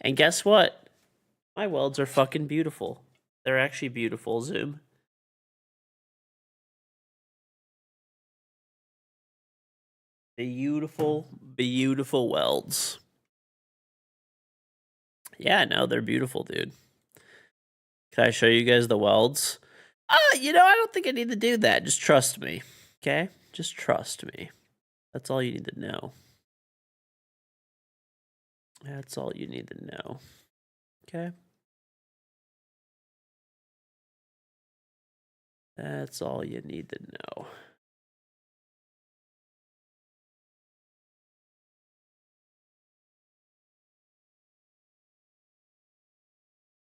And guess what? My welds are fucking beautiful. They're actually beautiful, Zoom. Beautiful, beautiful welds. Yeah, no, they're beautiful, dude. Can I show you guys the welds? You know, I don't think I need to do that. Just trust me, okay? Just trust me. That's all you need to know. That's all you need to know, okay? That's all you need to know.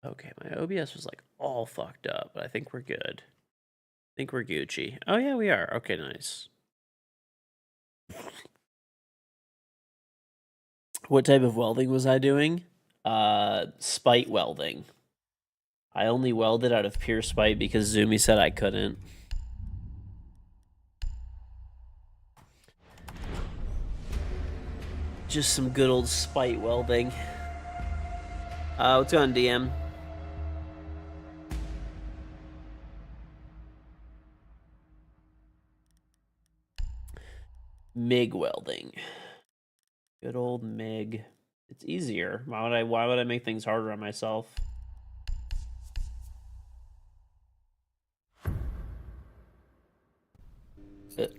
Okay, my OBS was like all fucked up, but I think we're good. I think we're Gucci. Oh yeah, we are. Okay, nice. What type of welding was I doing? Spite welding. I only welded out of pure spite because Zoomy said I couldn't. Just some good old spite welding. What's going on, DM? MIG welding. Good old MIG. It's easier. Why would I make things harder on myself? Zoomy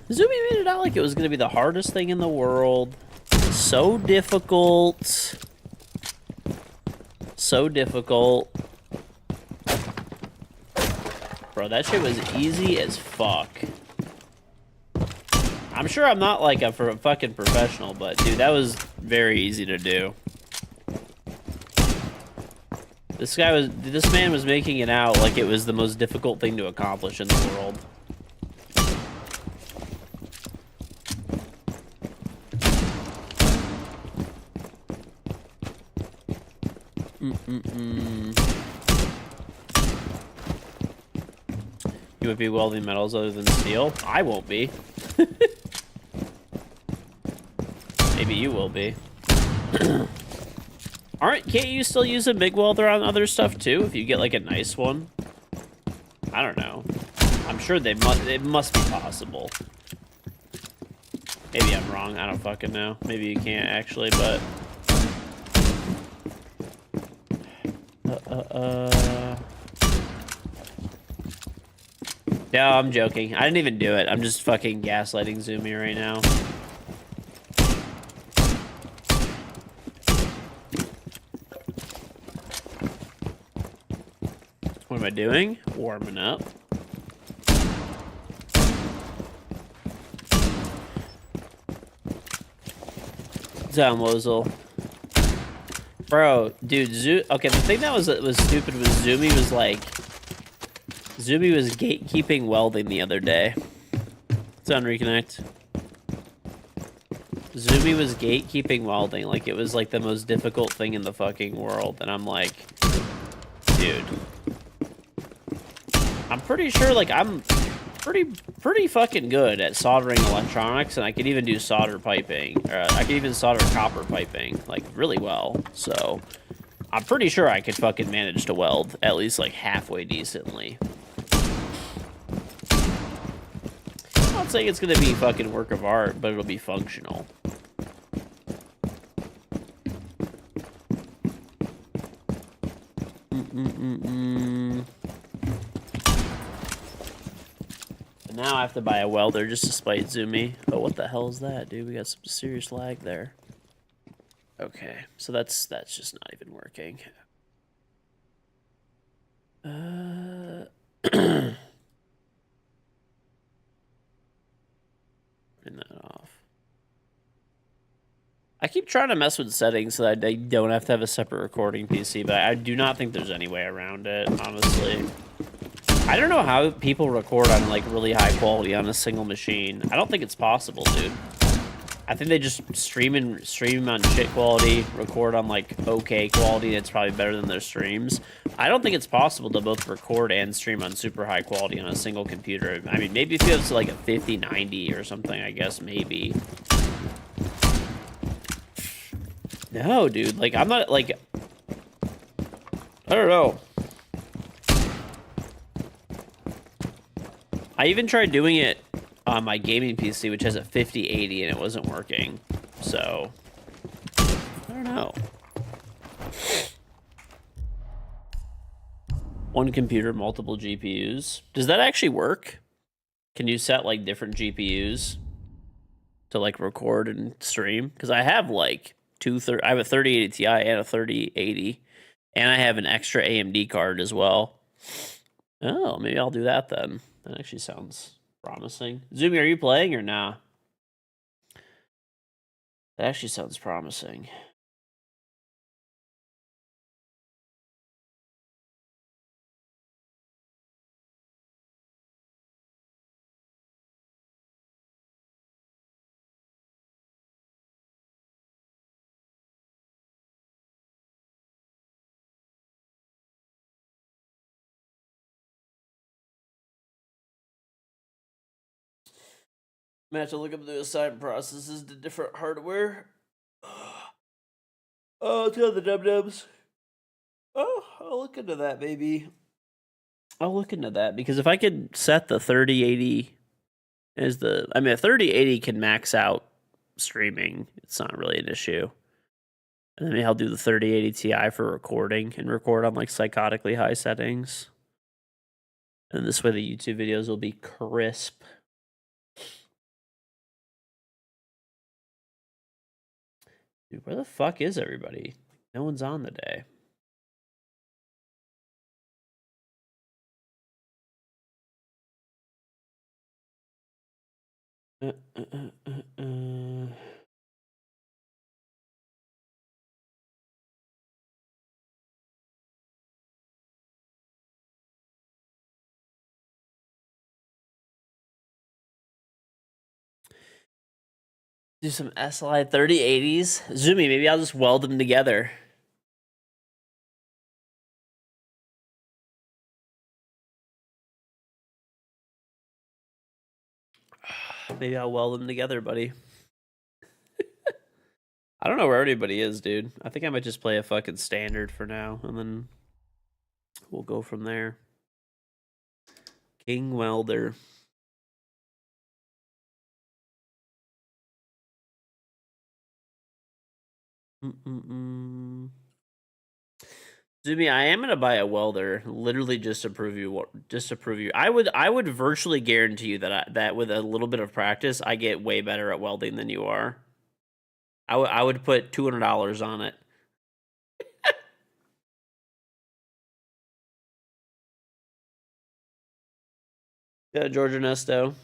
made it out like it was going to be the hardest thing in the world. So difficult. So difficult. Bro, that shit was easy as fuck. I'm sure I'm not like a fucking professional, but dude, that was very easy to do. This man was making it out like it was the most difficult thing to accomplish in the world. You would be welding metals other than steel? I won't be. Maybe you will be. Can't you still use a MIG welder on other stuff too if you get like a nice one? I don't know. I'm sure it must be possible. Maybe I'm wrong. I don't fucking know. Maybe you can't actually, but no, I'm joking. I didn't even do it. I'm just fucking gaslighting Zoomy right now. What am I doing? Warming up. Down, Lozel. Bro, dude, okay, the thing that was stupid was Zoomy was gatekeeping welding the other day. It's on Reconnect. Zoomy was gatekeeping welding like it was like the most difficult thing in the fucking world, and I'm like, dude, I'm pretty sure like I'm pretty fucking good at soldering electronics, and I could even do solder piping. I could even solder copper piping, like, really well. So, I'm pretty sure I could fucking manage to weld at least, like, halfway decently. I'm not saying it's gonna be fucking work of art, but it'll be functional. Now I have to buy a welder just to spite Zoomy. Oh, what the hell is that, dude? We got some serious lag there. Okay, so that's just not even working. Turn that off. I keep trying to mess with settings so that I don't have to have a separate recording PC, but I do not think there's any way around it, honestly. I don't know how people record on, like, really high quality on a single machine. I don't think it's possible, dude. I think they just stream on shit quality, record on like okay quality. It's probably better than their streams. I don't think it's possible to both record and stream on super high quality on a single computer. I mean, maybe if you have like a 5090 or something, I guess maybe. No, dude. Like, I'm not like. I don't know. I even tried doing it on my gaming PC, which has a 5080, and it wasn't working. So, I don't know. One computer, multiple GPUs. Does that actually work? Can you set like different GPUs to like record and stream? Because I have like I have a 3080 Ti and a 3080, and I have an extra AMD card as well. Oh, maybe I'll do that then. That actually sounds promising. Zoomy, are you playing or nah? That actually sounds promising. I have to look up the assignment processes to different hardware. Oh, it's got the dub-dubs. Oh, I'll look into that, maybe. I'll look into that, because if I could set the 3080 as the... I mean, a 3080 can max out streaming. It's not really an issue. And then I'll do the 3080 Ti for recording and record on, like, psychotically high settings. And this way the YouTube videos will be crisp. Dude, where the fuck is everybody? No one's on today. Do some SLI 3080s. Zoomy, maybe I'll just weld them together. Maybe I'll weld them together, buddy. I don't know where everybody is, dude. I think I might just play a fucking standard for now, and then we'll go from there. King Welder. Zoomy, I am gonna buy a welder, literally just to prove you. I would virtually guarantee you that with a little bit of practice, I get way better at welding than you are. I would put $200 on it. Yeah, George Ernesto.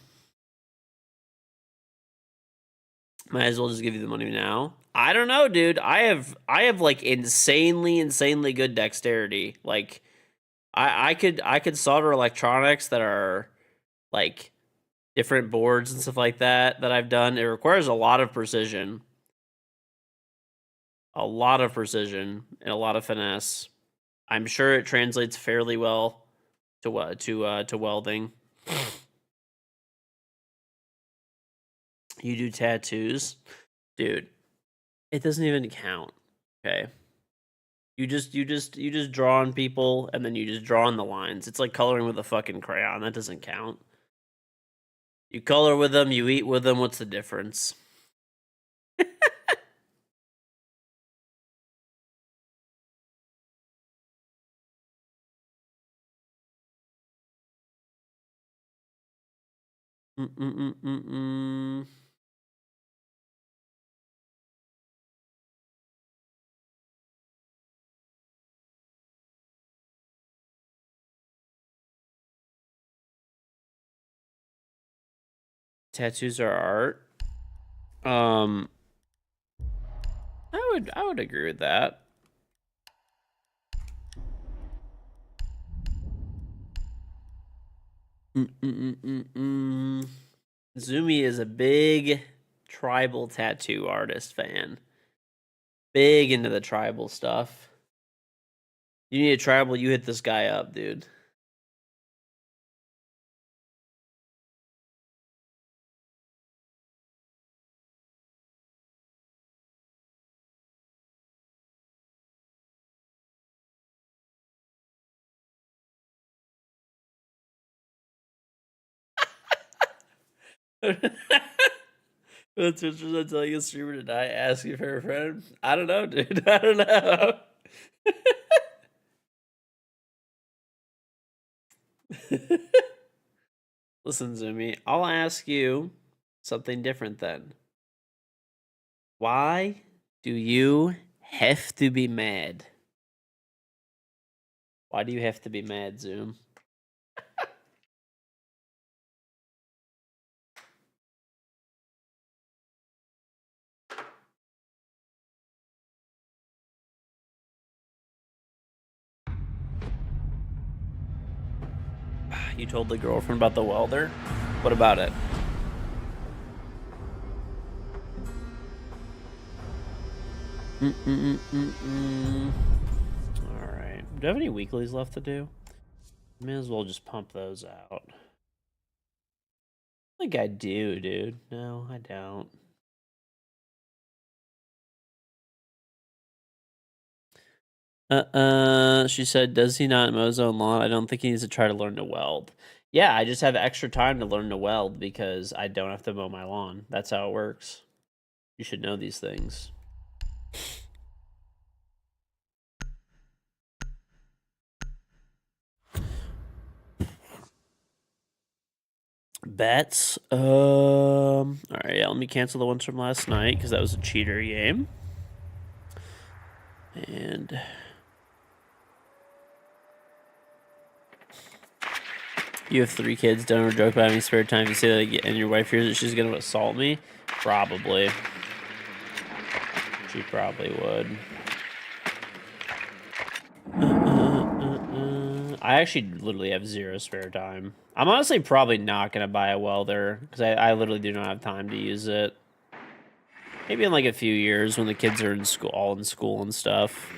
Might as well just give you the money now. I don't know, dude. I have like insanely good dexterity. Like I could solder electronics that are like different boards and stuff like that I've done. It requires a lot of precision. A lot of precision and a lot of finesse. I'm sure it translates fairly well to welding. You do tattoos? Dude, it doesn't even count. Okay. You just draw on people, and then you just draw on the lines. It's like coloring with a fucking crayon. That doesn't count. You color with them, you eat with them. What's the difference? Tattoos are art. I would agree with that. Zoomy is a big Tribal tattoo artist fan. Big into the tribal stuff. You need a tribal, you hit this guy up, dude. That's interesting. I'm telling a streamer tonight, asking for a friend. I don't know, dude. I don't know. Listen to me. I'll ask you something different then. Why do you have to be mad? Why do you have to be mad, Zoom? You told the girlfriend about the welder? What about it? Alright. Do I have any weeklies left to do? May as well just pump those out. I think I do, dude. No, I don't. She said, does he not mow his own lawn? I don't think he needs to try to learn to weld. Yeah, I just have extra time to learn to weld because I don't have to mow my lawn. That's how it works. You should know these things. Bets. All right, yeah, let me cancel the ones from last night because that was a cheater game. And you have 3 kids. Don't ever joke about having spare time. If you say that and your wife hears that she's gonna assault me, probably. She probably would. I actually literally have 0 spare time. I'm honestly probably not gonna buy a welder because I literally do not have time to use it. Maybe in like a few years when the kids are in school, all in school and stuff.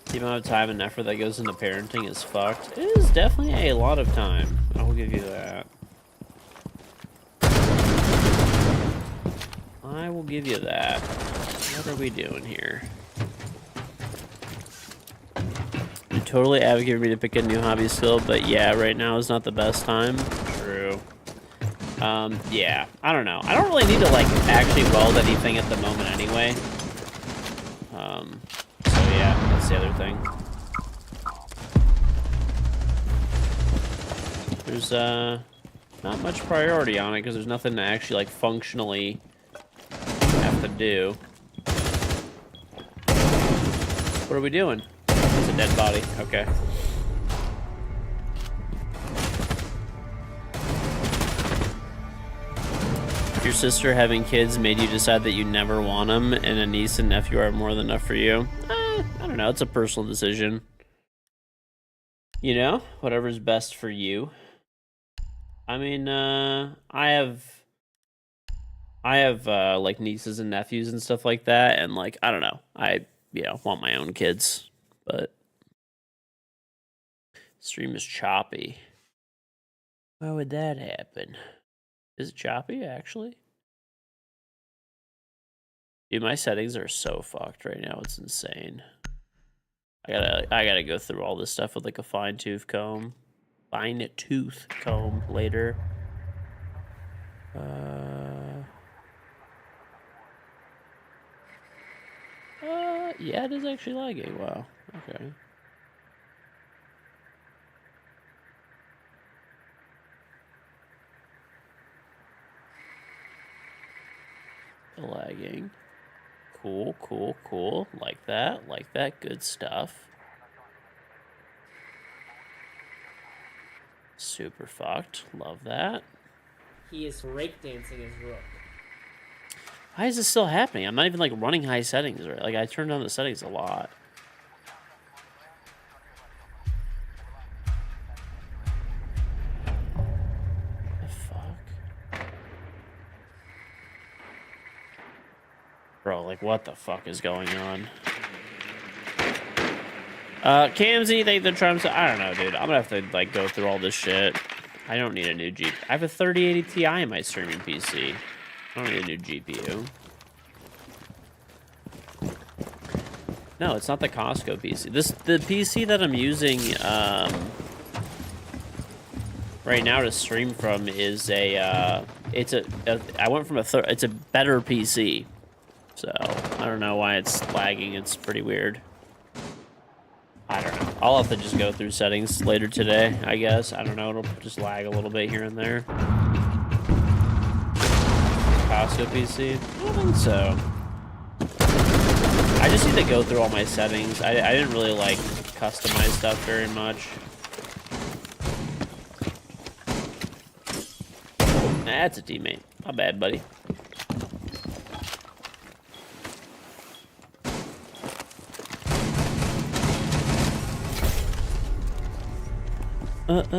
The amount of time and effort that goes into parenting is fucked. It is definitely a lot of time. I will give you that. I will give you that. What are we doing here? You totally advocate for me to pick a new hobby skill, but yeah, right now is not the best time. True. Yeah, I don't know. I don't really need to, like, actually weld anything at the moment anyway. So yeah, that's the other thing. There's, not much priority on it because there's nothing to actually, like, functionally have to do. What are we doing? It's a dead body. Okay. Your sister having kids made you decide that you never want them, and a niece and nephew are more than enough for you? I don't know. It's a personal decision. You know? Whatever's best for you. I mean, I have like nieces and nephews and stuff like that, and like I don't know, I want my own kids, but stream is choppy. Why would that happen? Is it choppy actually? Dude, my settings are so fucked right now. It's insane. I gotta go through all this stuff with like a fine-tooth comb later. Yeah, it is actually lagging. Wow. Okay. Lagging. Cool. Like that. Good stuff. Super fucked. Love that. He is breakdancing his rook. Why is this still happening? I'm not even like running high settings, right? Like I turned down the settings a lot. The fuck? Bro, like what the fuck is going on? Camsy, thank the Trumps. I don't know, dude. I'm gonna have to like go through all this shit. I don't need a new GPU. I have a 3080 Ti in my streaming PC. I don't need a new GPU. No, it's not the Costco PC. The PC that I'm using right now to stream from is I went from it's a better PC. So, I don't know why it's lagging. It's pretty weird. I don't know. I'll have to just go through settings later today, I guess. I don't know. It'll just lag a little bit here and there. Costco PC? I don't think so. I just need to go through all my settings. I didn't really, like, customize stuff very much. That's a teammate. Not bad, buddy. Love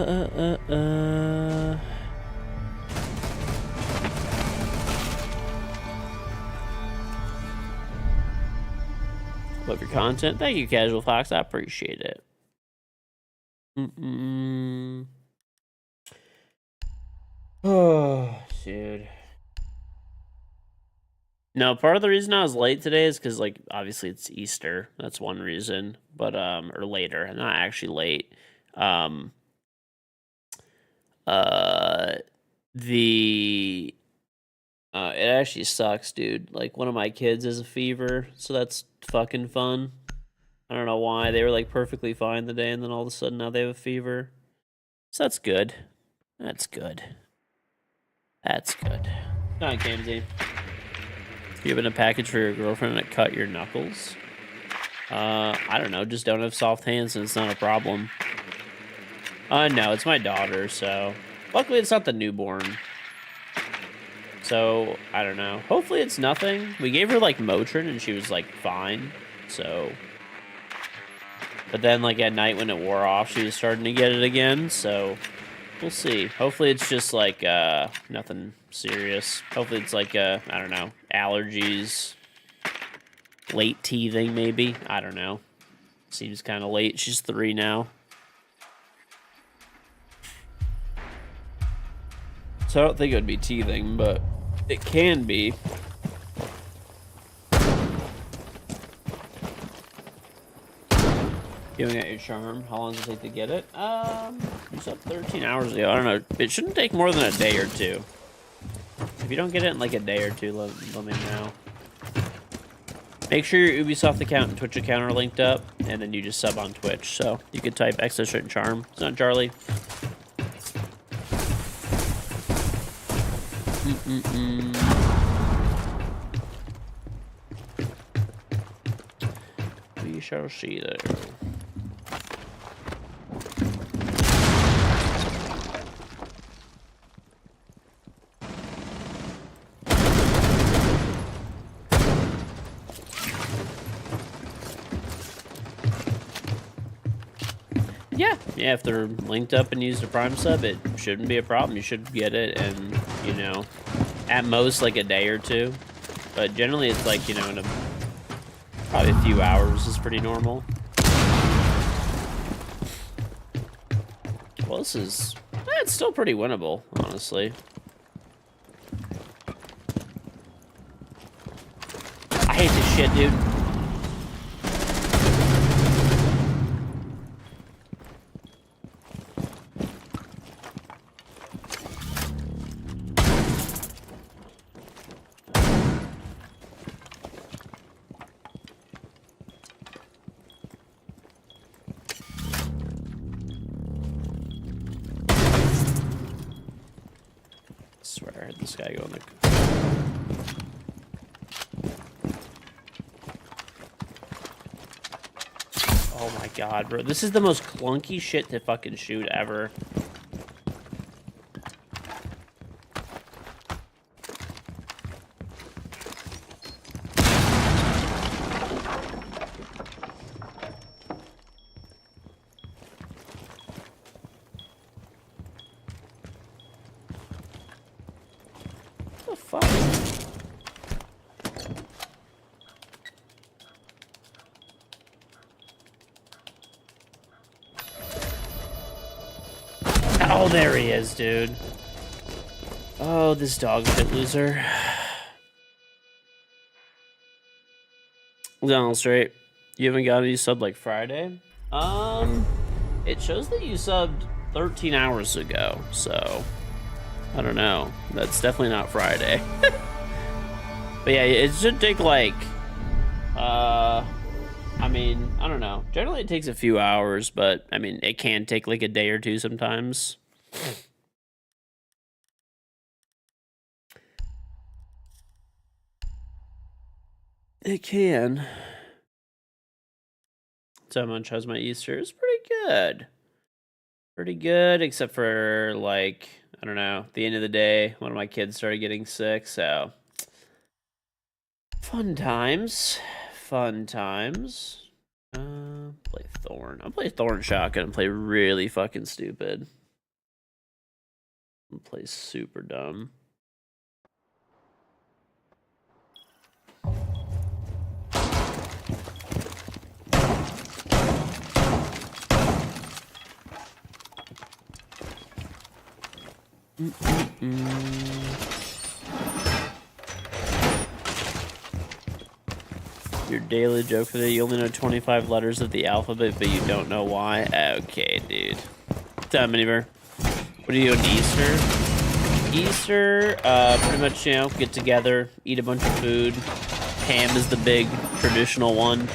your content. Thank you, Casual Fox. I appreciate it. Oh, dude. No, part of the reason I was late today is because, like, obviously it's Easter. That's one reason. But, or later. Not actually late. It actually sucks, dude. Like, one of my kids has a fever, so that's fucking fun. I don't know why. They were, like, perfectly fine today, and then all of a sudden now they have a fever. So that's good. That's good. That's good. Not Camsy. You having a package for your girlfriend that cut your knuckles? I don't know. Just don't have soft hands, and it's not a problem. No, it's my daughter, so... Luckily, it's not the newborn. So, I don't know. Hopefully, it's nothing. We gave her, like, Motrin, and she was, like, fine. So... But then, like, at night when it wore off, she was starting to get it again, so... We'll see. Hopefully, it's just, like, nothing serious. Hopefully, it's, like, I don't know, allergies. Late teething, maybe? I don't know. Seems kind of late. She's 3 now. So I don't think it would be teething, but it can be. Giving out your charm. How long does it take to get it? You said 13 hours ago. I don't know. It shouldn't take more than a day or two. If you don't get it in like a day or two, let me know. Make sure your Ubisoft account and Twitch account are linked up, and then you just sub on Twitch. So you could type extra charm. It's not Charlie. We shall see there. Yeah, if they're linked up and used a Prime sub, it shouldn't be a problem. You should get it in, you know, at most like a day or two. But generally it's like, you know, in probably a few hours is pretty normal. Well, it's still pretty winnable, honestly. I hate this shit, dude. This guy go in the... Oh my god, bro. This is the most clunky shit to fucking shoot ever. fuck? Oh, there he is, dude. Oh, this dog shit loser. Down straight. You haven't got any sub like Friday? It shows that you subbed 13 hours ago, so I don't know. That's definitely not Friday. But yeah, it should take like, I mean, I don't know. Generally it takes a few hours, but I mean, it can take like a day or two sometimes. It can. So much how's my Easter? It's pretty good. Pretty good, except for like, I don't know, at the end of the day, one of my kids started getting sick, so fun times. Fun times. Play Thorn. I'll play Thorn Shotgun and play really fucking stupid. I'll play super dumb. Your daily joke for the you only know 25 letters of the alphabet, but you don't know why. Okay, dude. What's up, Miniver? What do you do on Easter? Easter, pretty much, you know, get together, eat a bunch of food. Ham is the big traditional one.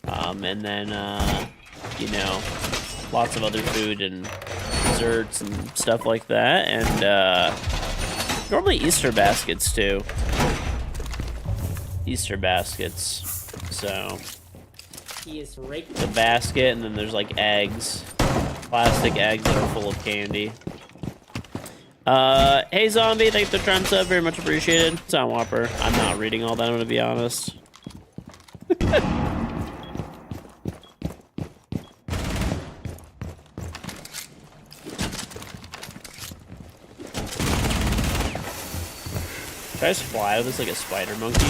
And then, you know, lots of other food and desserts and stuff like that. And, normally Easter baskets, too. Easter baskets. So, He is raked. the basket, and then there's, like, eggs. Plastic eggs that are full of candy. Hey Zombie, thanks for the Tron sub, very much appreciated. Sound Whopper. I'm not reading all that, I'm gonna be honest. Should I just fly with this like a spider monkey?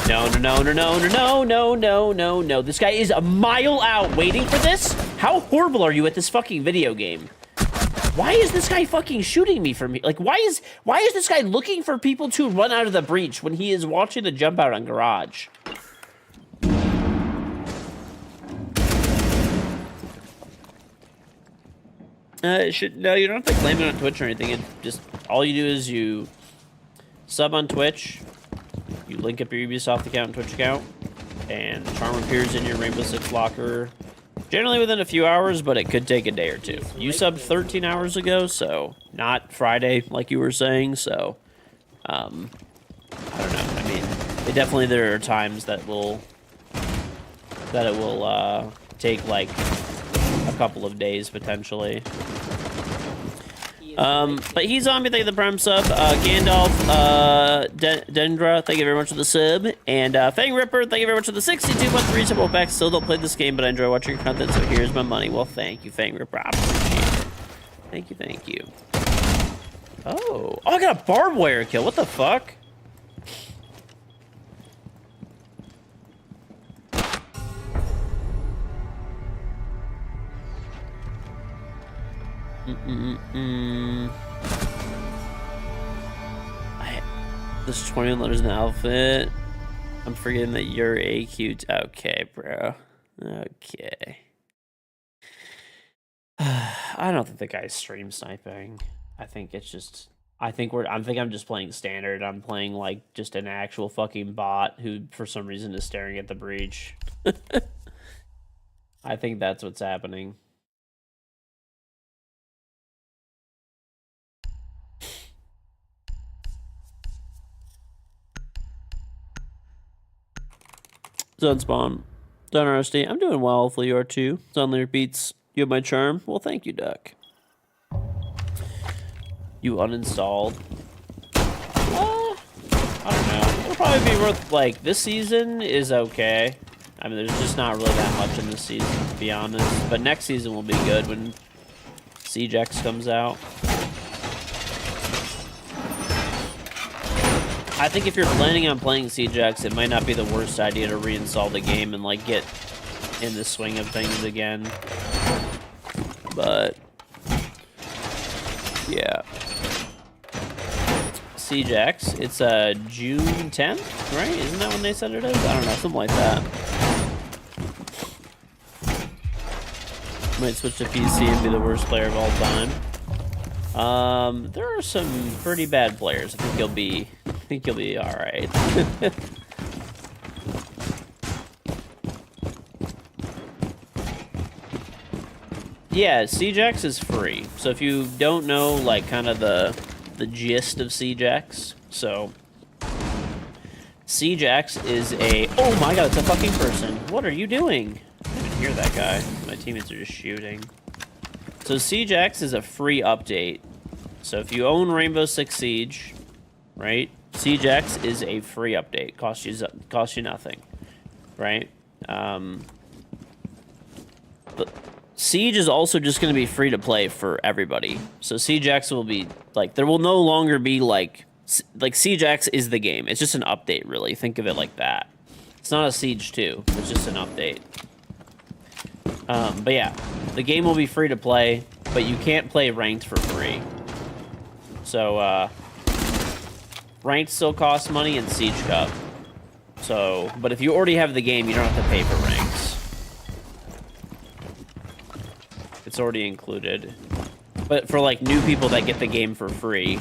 No, no, no, no, no, no, no, no, no, no. This guy is a mile out waiting for this? How horrible are you at this fucking video game? Why is this guy fucking shooting me from here? Like, why is this guy looking for people to run out of the breach when he is watching the jump out on Garage? No, you don't have to claim it on Twitch or anything. It just, all you do is you sub on Twitch, you link up your Ubisoft account and Twitch account, and the charm appears in your Rainbow Six locker. Generally within a few hours, but it could take a day or two. You subbed 13 hours ago, so not Friday, like you were saying, so, I don't know. I mean, there are times that it will take, like, a couple of days, potentially. But he's on me, thank you for the prime sub. Gandalf, Dendra, thank you very much for the sub. And, Fang Ripper, thank you very much for the 62-month resub. Back, still don't play this game, but I enjoy watching your content, so here's my money. Well, thank you, Fang Ripper. I appreciate it. Thank you, thank you. Oh, I got a barbed wire kill. What the fuck? There's 21 letters in the alphabet. I'm forgetting that you're AQ. Okay, bro. Okay. I don't think the guy's stream sniping. I think it's just. I think I'm just playing standard. I'm playing like just an actual fucking bot who, for some reason, is staring at the breach. I think that's what's happening. Zone spawn. Zone RSD. I'm doing well, hopefully you are too. Zone Leader Beats. You have my charm? Well, thank you, Duck. You uninstalled. I don't know. It'll probably be worth, like, this season is okay. I mean, there's just not really that much in this season, to be honest. But next season will be good when Siege X comes out. I think if you're planning on playing Siege X, it might not be the worst idea to reinstall the game and like get in the swing of things again. But yeah, Siege X. It's June 10th, right? Isn't that when they said it is? I don't know, something like that. Might switch to PC and be the worst player of all time. There are some pretty bad players. I think you'll be all right. Yeah, Siege X is free. So if you don't know, like, kind of the gist of Siege X, so Siege X is a... Oh my god, it's a fucking person. What are you doing? I didn't even hear that guy. My teammates are just shooting. So Siege X is a free update. So if you own Rainbow Six Siege, right? Siege X is a free update. Costs you nothing, right? But Siege is also just going to be free to play for everybody. So Siege X will be like, there will no longer be like Siege X is the game. It's just an update, really. Think of it like that. It's not a Siege 2. It's just an update. But yeah, the game will be free to play, but you can't play ranked for free. So, ranked still costs money in Siege Cup. So, but if you already have the game, you don't have to pay for ranks. It's already included. But for like new people that get the game for free,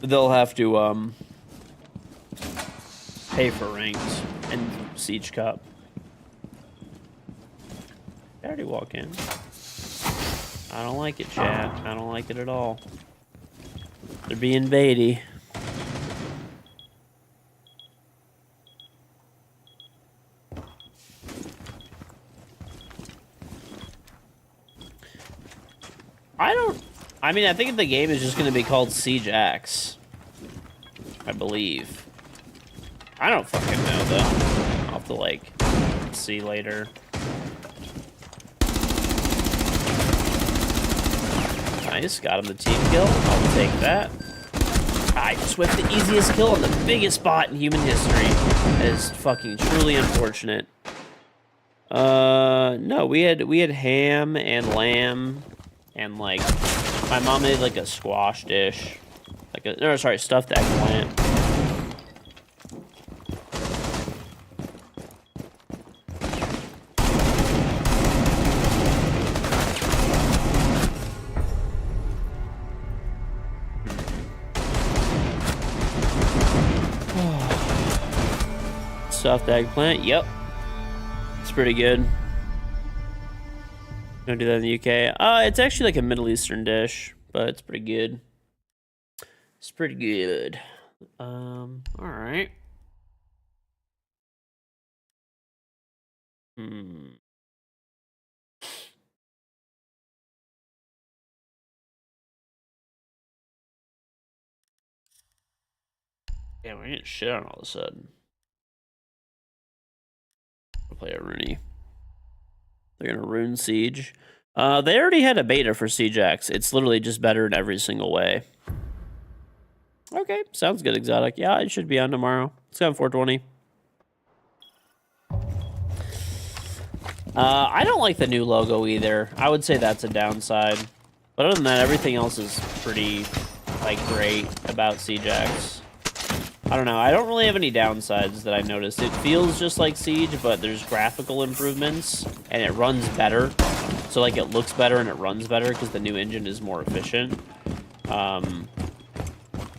they'll have to pay for ranks and Siege Cup. I already walk in. I don't like it, chat. I don't like it at all. They're being baity. I mean, I think the game is just going to be called Siege X. I believe. I don't fucking know, though. I'll have to, like, see later. Nice, got him the team kill. I'll take that. I just whipped the easiest kill on the biggest spot in human history. That is fucking truly unfortunate. No, we had ham and lamb and like my mom made like a squash dish, like a no, sorry, stuffed eggplant. Stuffed eggplant, yep. It's pretty good. Don't do that in the UK. It's actually like a Middle Eastern dish, but it's pretty good. It's pretty good. Alright. Yeah, we're getting shit on all of a sudden. We'll play a Rooney. They're gonna ruin Siege. They already had a beta for Siege X. It's literally just better in every single way. Okay, sounds good, Exotic. Yeah, it should be on tomorrow. Let's go on 420. I don't like the new logo either. I would say that's a downside. But other than that, everything else is pretty, like, great about Siege X. I don't know. I don't really have any downsides that I noticed. It feels just like Siege, but there's graphical improvements, and it runs better. So, like, it looks better and it runs better because the new engine is more efficient.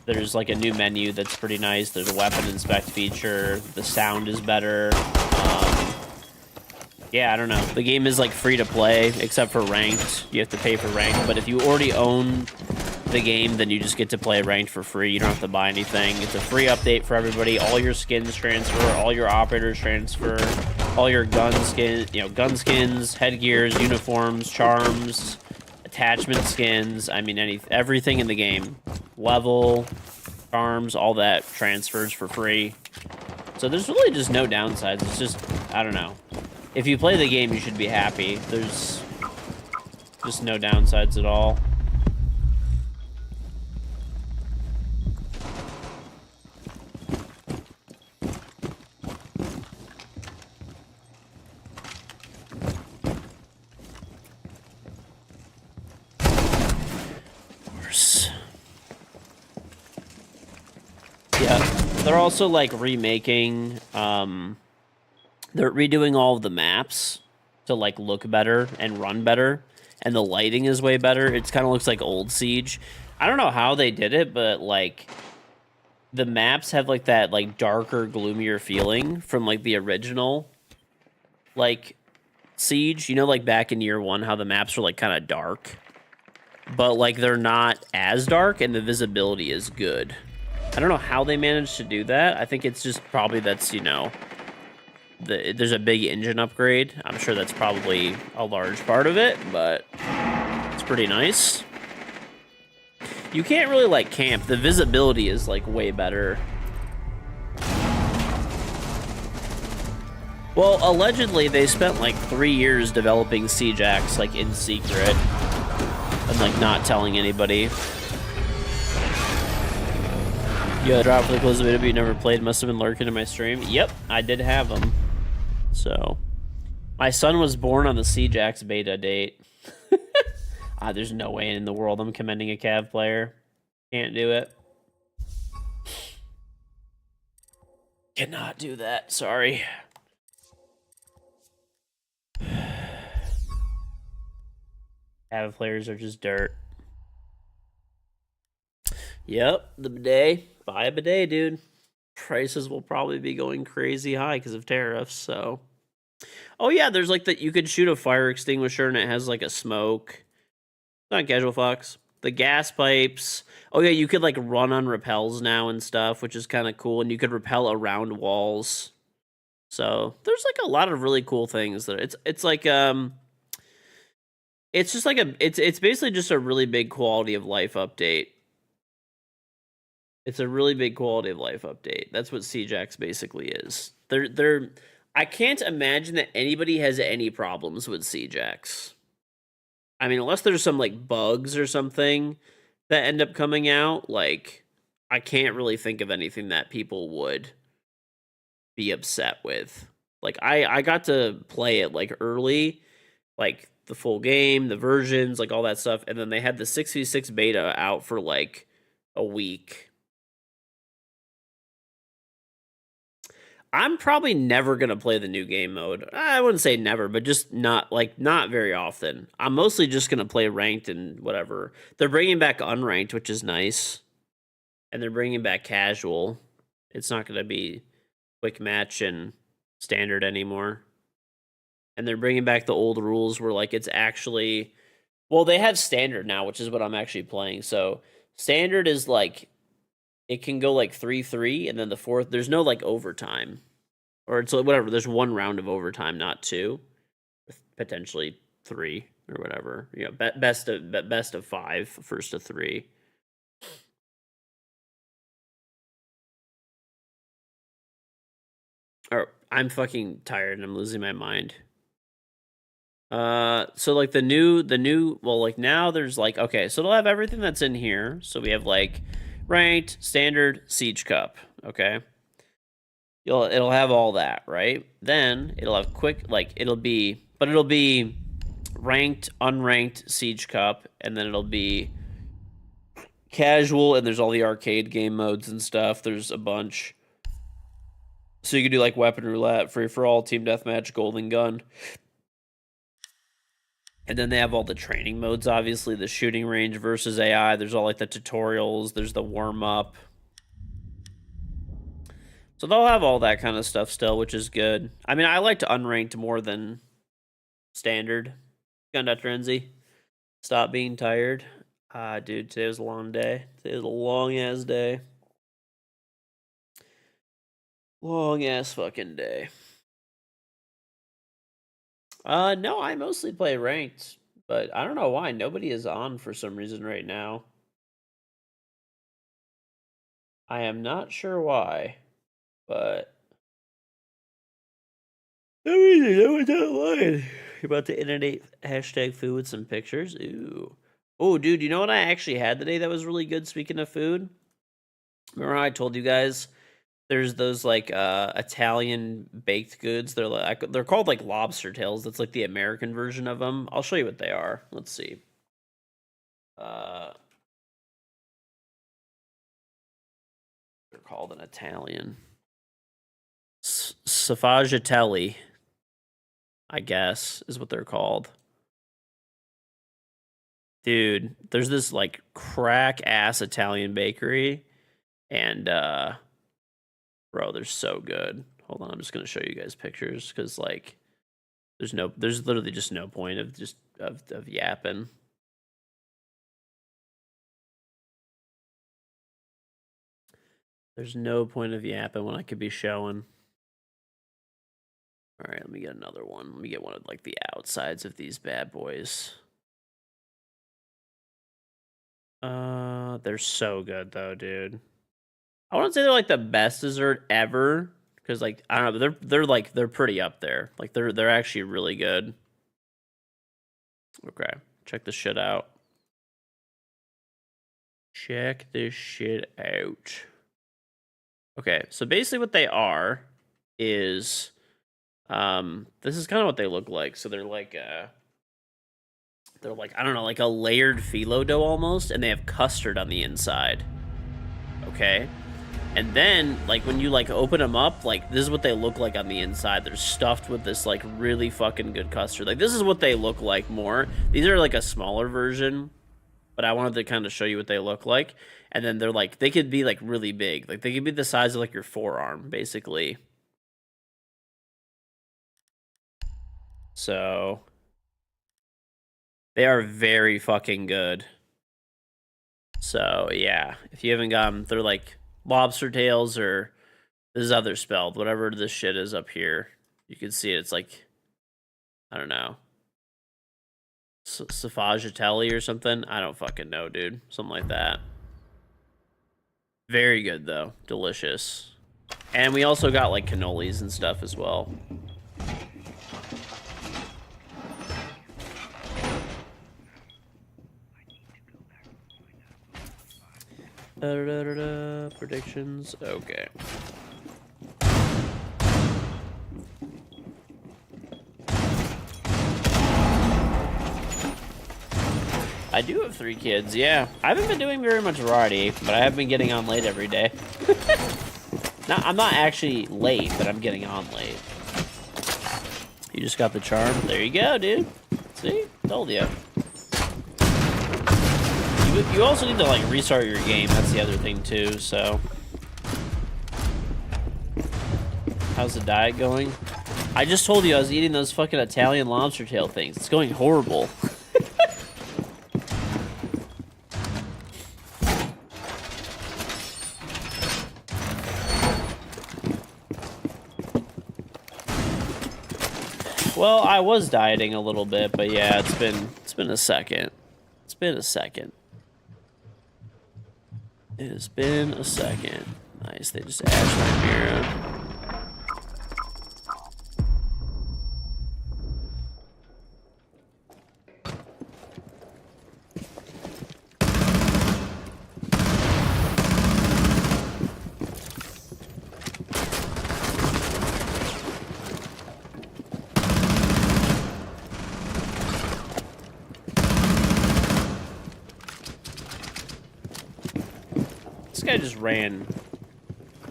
There's, like, a new menu that's pretty nice. There's a weapon inspect feature. The sound is better. Yeah, I don't know. The game is, like, free to play, except for ranked. You have to pay for ranked. But if you already own the game, then you just get to play ranked for free. You don't have to buy anything. It's a free update for everybody. All your skins transfer, all your operators transfer, all your gun skins, gun skins, headgears, uniforms, charms, attachment skins. I mean, everything in the game, level, charms, all that transfers for free. So there's really just no downsides. It's just, I don't know. If you play the game, you should be happy. There's just no downsides at all. They're also like remaking. They're redoing all of the maps to like look better and run better, and the lighting is way better. It kind of looks like old Siege. I don't know how they did it, but like the maps have like that like darker, gloomier feeling from like the original like Siege. You know, like back in year one, how the maps were like kind of dark, but like they're not as dark, and the visibility is good. I don't know how they managed to do that. I think it's just probably that's, you know, there's a big engine upgrade. I'm sure that's probably a large part of it, but it's pretty nice. You can't really like camp. The visibility is like way better. Well, allegedly they spent like 3 years developing Siege X like in secret and like not telling anybody. Yeah, drop for the close of it. You never played. Must have been lurking in my stream. Yep, I did have them. So, my son was born on the Siege X beta date. There's no way in the world I'm commending a Cav player. Can't do it. Cannot do that. Sorry. Cav players are just dirt. Yep, the bidet. Buy a bidet, dude. Prices will probably be going crazy high because of tariffs, so. Oh yeah, there's like that you could shoot a fire extinguisher and it has like a smoke. Not casual fox. The gas pipes. Oh yeah, you could like run on rappels now and stuff, which is kind of cool, and you could rappel around walls. So there's like a lot of really cool things that it's like it's just like it's basically just a really big quality of life update. It's a really big quality of life update. That's what Siege X basically is. I can't imagine that anybody has any problems with Siege X. I mean, unless there's some like bugs or something that end up coming out, like I can't really think of anything that people would be upset with. Like I got to play it like early, like the full game, the versions, like all that stuff, and then they had the 6v6 beta out for like a week. I'm probably never going to play the new game mode. I wouldn't say never, but just not very often. I'm mostly just going to play ranked and whatever. They're bringing back unranked, which is nice. And they're bringing back casual. It's not going to be quick match and standard anymore. And they're bringing back the old rules where like it's actually, well, they have standard now, which is what I'm actually playing. So standard is like, it can go like 3-3, and then the fourth, there's no like overtime. Or it's like whatever, there's one round of overtime, not two. Potentially 3 or whatever. You know, best of 5, first of 3. Or I'm fucking tired and I'm losing my mind. So like the new well, like now there's like, okay, so they'll have everything that's in here. So we have like ranked, standard, Siege Cup, okay? It'll have all that, right? Then it'll have quick, like it'll be ranked, unranked, Siege Cup, and then it'll be casual, and there's all the arcade game modes and stuff. There's a bunch. So you can do like weapon roulette, free for all, team deathmatch, golden gun. And then they have all the training modes, obviously, the shooting range versus AI. There's all like the tutorials, there's the warm-up. So they'll have all that kind of stuff still, which is good. I mean, I like to unranked more than standard. Gun.Dr. Enzy. Stop being tired. Dude, today was a long day. Today was a long-ass day. Long-ass fucking day. No, I mostly play ranked, but I don't know why. Nobody is on for some reason right now. I am not sure why, but no one's online. You're about to inundate hashtag food with some pictures. Ooh. Oh, dude, you know what I actually had today that was really good, speaking of food? Remember how I told you guys there's those like Italian baked goods. They're called like lobster tails. That's like the American version of them. I'll show you what they are. Let's see. They're called in Italian. Sfagatelli, I guess, is what they're called. Dude, there's this like crack ass Italian bakery, and bro, they're so good. Hold on, I'm just gonna show you guys pictures because like there's literally just no point of just of yapping. There's no point of yapping when I could be showing. All right, let me get another one. Let me get one of like the outsides of these bad boys. They're so good though, dude. I wouldn't say they're like the best dessert ever, because like I don't know, they're pretty up there. Like they're actually really good. Okay, check this shit out. Check this shit out. Okay, so basically what they are is this is kind of what they look like. So they're like I don't know, like a layered phyllo dough almost, and they have custard on the inside. Okay? And then like when you like open them up, like this is what they look like on the inside. They're stuffed with this like really fucking good custard. Like this is what they look like more. These are like a smaller version, but I wanted to kind of show you what they look like. And then they're like, they could be like really big. Like they could be the size of like your forearm, basically. So they are very fucking good. So yeah, if you haven't got them, they're like lobster tails, or this is how they're spelled. Whatever this shit is up here, you can see it. It's like, I don't know, Sfagatelli or something. I don't fucking know, dude. Something like that. Very good though, delicious. And we also got like cannolis and stuff as well. Predictions. Okay. I do have 3 kids, yeah. I haven't been doing very much variety, but I have been getting on late every day. I'm not actually late, but I'm getting on late. You just got the charm. There you go, dude. See? Told you. You also need to, like, restart your game. That's the other thing, too, so. How's the diet going? I just told you I was eating those fucking Italian lobster tail things. It's going horrible. Well, I was dieting a little bit, but yeah, it's been a second. It's been a second. It has been a second. Nice, they just added my mirror. This guy just ran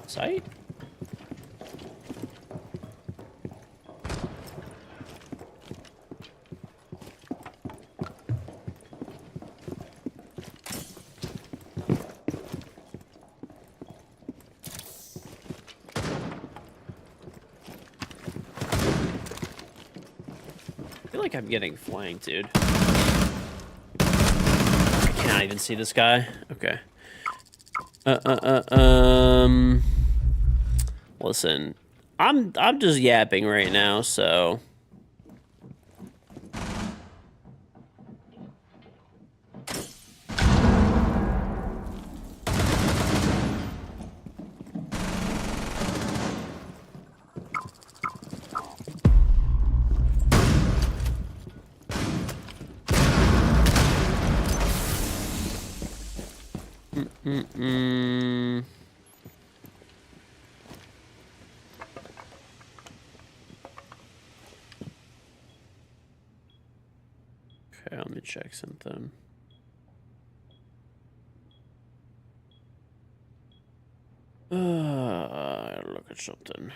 sight. I feel like I'm getting flanked, dude. I can't even see this guy. Okay. Listen, I'm just yapping right now, so. Okay, let me check something. Look at something.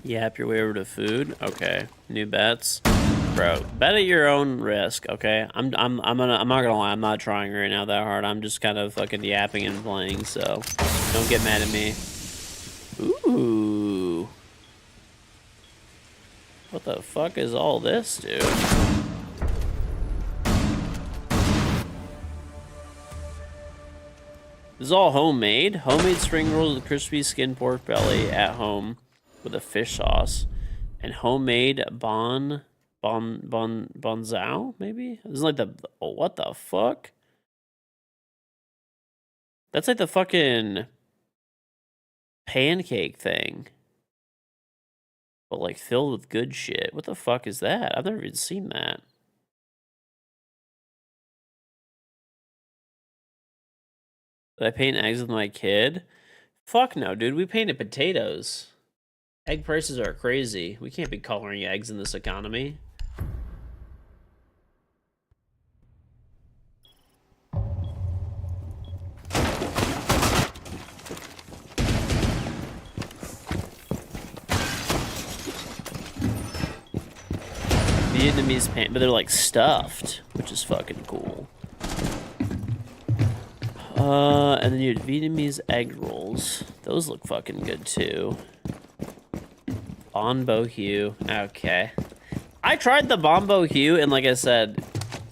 Yap your way over to food. Okay. New bets. Bro, bet at your own risk, okay? I'm not gonna lie, I'm not trying right now that hard. I'm just kind of fucking yapping and playing, so don't get mad at me. Ooh. What the fuck is all this, dude? This is all homemade. Homemade spring rolls with crispy skin pork belly at home with a fish sauce. And homemade bonzao, maybe? This is like the... Oh, what the fuck? That's like the fucking pancake thing. But like filled with good shit. What the fuck is that? I've never even seen that. Did I paint eggs with my kid? Fuck no, dude. We painted potatoes. Egg prices are crazy. We can't be coloring eggs in this economy. Vietnamese paint, but they're like stuffed, which is fucking cool. And then you have Vietnamese egg rolls. Those look fucking good too. Bonbo hue. Okay. I tried the Bonbo hue, and like I said,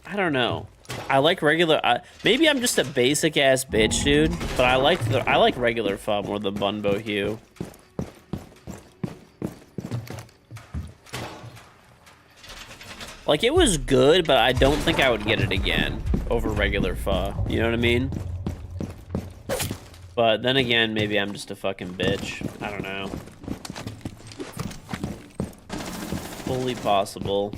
I don't know. I like regular. Maybe I'm just a basic ass bitch, dude. But I like regular pho more than Bonbo hue. Like, it was good, but I don't think I would get it again over regular pho. You know what I mean? But then again, maybe I'm just a fucking bitch. I don't know. Fully possible.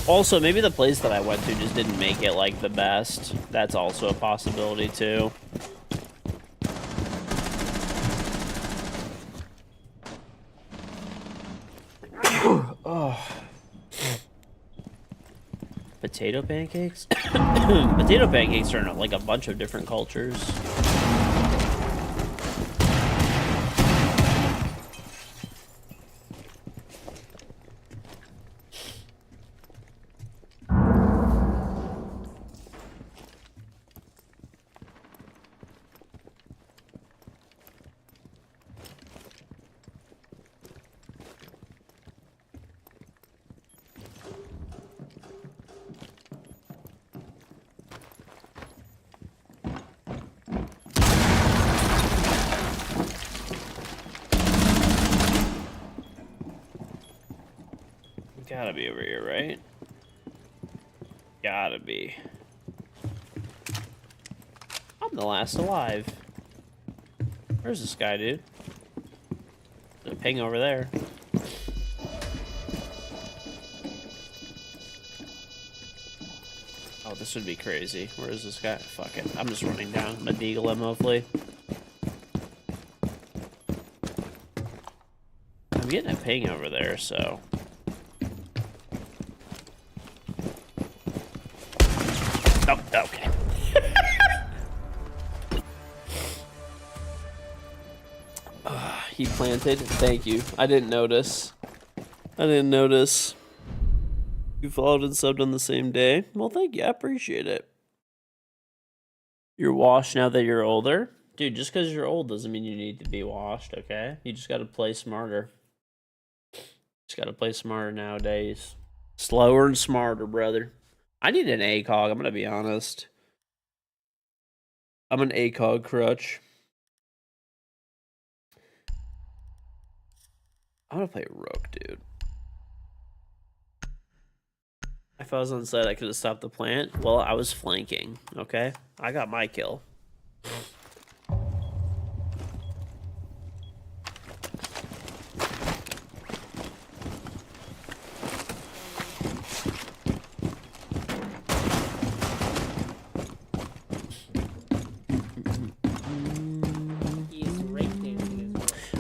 Also, maybe the place that I went to just didn't make it, like, the best. That's also a possibility, too. Oh. Potato pancakes? Potato pancakes are in, like, a bunch of different cultures. Gotta be over here, right? Gotta be. I'm the last alive. Where's this guy, dude? There's a ping over there. Oh, this would be crazy. Where is this guy? Fuck it. I'm just running down. I'm gonna deagle him, hopefully. I'm getting a ping over there, so... Oh, okay. He planted. Thank you. I didn't notice. You followed and subbed on the same day. Well, thank you. I appreciate it. You're washed now that you're older? Dude, just because you're old doesn't mean you need to be washed, okay? You just gotta play smarter. Just gotta play smarter nowadays. Slower and smarter, brother. I need an ACOG, I'm gonna be honest. I'm an ACOG crutch. I'm gonna play Rook, dude. If I was on site, I could have stopped the plant. Well, I was flanking, okay? I got my kill.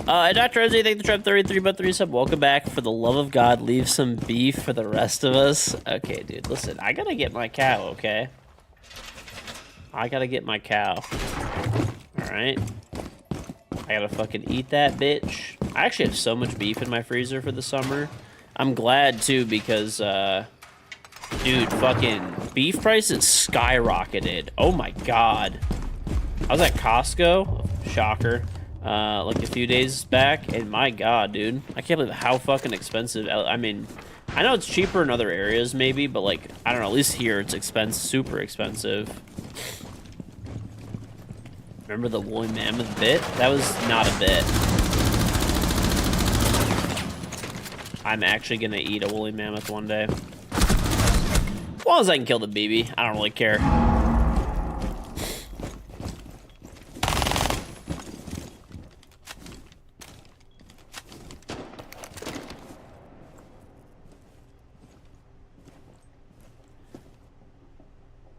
Dr. Ezzy, thank the Trap 33 but 3 sub. Welcome back. For the love of God, leave some beef for the rest of us. Okay, dude, listen, I gotta get my cow, okay? I gotta get my cow. Alright. I gotta fucking eat that bitch. I actually have so much beef in my freezer for the summer. I'm glad, too, because, dude, fucking beef prices skyrocketed. Oh my god. I was at Costco. Shocker. Like a few days back, and my god, dude. I can't believe how fucking expensive. I mean, I know it's cheaper in other areas, maybe, but, like, I don't know, at least here it's super expensive. Remember the woolly mammoth bit? That was not a bit. I'm actually gonna eat a woolly mammoth one day. As long as I can kill the BB, I don't really care.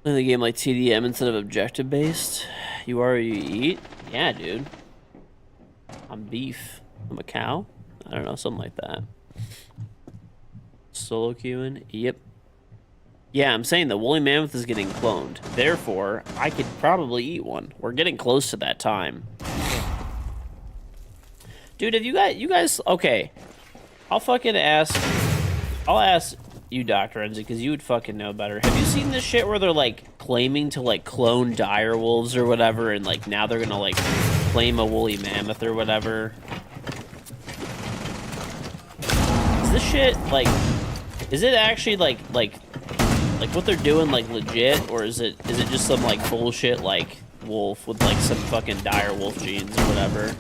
In the game like TDM instead of objective based. You are or you eat? Yeah, dude. I'm beef. I'm a cow? I don't know, something like that. Solo queuing? Yep. Yeah, I'm saying the woolly mammoth is getting cloned. Therefore, I could probably eat one. We're getting close to that time. Dude, have you guys, okay. I'll ask you, Dr. Enzi, because you would fucking know better. Have you seen this shit where they're, like, claiming to, like, clone dire wolves or whatever, and, like, now they're gonna, like, claim a woolly mammoth or whatever? Is this shit, like, is it actually, like what they're doing, like, legit, or is it just some, like, bullshit, like, wolf with, like, some fucking dire wolf genes or whatever?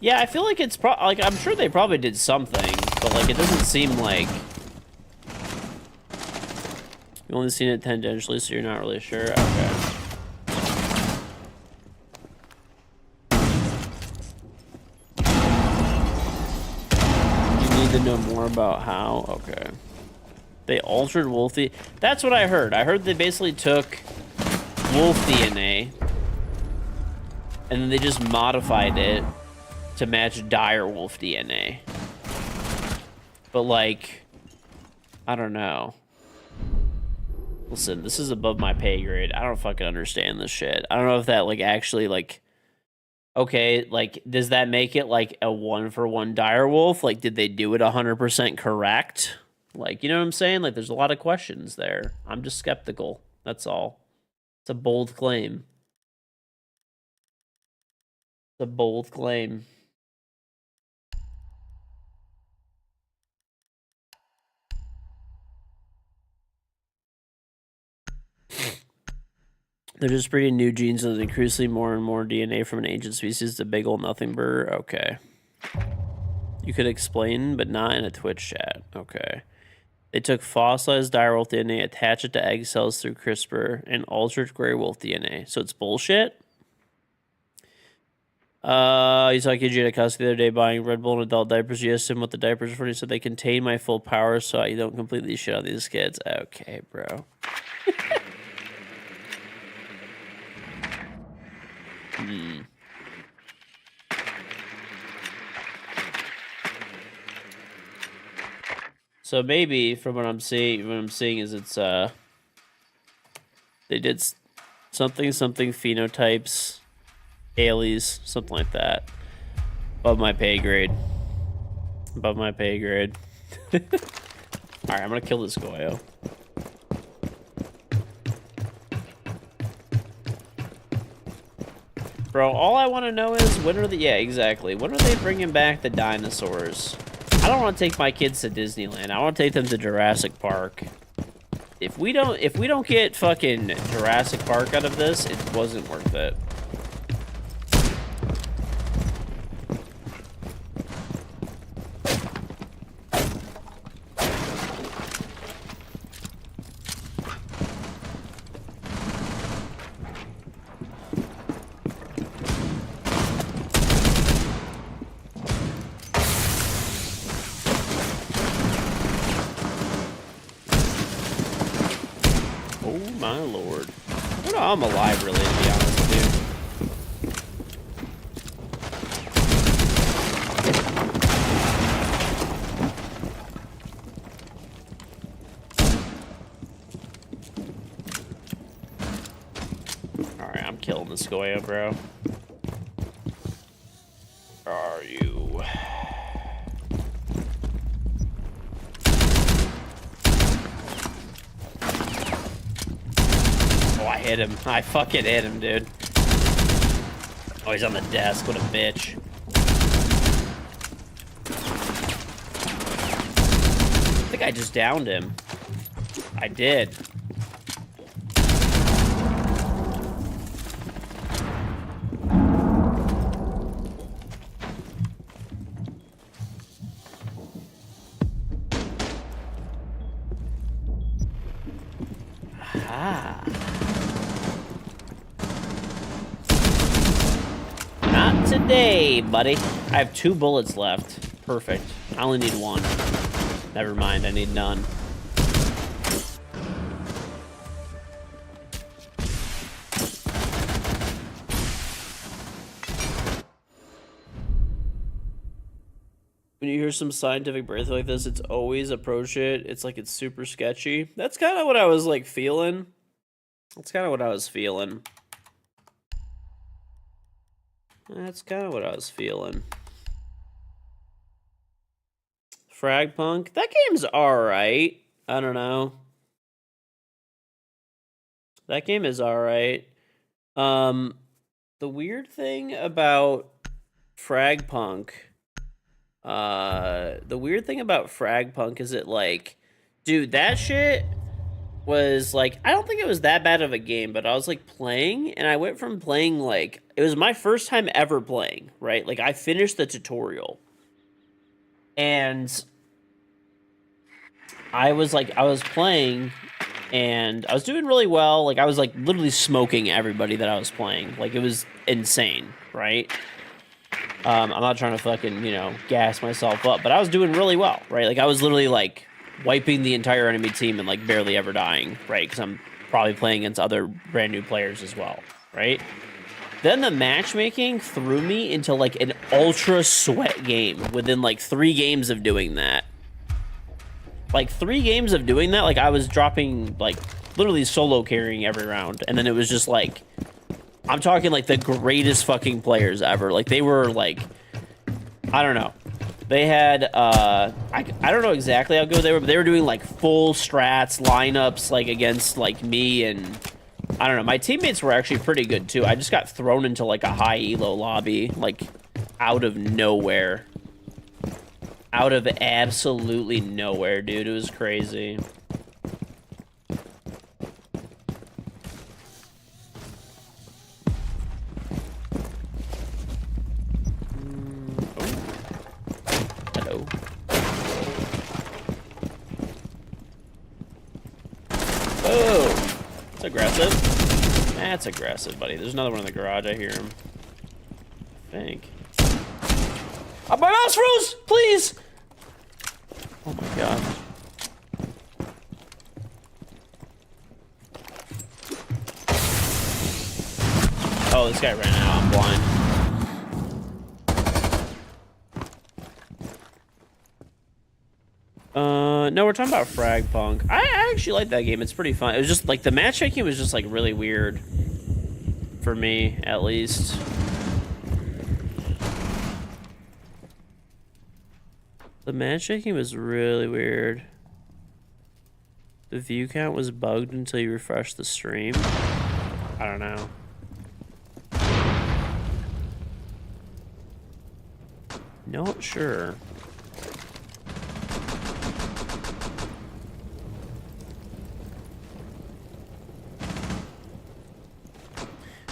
Yeah, I feel like it's like, I'm sure they probably did something, but, like, it doesn't seem like... You've only seen it tangentially, so you're not really sure? Okay. You need to know more about how? Okay. They altered Wolfie. That's what I heard. I heard they basically took wolf DNA, and then they just modified it to match dire wolf DNA. But, like, I don't know. Listen, this is above my pay grade. I don't fucking understand this shit. I don't know if that, like, actually, like, okay, like, does that make it, like, a 1-for-1 dire wolf? Like, did they do it 100% correct? Like, you know what I'm saying? Like, there's a lot of questions there. I'm just skeptical. That's all. It's a bold claim. It's a bold claim. They're just breeding new genes with increasingly more and more DNA from an ancient species to big old nothing burger. Okay. You could explain, but not in a Twitch chat. Okay. They took fossilized direwolf DNA, attached it to egg cells through CRISPR, and altered gray wolf DNA. So it's bullshit? You saw KG at Costco the other day buying Red Bull and adult diapers. You asked him what the diapers are for. He said they contain my full power, so I don't completely shit on these kids. Okay, bro. So maybe from what I'm seeing is it's they did something phenotypes, aliens, something like that. Above my pay grade. Above my pay grade. All right, I'm gonna kill this Goyo. Bro, all I want to know is when are yeah, exactly. When are they bringing back the dinosaurs? I don't want to take my kids to Disneyland. I want to take them to Jurassic Park. If we don't get fucking Jurassic Park out of this, it wasn't worth it. Oh my lord. I'm alive, really, to be honest with you. Alright, I'm killing this Goya, bro. Where are you? Oh, I hit him. I fucking hit him, dude. Oh, he's on the desk. What a bitch. I think I just downed him. I did. Ah. Not today, buddy. I have 2 bullets left. Perfect. I only need 1. Never mind, I need none. When you hear some scientific breakthrough like this, it's always approach it. It's like it's super sketchy. That's kind of what I was like feeling. That's kind of what I was feeling. That's kind of what I was feeling. Fragpunk. That game's alright. I don't know. That game is alright. The weird thing about Fragpunk... the weird thing about Fragpunk is it like, dude, that shit was like, I don't think it was that bad of a game, but I was like playing, and I went from playing like, it was my first time ever playing, right? Like I finished the tutorial, and I was playing, and I was doing really well. Like I was like literally smoking everybody that I was playing. Like it was insane, right? I'm not trying to fucking, you know, gas myself up, but I was doing really well, right? Like, I was literally, like, wiping the entire enemy team and, like, barely ever dying, right? Because I'm probably playing against other brand new players as well, right? Then the matchmaking threw me into, like, an ultra sweat game within, like, 3 games of doing that. Like, 3 games of doing that, like, I was dropping, like, literally solo carrying every round, and then it was just, like... I'm talking, like, the greatest fucking players ever. Like, they were, like... I don't know. They had, I don't know exactly how good they were, but they were doing, like, full strats, lineups, like, against, like, me, and... I don't know. My teammates were actually pretty good, too. I just got thrown into, like, a high elo lobby, like, out of nowhere. Out of absolutely nowhere, dude. It was crazy. Oh, it's aggressive. That's aggressive, buddy. There's another one in the garage. I hear him. I think. Oh, my mouse froze! Please! Oh my god. Oh, this guy ran out. I'm blind. No, we're talking about Fragpunk. I actually like that game. It's pretty fun. It was just, like, the matchmaking was just, like, really weird. For me, at least. The matchmaking was really weird. The view count was bugged until you refresh the stream. I don't know. Not sure.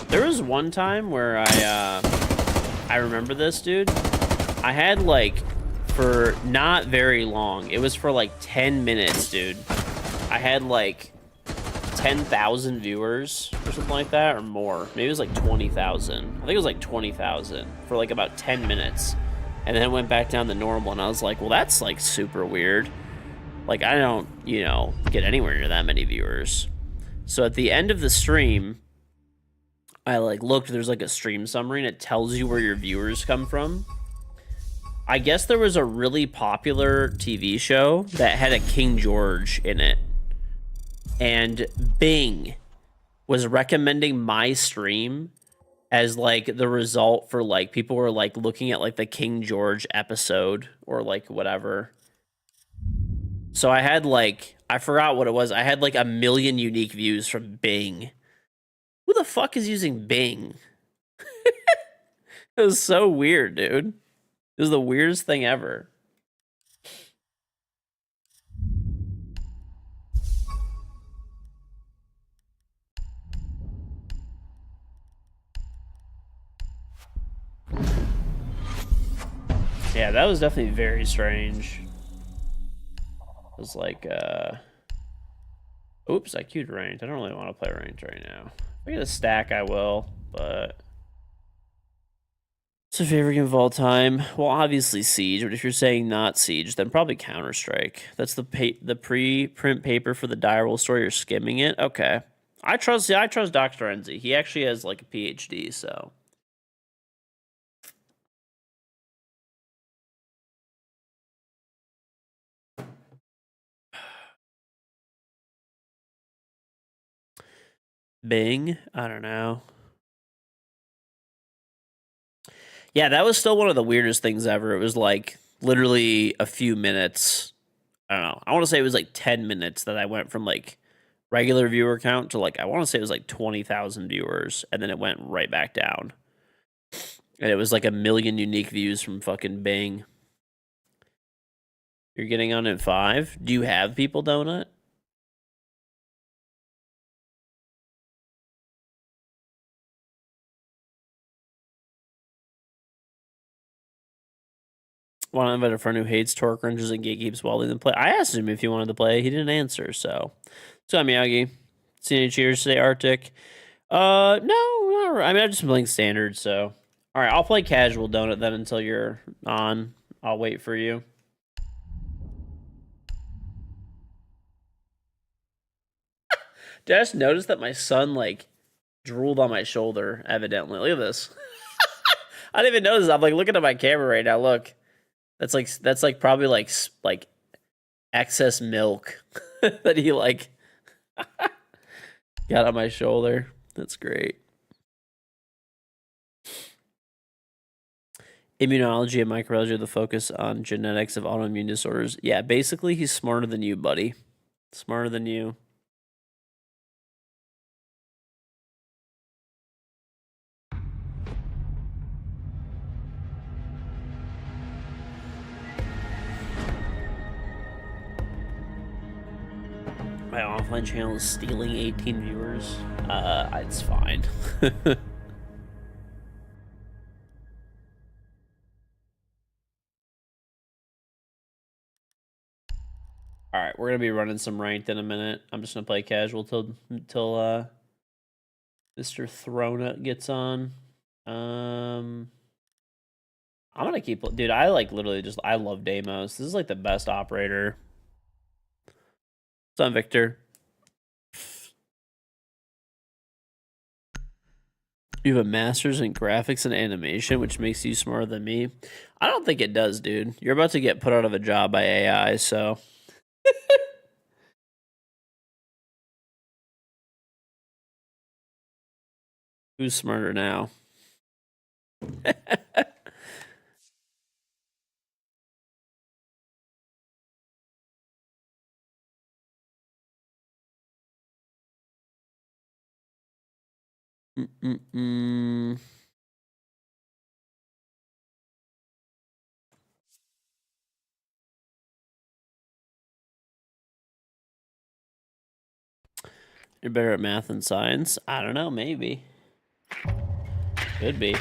There was one time where I remember this, dude. I had, like, for not very long, it was for, like, 10 minutes, dude. I had, like, 10,000 viewers or something like that, or more. Maybe it was, like, 20,000. I think it was, like, 20,000 for, like, about 10 minutes. And then it went back down to normal, and I was like, well, that's, like, super weird. Like, I don't, you know, get anywhere near that many viewers. So at the end of the stream... I like looked, there's like a stream summary and it tells you where your viewers come from. I guess there was a really popular TV show that had a KingGeorge in it. And Bing was recommending my stream as like the result for like people were like looking at like the KingGeorge episode or like whatever. So I had like, I forgot what it was. I had like 1 million unique views from Bing. Who the fuck is using Bing? It was so weird, dude. It was the weirdest thing ever. Yeah, that was definitely very strange. It was like, oops, I queued ranked. I don't really want to play ranked right now. If I get a stack, I will, but... What's your favorite game of all time? Well, obviously Siege, but if you're saying not Siege, then probably Counter-Strike. That's the pre-print paper for the direwolf story. You're skimming it? Okay. I trust Dr. Enzi. He actually has, like, a PhD, so... Bing? I don't know. Yeah, that was still one of the weirdest things ever. It was like literally a few minutes. I don't know. I want to say it was like 10 minutes that I went from like regular viewer count to like, I want to say it was like 20,000 viewers. And then it went right back down. And it was like 1 million unique views from fucking Bing. You're getting on at 5? Do you have people, Donut? Want to invite a friend who hates torque wrenches and gatekeeps while they play. I asked him if he wanted to play. He didn't answer, so. So, Miyagi. See any cheers today, Arctic? No, not really. I mean, I've just been playing standard, so. All right, I'll play casual, Donut, then until you're on. I'll wait for you. Did I just notice that my son, like, drooled on my shoulder, evidently? Look at this. I didn't even notice. I'm, like, looking at my camera right now. Look. That's like probably like excess milk that he like got on my shoulder. That's great. Immunology and microbiology are the focus on genetics of autoimmune disorders. Yeah, basically he's smarter than you, buddy. Smarter than you. My offline channel is stealing 18 viewers. It's fine. All right, we're gonna be running some ranked in a minute. I'm just gonna play casual till Mr. Throna gets on. I'm gonna keep, dude. I like literally just I love Deimos. This is like the best operator. What's up, Victor? You have a master's in graphics and animation, which makes you smarter than me. I don't think it does, dude. You're about to get put out of a job by AI, so. Who's smarter now? You're better at math and science? I don't know, maybe. Could be.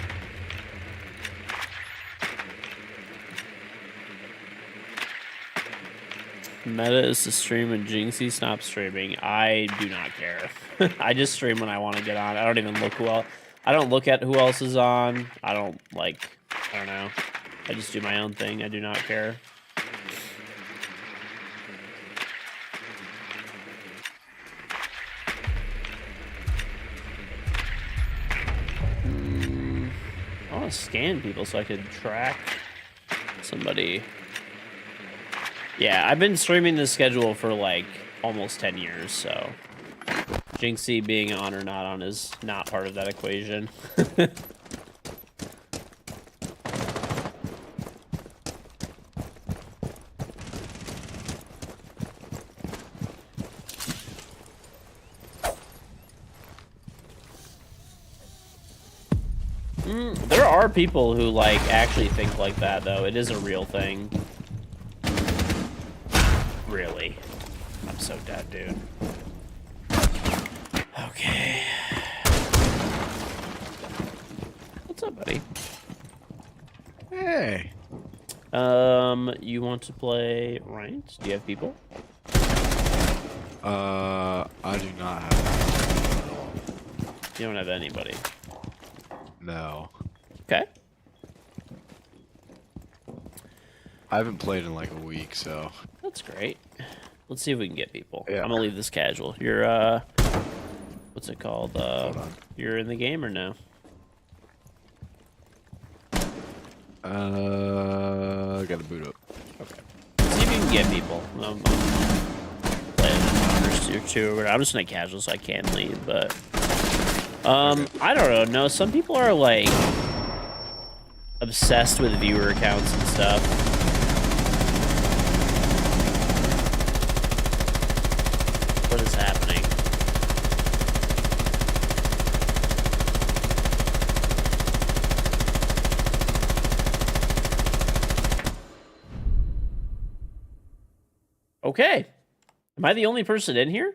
Meta is to stream and Jinxie stop streaming. I do not care. I just stream when I want to get on. I don't even look I don't look at who else is on. I don't know. I just do my own thing. I do not care. want to scan people so I could track somebody. Yeah, I've been streaming this schedule for like almost 10 years, so Jinxie being on or not on is not part of that equation. There are people who like actually think like that though. It is a real thing. Really. I'm so dead, dude. Okay. What's up, buddy? Hey. You want to play ranked? Do you have people? I do not have You don't have anybody. no. Okay. I haven't played in like a week, so. That's great. Let's see if we can get people. Yeah. I'm gonna leave this casual. You're what's it called? Hold on. You're in the game or no? Gotta boot up. Okay. Let's see if you can get people. I'm playing a or two. I'm just in a casual, so I can leave. But I don't know. No, some people are like obsessed with viewer accounts and stuff. What is happening? Okay. Am I the only person in here?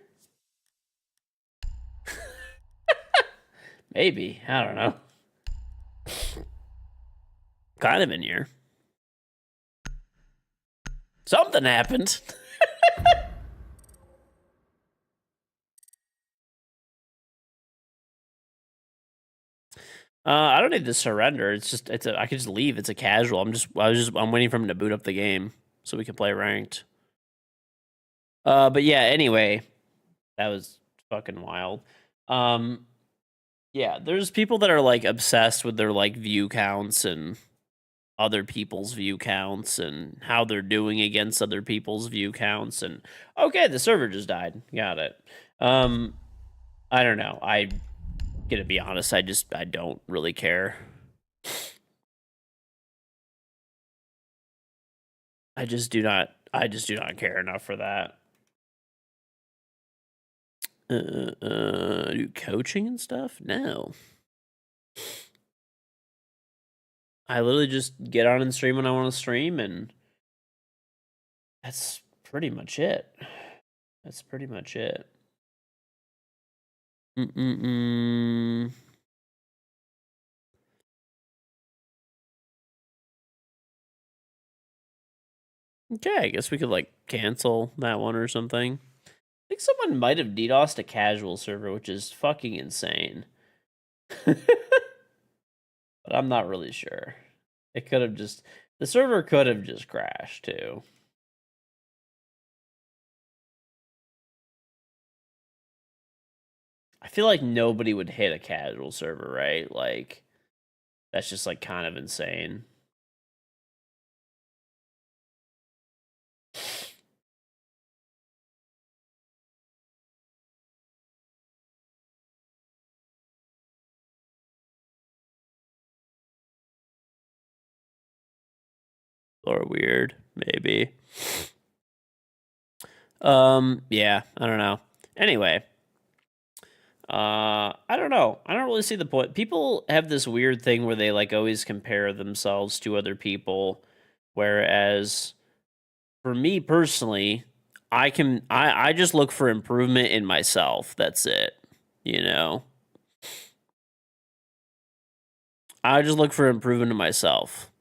Maybe. I don't know. Kind of in here. Something happened. I don't need to surrender. It's just I can just leave. It's a casual. I'm waiting for him to boot up the game so we can play ranked. But yeah, anyway, that was fucking wild. Yeah, there's people that are like obsessed with their like view counts and other people's view counts and how they're doing against other people's view counts and okay, the server just died. Got it. I don't know. I gonna be honest, I don't really care. I just do not care enough for that. Do coaching and stuff? No. I literally just get on and stream when I want to stream, and that's pretty much it. That's pretty much it. Okay, I guess we could like cancel that one or something. I think someone might have DDoSed a casual server, which is fucking insane. But I'm not really sure. It could have just... The server could have just crashed, too. I feel like nobody would hit a casual server, right? Like, that's just, like, kind of insane. Or weird, maybe. Yeah, I don't know. Anyway, I don't know. I don't really see the point. People have this weird thing where they like always compare themselves to other people, whereas for me personally, I just look for improvement in myself. That's it. You know? I just look for improvement in myself.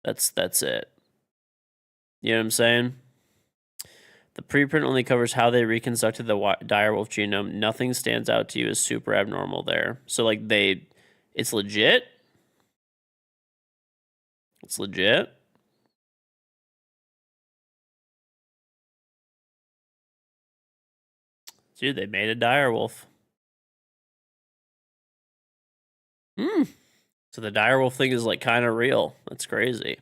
That's it. You know what I'm saying? The preprint only covers how they reconstructed the direwolf genome. Nothing stands out to you as super abnormal there. So, like, it's legit? It's legit? Dude, they made a direwolf. So the direwolf thing is like kind of real. That's crazy.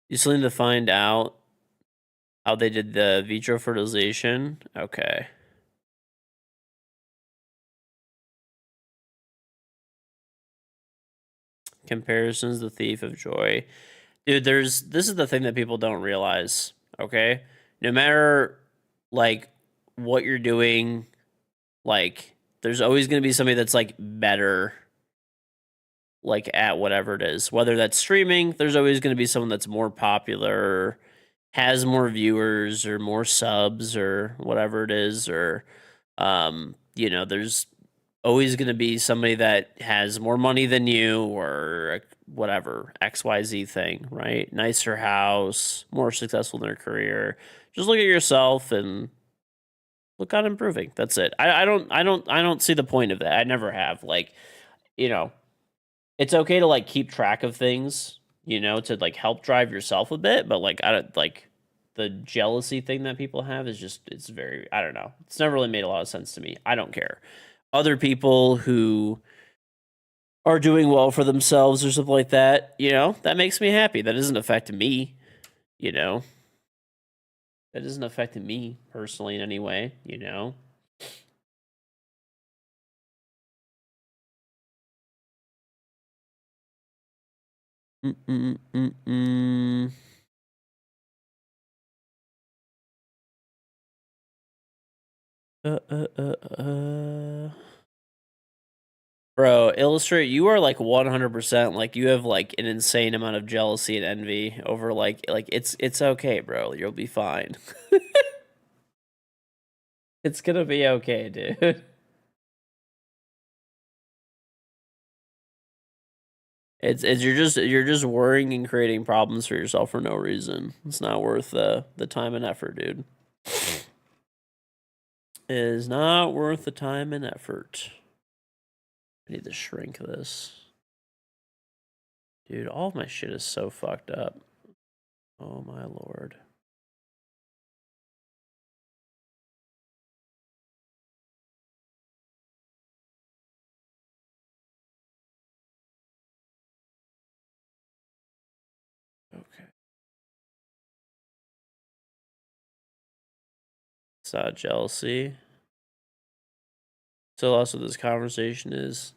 You still need to find out how they did the vitro fertilization. Okay. Comparisons, the thief of joy. Dude, this is the thing that people don't realize, okay? No matter like what you're doing, like there's always going to be somebody that's like better like at whatever it is. Whether that's streaming, there's always going to be someone that's more popular, has more viewers or more subs or whatever it is, or you know, there's always going to be somebody that has more money than you or whatever XYZ thing, right? Nicer house, more successful in their career. Just look at yourself and look on improving. That's it. I don't see the point of that. I never have. Like, you know, it's okay to like keep track of things, you know, to like help drive yourself a bit, but like I don't like the jealousy thing that people have is just it's very I don't know. It's never really made a lot of sense to me. I don't care. Other people who are doing well for themselves or something like that, you know, that makes me happy. That doesn't affect me, you know. That doesn't affect me personally in any way, you know. Mm-mm-mm-mm. Bro, Illustrate, you are like 100% like you have like an insane amount of jealousy and envy over like it's okay, bro. You'll be fine. It's gonna be okay, dude. It's you're just worrying and creating problems for yourself for no reason. It's not worth the time and effort, dude. It is not worth the time and effort. I need to shrink this. Dude, all of my shit is so fucked up. Oh my lord. Okay. It's not jealousy. So also this conversation is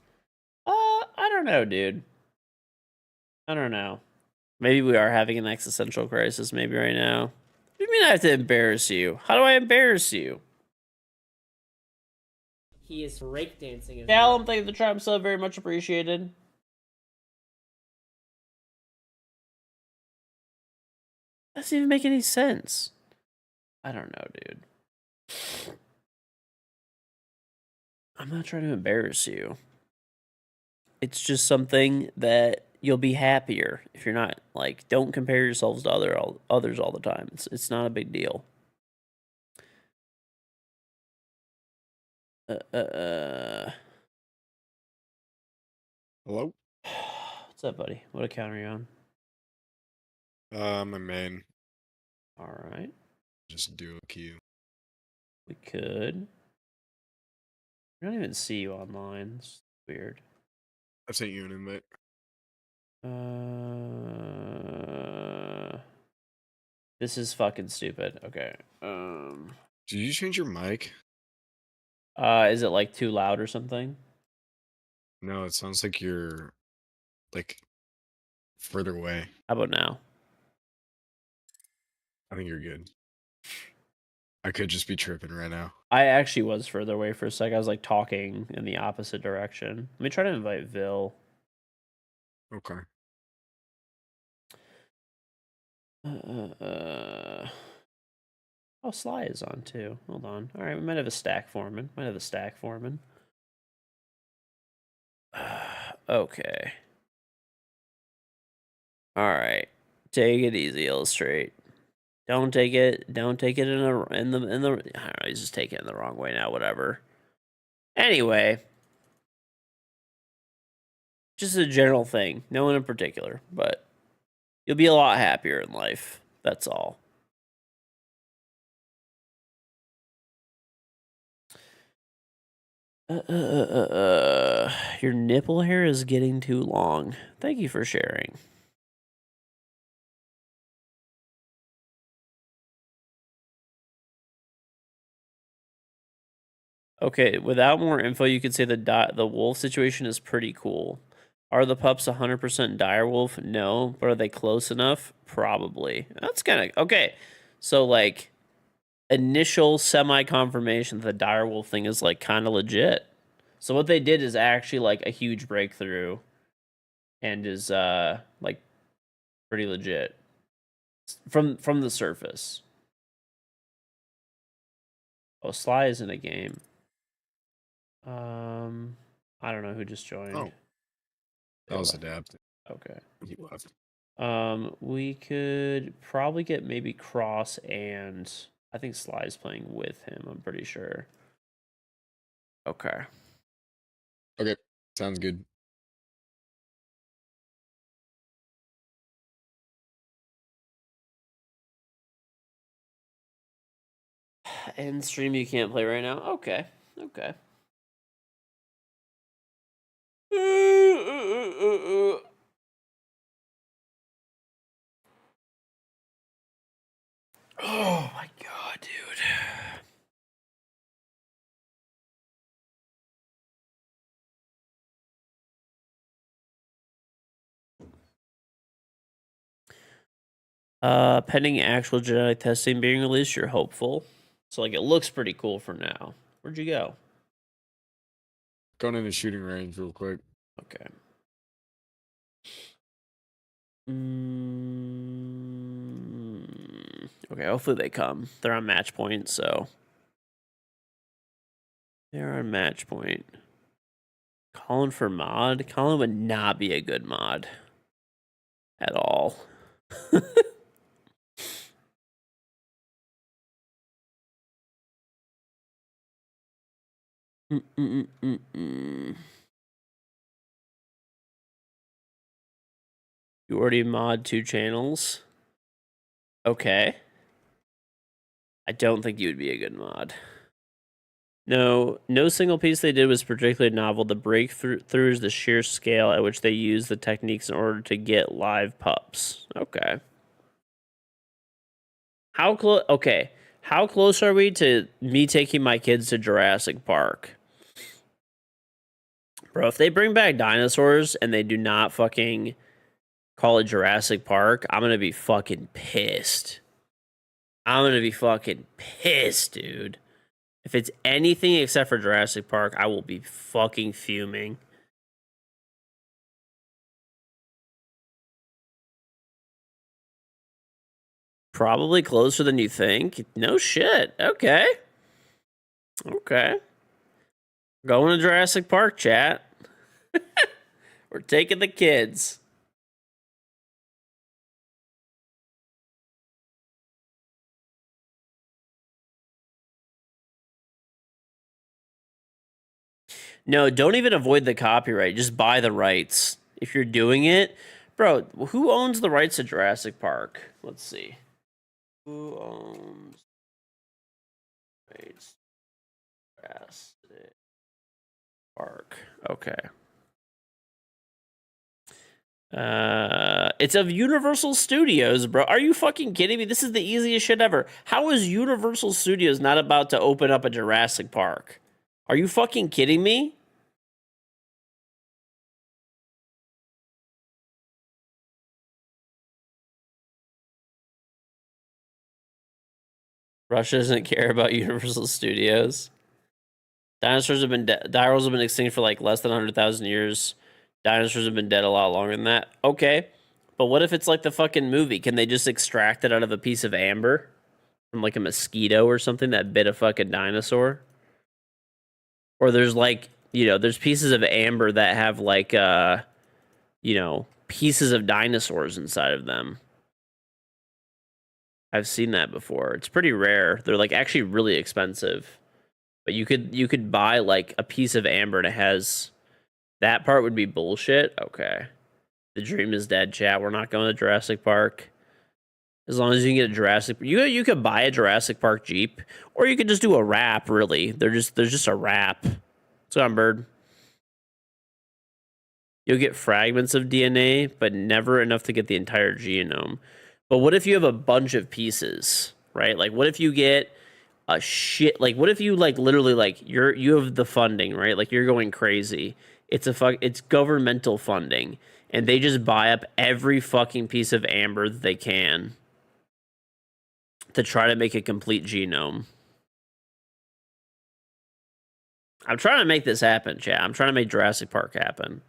I don't know, dude. I don't know. Maybe we are having an existential crisis maybe right now. What do you mean I have to embarrass you? How do I embarrass you? He is breakdancing. Callum, thank you for the tribe sub, very much appreciated. That doesn't even make any sense. I don't know, dude. I'm not trying to embarrass you. It's just something that you'll be happier if you're not like. Don't compare yourselves to others all the time. It's not a big deal. Hello? What's up, buddy? What account are you on? My main. All right, Just do a queue. we could. I don't even see you online. It's weird. I sent you an invite. This is fucking stupid. Okay. Did you change your mic? Is it like too loud or something? No, it sounds like you're like further away. How about now? I think you're good. I could just be tripping right now. I actually was further away for a sec. I was like talking in the opposite direction. Let me try to invite Vil. Okay. Oh, Sly is on too. Hold on. All right, we might have a stack foreman. Okay. All right. Take it easy, Illustrate. Don't take it in the I don't know, he's just taking it in the wrong way now, whatever. Anyway, just a general thing, no one in particular, but you'll be a lot happier in life. That's all. Your nipple hair is getting too long. Thank you for sharing. Okay, without more info, you could say the wolf situation is pretty cool. Are the pups 100% dire wolf? No, but are they close enough? Probably. That's kind of okay. So like initial semi confirmation that the dire wolf thing is like kind of legit. So what they did is actually like a huge breakthrough and is like pretty legit from the surface. Oh, Sly is in a game. I don't know who just joined. Oh, that was adapted. Okay. He left. We could probably get maybe Cross and I think Sly's playing with him, I'm pretty sure. Okay. Okay, sounds good. And stream you can't play right now? Okay. Okay. Oh my god, dude. Pending actual genetic testing being released, you're hopeful. So like it looks pretty cool for now. Where'd you go? Going in the shooting range real quick. Okay. Okay, hopefully they come. They're on match point, so they're on match point. Colin for mod? Colin would not be a good mod at all. You already mod 2 channels? Okay. I don't think you would be a good mod. No single piece they did was particularly novel. The breakthrough is the sheer scale at which they use the techniques in order to get live pups. Okay. How close? Okay. How close are we to me taking my kids to Jurassic Park? Bro, if they bring back dinosaurs and they do not fucking call it Jurassic Park, I'm gonna be fucking pissed. I'm gonna be fucking pissed, dude. If it's anything except for Jurassic Park, I will be fucking fuming. Probably closer than you think. No shit. Okay. Okay. Going to Jurassic Park, chat. We're taking the kids. No, don't even avoid the copyright. Just buy the rights. If you're doing it, bro, who owns the rights to Jurassic Park? Let's see. Who owns rights to Jurassic Park? Okay. It's of Universal Studios, bro. Are you fucking kidding me? This is the easiest shit ever. How is Universal Studios not about to open up a Jurassic Park? Are you fucking kidding me? Russia doesn't care about Universal Studios. Dinosaurs have been dinosaurs have been extinct for like less than 100,000 years. Dinosaurs have been dead a lot longer than that. Okay. But what if it's like the fucking movie? Can they just extract it out of a piece of amber from like a mosquito or something that bit a fucking dinosaur? Or there's like, there's pieces of amber that have like pieces of dinosaurs inside of them. I've seen that before. It's pretty rare. They're like actually really expensive. But you could buy like a piece of amber and it has that part would be bullshit. Okay. The dream is dead, chat. We're not going to Jurassic Park. As long as you can get a Jurassic you could buy a Jurassic Park Jeep or you could just do a wrap, really. There's just a wrap. What's going on, Bird? You'll get fragments of DNA, but never enough to get the entire genome. But what if you have a bunch of pieces, right? Like, what if you get a shit? Like, what if you like literally like you have the funding, right? Like, you're going crazy. It's governmental funding, and they just buy up every fucking piece of amber that they can to try to make a complete genome. I'm trying to make this happen, chat. I'm trying to make Jurassic Park happen.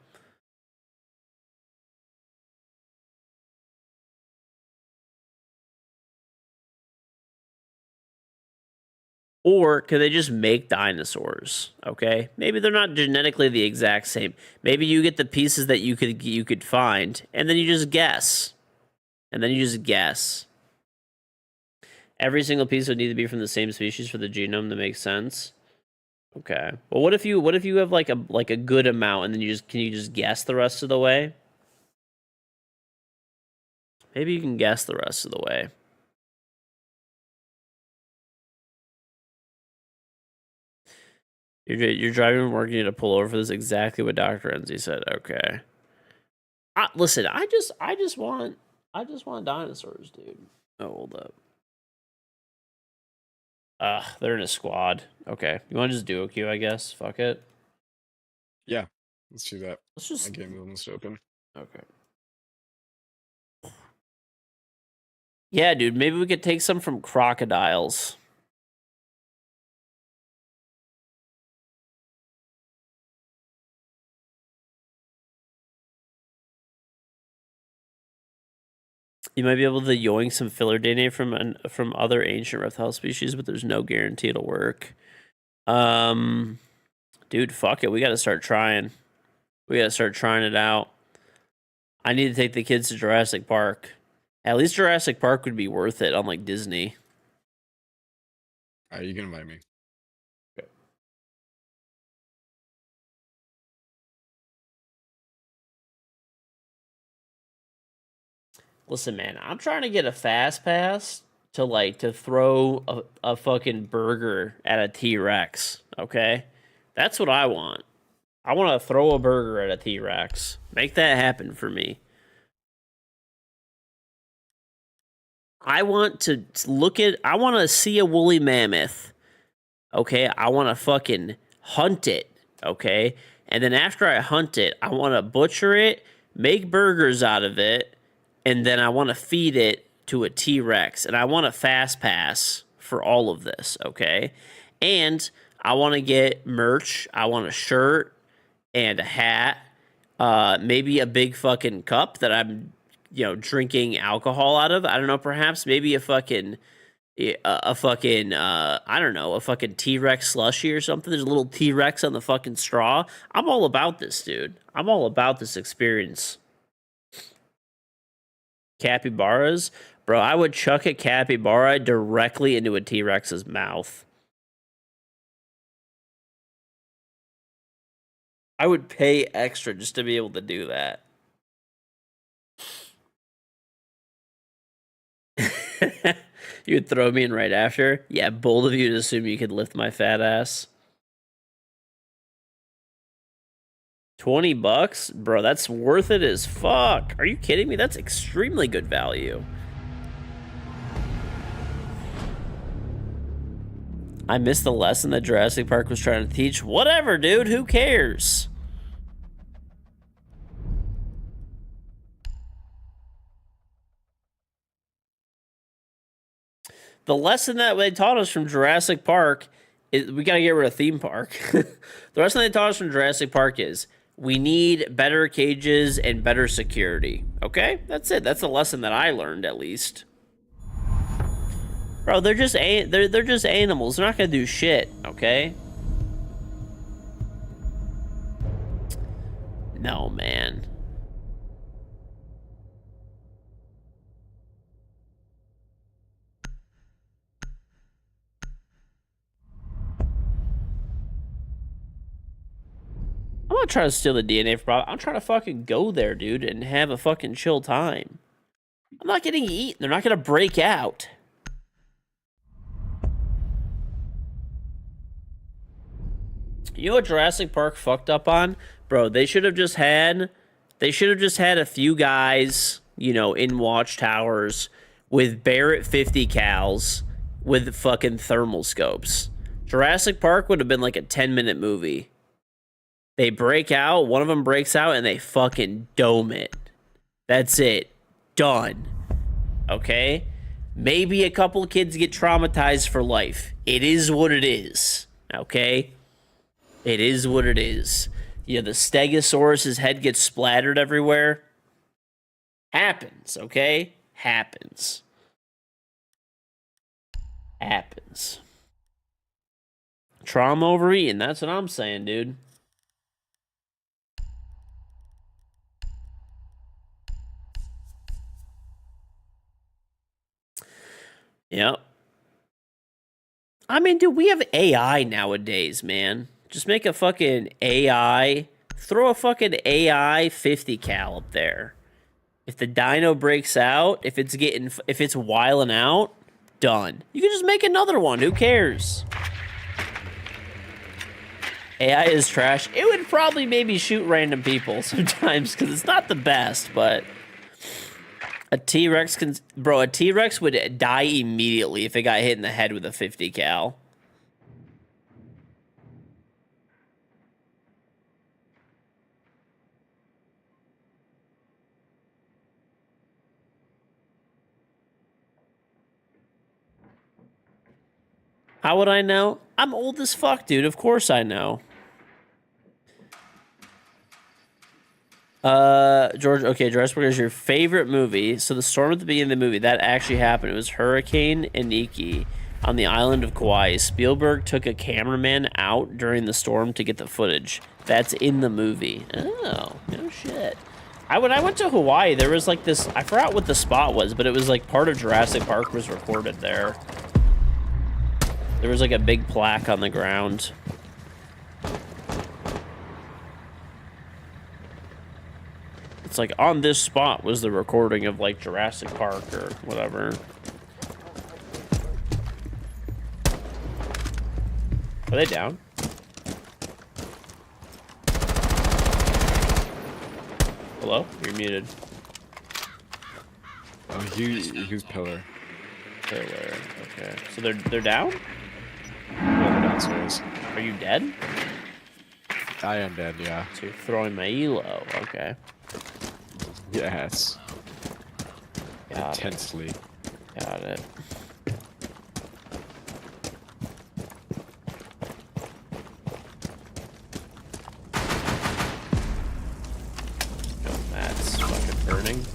Or could they just make dinosaurs? Okay, maybe they're not genetically the exact same. Maybe you get the pieces that you could find, and then you just guess, Every single piece would need to be from the same species for the genome to make sense. Okay. Well, what if you have like a good amount, and then can you just guess the rest of the way? Maybe you can guess the rest of the way. You're driving and working to pull over for this. Exactly what Dr. Enzi said. Okay. Listen, I just want dinosaurs, dude. Oh, hold up. They're in a squad. Okay. You want to just duo queue, I guess? Fuck it. Yeah, let's do that. Let's just... My game almost open. Okay. Yeah, dude, maybe we could take some from crocodiles. You might be able to yoink some filler DNA from other ancient reptile species, but there's no guarantee it'll work. Dude, fuck it. We gotta start trying. We gotta start trying it out. I need to take the kids to Jurassic Park. At least Jurassic Park would be worth it, unlike Disney. You can invite me. Okay. Listen, man, I'm trying to get a fast pass to throw a fucking burger at a T-Rex, okay? That's what I want. I want to throw a burger at a T-Rex. Make that happen for me. I want to see a woolly mammoth. Okay? I want to fucking hunt it, okay? And then after I hunt it, I want to butcher it, make burgers out of it, and then I want to feed it to a T-Rex. And I want a fast pass for all of this, okay? And I want to get merch. I want a shirt and a hat, maybe a big fucking cup that I'm, drinking alcohol out of. I don't know, perhaps maybe a fucking I don't know, a fucking T-Rex slushy or something. There's a little T-Rex on the fucking straw. I'm all about this, dude. I'm all about this experience. Capybaras? Bro, I would chuck a capybara directly into a T-Rex's mouth. I would pay extra just to be able to do that. You would throw me in right after? Yeah, bold of you to assume you could lift my fat ass. $20? Bro, that's worth it as fuck. Are you kidding me? That's extremely good value. I missed the lesson that Jurassic Park was trying to teach. Whatever, dude. Who cares? The lesson that they taught us from Jurassic Park is we got to get rid of theme park. The lesson they taught us from Jurassic Park is we need better cages and better security. Okay? That's it. That's the lesson that I learned, at least. Bro, they're just animals. They're not going to do shit, okay? No, man. I'm not trying to steal the DNA from... I'm trying to fucking go there, dude, and have a fucking chill time. I'm not getting eaten. They're not going to break out. You know what Jurassic Park fucked up on? Bro, they should have just had a few guys, you know, in watchtowers with Barrett 50 cals with fucking thermal scopes. Jurassic Park would have been like a 10-minute movie. They break out, one of them breaks out, and they fucking dome it. That's it. Done. Okay? Maybe a couple kids get traumatized for life. It is what it is. Okay? It is what it is. Yeah, the Stegosaurus's head gets splattered everywhere. Happens, okay? Happens. Happens. Trauma overeating, that's what I'm saying, dude. Yep. I mean, dude, we have AI nowadays, man. Just make a fucking AI. Throw a fucking AI 50 cal up there. If the dino breaks out, if it's wiling out, done. You can just make another one. Who cares? AI is trash. It would probably maybe shoot random people sometimes because it's not the best, but a T-Rex can... Bro, a T-Rex would die immediately if it got hit in the head with a 50 cal. How would I know? I'm old as fuck, dude. Of course I know. George, okay, Jurassic Park is your favorite movie. So the storm at the beginning of the movie, that actually happened. It was Hurricane Iniki on the island of Kauai. Spielberg took a cameraman out during the storm to get the footage. That's in the movie. Oh, no shit. When I went to Hawaii, there was like this, I forgot what the spot was, but it was like part of Jurassic Park was recorded there. There was like a big plaque on the ground. It's like on this spot was the recording of like Jurassic Park or whatever. Are they down? Hello? You're muted. Oh, he was pillar. Pillar. Okay. So they're down? Yeah, they're downstairs. Are you dead? I am dead, yeah. So you're throwing my elo. Okay. Yes. Got Intensely. it. Got it. Oh, that's fucking burning.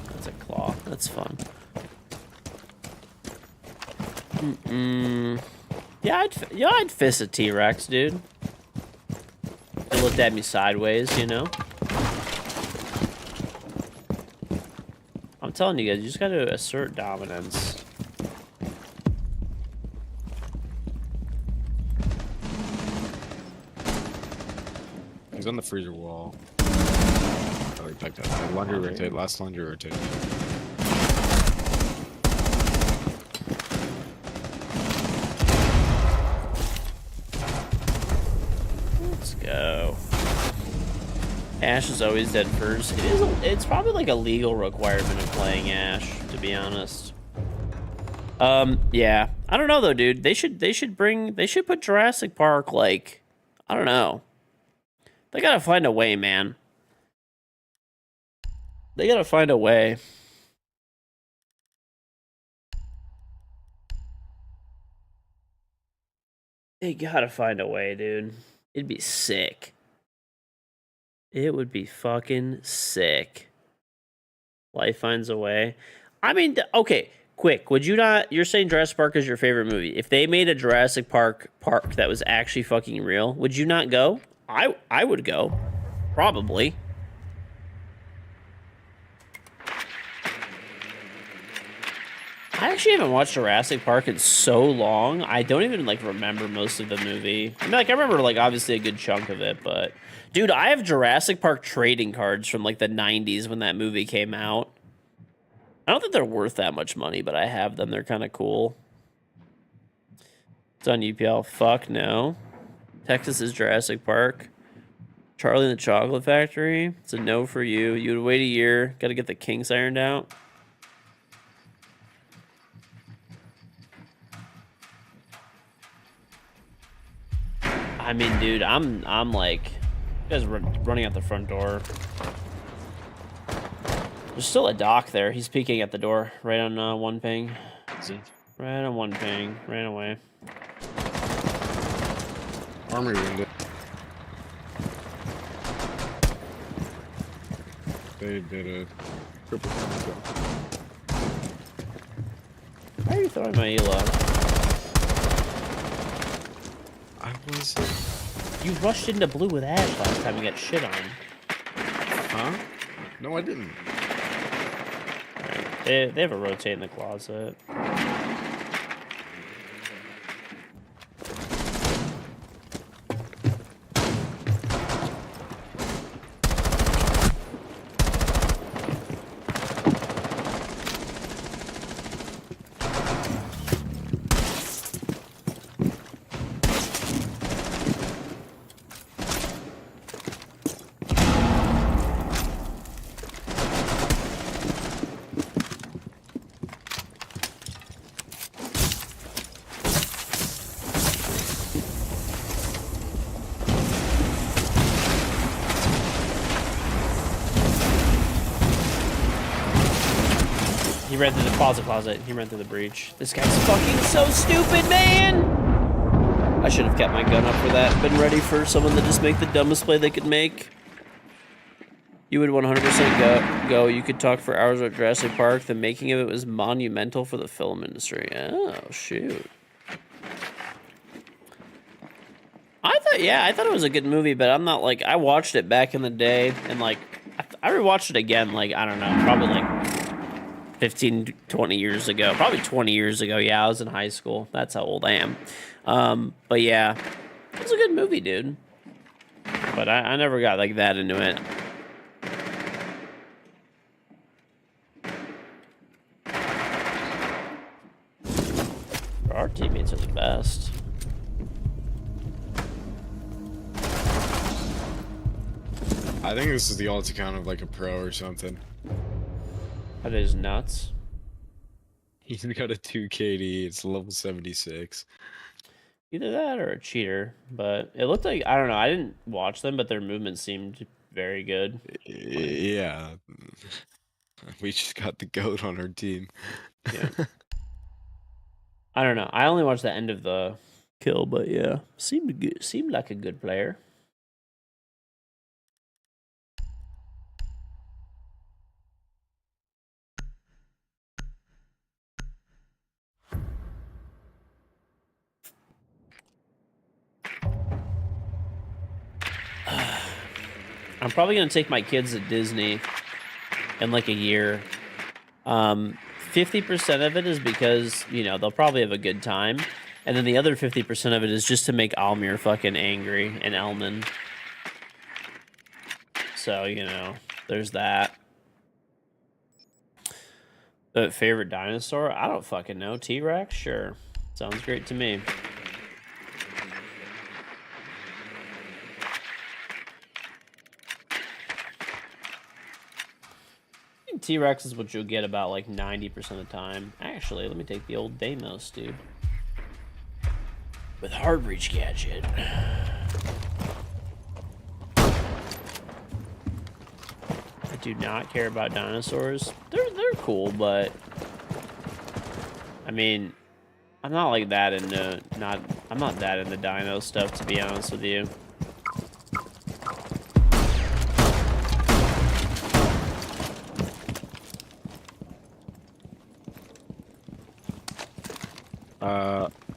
That's a claw. That's fun. Yeah, I'd fist a T-Rex, dude. They looked at me sideways, you know? I'm telling you guys, you just gotta assert dominance. He's on the freezer wall. Oh, he backed up. Laundry rotate. Last laundry rotate. Let's go. Ash is always dead first. It's probably like a legal requirement of playing Ash, to be honest. Yeah. I don't know though, dude. They should put Jurassic Park like, I don't know. They gotta find a way, man. They gotta find a way. They gotta find a way, dude. It'd be sick. It would be fucking sick. Life finds a way. I mean, okay, quick. Would you not... You're saying Jurassic Park is your favorite movie. If they made a Jurassic Park that was actually fucking real, would you not go? I would go. Probably. I actually haven't watched Jurassic Park in so long. I don't even, like, remember most of the movie. I mean, like, I remember, like, obviously a good chunk of it, but... Dude, I have Jurassic Park trading cards from, like, the 90s when that movie came out. I don't think they're worth that much money, but I have them. They're kind of cool. It's on UPL. Fuck no. Texas is Jurassic Park. Charlie and the Chocolate Factory. It's a no for you. You would wait a year. Got to get the kinks ironed out. I mean, dude, I'm like, you guys running out the front door. There's still a doc there. He's peeking at the door, right on one ping. Right on one ping. Ran away. Armory window. They did a triple kill. Why are you throwing my elo? I was. You rushed into blue with Ash last time you got shit on. Huh? No, I didn't. Right. They have a rotate in the closet. He ran through the closet. He ran through the breach. This guy's fucking so stupid, man! I should have kept my gun up for that. Been ready for someone to just make the dumbest play they could make. You would 100% go. You could talk for hours about Jurassic Park. The making of it was monumental for the film industry. Oh, shoot. I thought it was a good movie, but I'm not like, I watched it back in the day, and like, I rewatched it again, like, I don't know, probably like 15, 20 years ago. Probably 20 years ago. Yeah, I was in high school. That's how old I am. But yeah, it was a good movie, dude. But I never got like that into it. Our teammates are the best. I think this is the alt account of like a pro or something. That is nuts. He's got a 2 KD. It's level 76. Either that or a cheater. But it looked like, I don't know, I didn't watch them, but their movement seemed very good. Yeah. We just got the GOAT on our team. Yeah. I don't know. I only watched the end of the kill, but yeah. Seemed good. Seemed like a good player. I'm probably going to take my kids to Disney in like a year. 50% of it is because, you know, they'll probably have a good time. And then the other 50% of it is just to make Almir fucking angry and Elman. So, you know, there's that. Favorite dinosaur? I don't fucking know. T-Rex? Sure. Sounds great to me. T-Rex is what you'll get about like 90% of the time. Actually, let me take the old Deimos, dude. With hard reach gadget. I do not care about dinosaurs. They're cool, but I mean, I'm not like that into I'm not that into dino stuff, to be honest with you.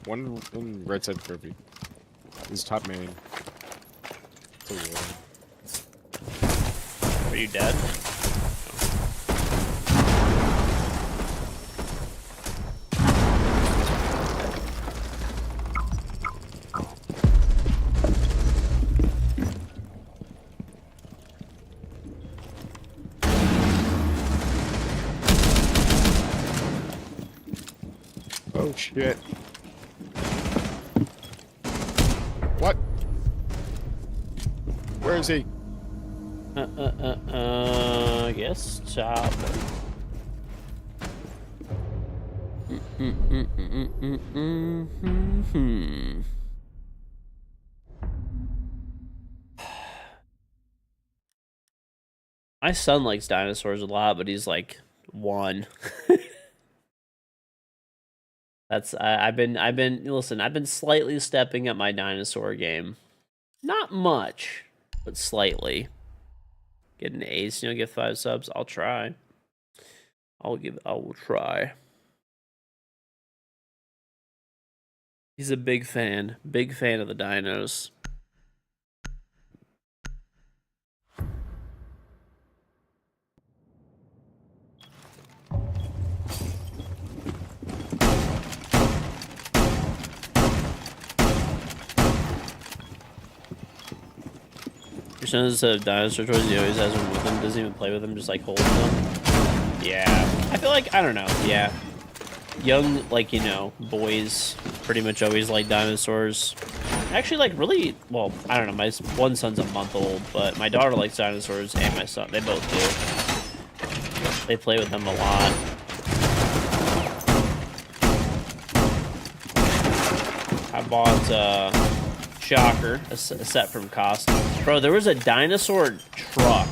One in right side Kirby. He's top main. Are you dead? shit. What? Where is he? Yes, chop. My son likes dinosaurs a lot, but he's like 1. I've been listen, I've been slightly stepping up my dinosaur game. Not much, but slightly. Get an ace, get 5 subs. I'll try. I will try. He's a big fan of the dinos. Your son does have dinosaur toys. He always has them with him. Doesn't even play with them. Just like holds them. Yeah, I feel like I don't know. Yeah, young boys pretty much always like dinosaurs. Actually, like really well. I don't know. My one son's a month old, but my daughter likes dinosaurs, and my son. They both do. They play with them a lot. I bought Shocker, a set from Costa. Bro, there was a dinosaur truck.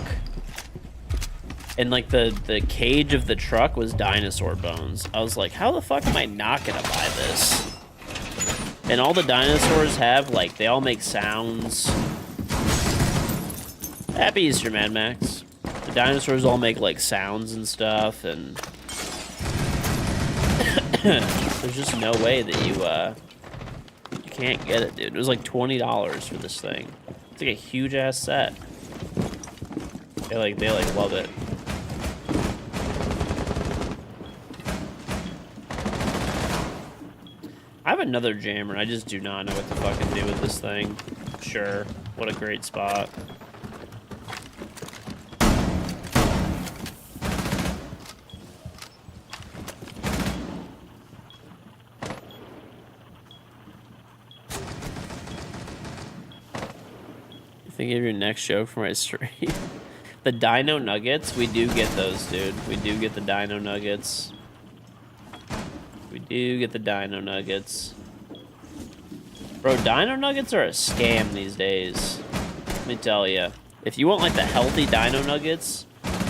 And like the cage of the truck was dinosaur bones. I was like, how the fuck am I not gonna buy this? And all the dinosaurs have, like, they all make sounds. Happy Easter, Mad Max. The dinosaurs all make like sounds and stuff, and there's just no way that you can't get it, dude. It was like $20 for this thing. It's like a huge ass set. They love it. I have another jammer. I just do not know what to fucking do with this thing. Sure. What a great spot. Think of your next joke for my stream. The Dino Nuggets, we do get those, dude. We do get the Dino Nuggets. We do get the Dino Nuggets. Bro, Dino Nuggets are a scam these days. Let me tell you. If you want like the healthy Dino Nuggets,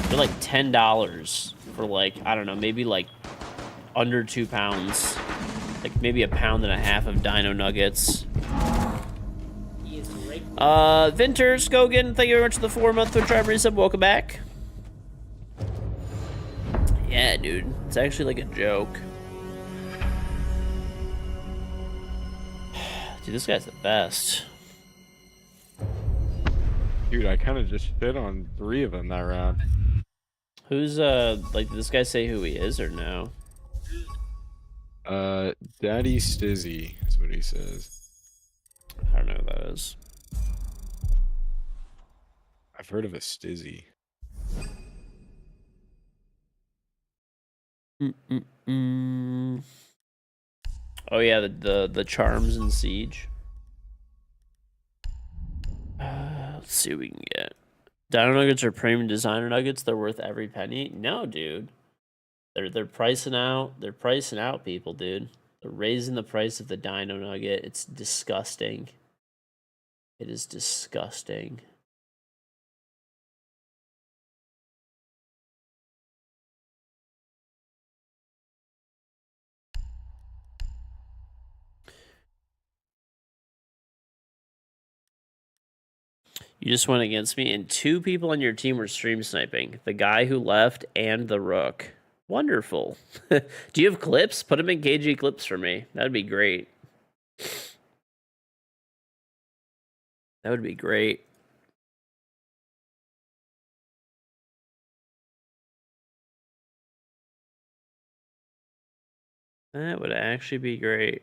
they're like $10 for like, I don't know, maybe like under 2 pounds. Like maybe 1.5 pounds of Dino Nuggets. Vinter Skogan, thank you very much for the 4-month Twitch Prime resub. Welcome back. Yeah, dude. It's actually like a joke. Dude, this guy's the best. Dude, I kind of just shit on 3 of them that round. Who's, like, did this guy say who he is or no? Daddy Stizzy is what he says. I don't know who that is. I've heard of a Stizzy. Oh yeah, the charms in Siege. Let's see what we can get. Dino Nuggets are premium designer nuggets. They're worth every penny. No, dude. They're pricing out. They're pricing out people, dude. They're raising the price of the Dino Nugget. It's disgusting. It is disgusting. You just went against me, and 2 people on your team were stream sniping. The guy who left and the Rook. Wonderful. Do you have clips? Put them in KG clips for me. That'd be great. That would be great. That would actually be great.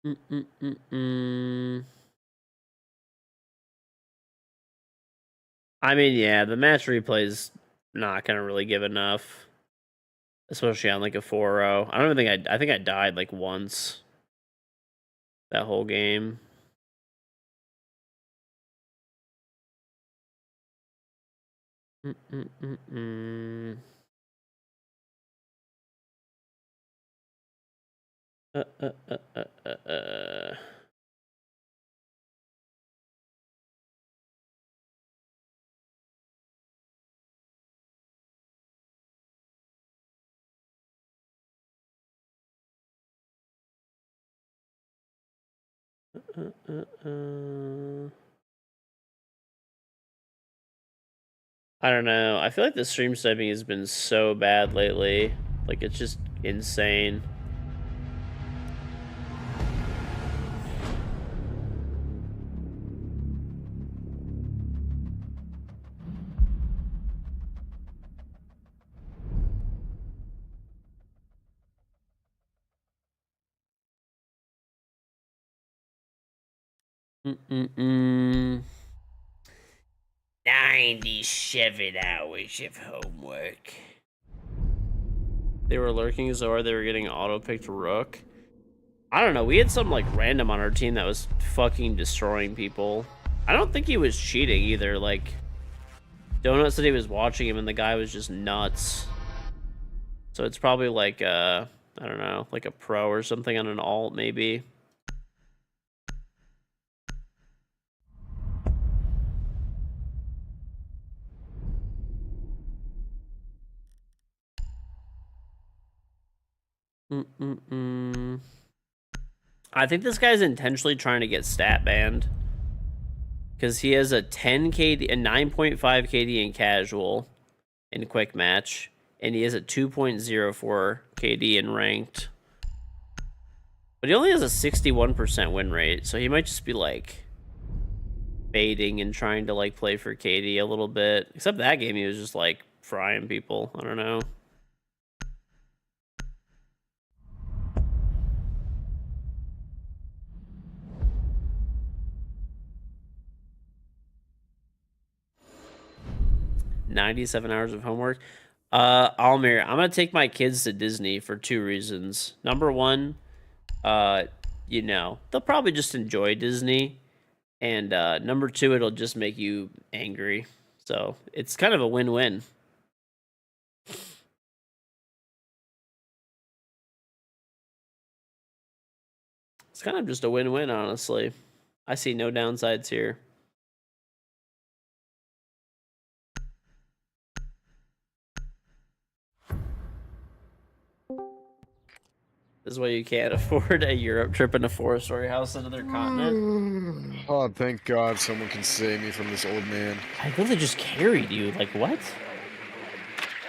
I mean, yeah, the match replay's not gonna really give enough. Especially on like a 4-0. I don't even think I think I died like once that whole game. Mm-mm-mm-mm. Uh, uh, uh, uh, uh, uh. I don't know. I feel like the stream sniping has been so bad lately. Like, it's just insane. Mm-mm-mm. 97 hours of homework. They were lurking so hard they were getting auto-picked Rook. I don't know. We had some, like, random on our team that was fucking destroying people. I don't think he was cheating either. Like, Donut said he was watching him and the guy was just nuts. So it's probably like, I don't know, like a pro or something on an alt, maybe. I think this guy's intentionally trying to get stat banned. Because he has a 10 KD, a 9.5 KD in casual in quick match. And he has a 2.04 KD in ranked. But he only has a 61% win rate. So he might just be like baiting and trying to like play for KD a little bit. Except that game he was just like frying people. I don't know. "97 hours of homework." Almir, I'm gonna take my kids to Disney for 2 reasons. Number one, you know, they'll probably just enjoy Disney. And number two, it'll just make you angry. So it's kind of a win-win. It's kind of just a win-win, honestly. I see no downsides here. This is why you can't afford a Europe trip in a 4-story house in another continent. Oh, thank God someone can save me from this old man. I literally just carried you. Like, what?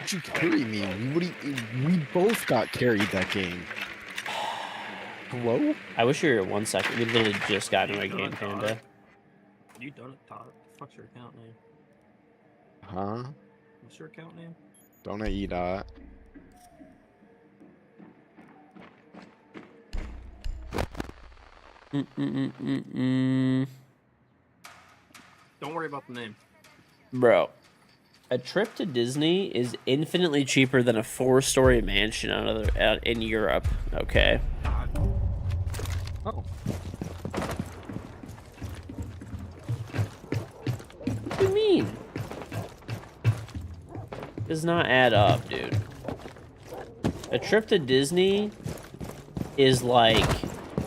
How'd you carry me? We both got carried that game. Hello? I wish you were 1 second. We literally just got into a game, Panda. You done it, Todd. What's your account name? Huh? What's your account name? Don't I eat that? Don't worry about the name. Bro, a trip to Disney is infinitely cheaper than a 4-story mansion in Europe, okay? Oh. What do you mean? Does not add up, dude. A trip to Disney is like,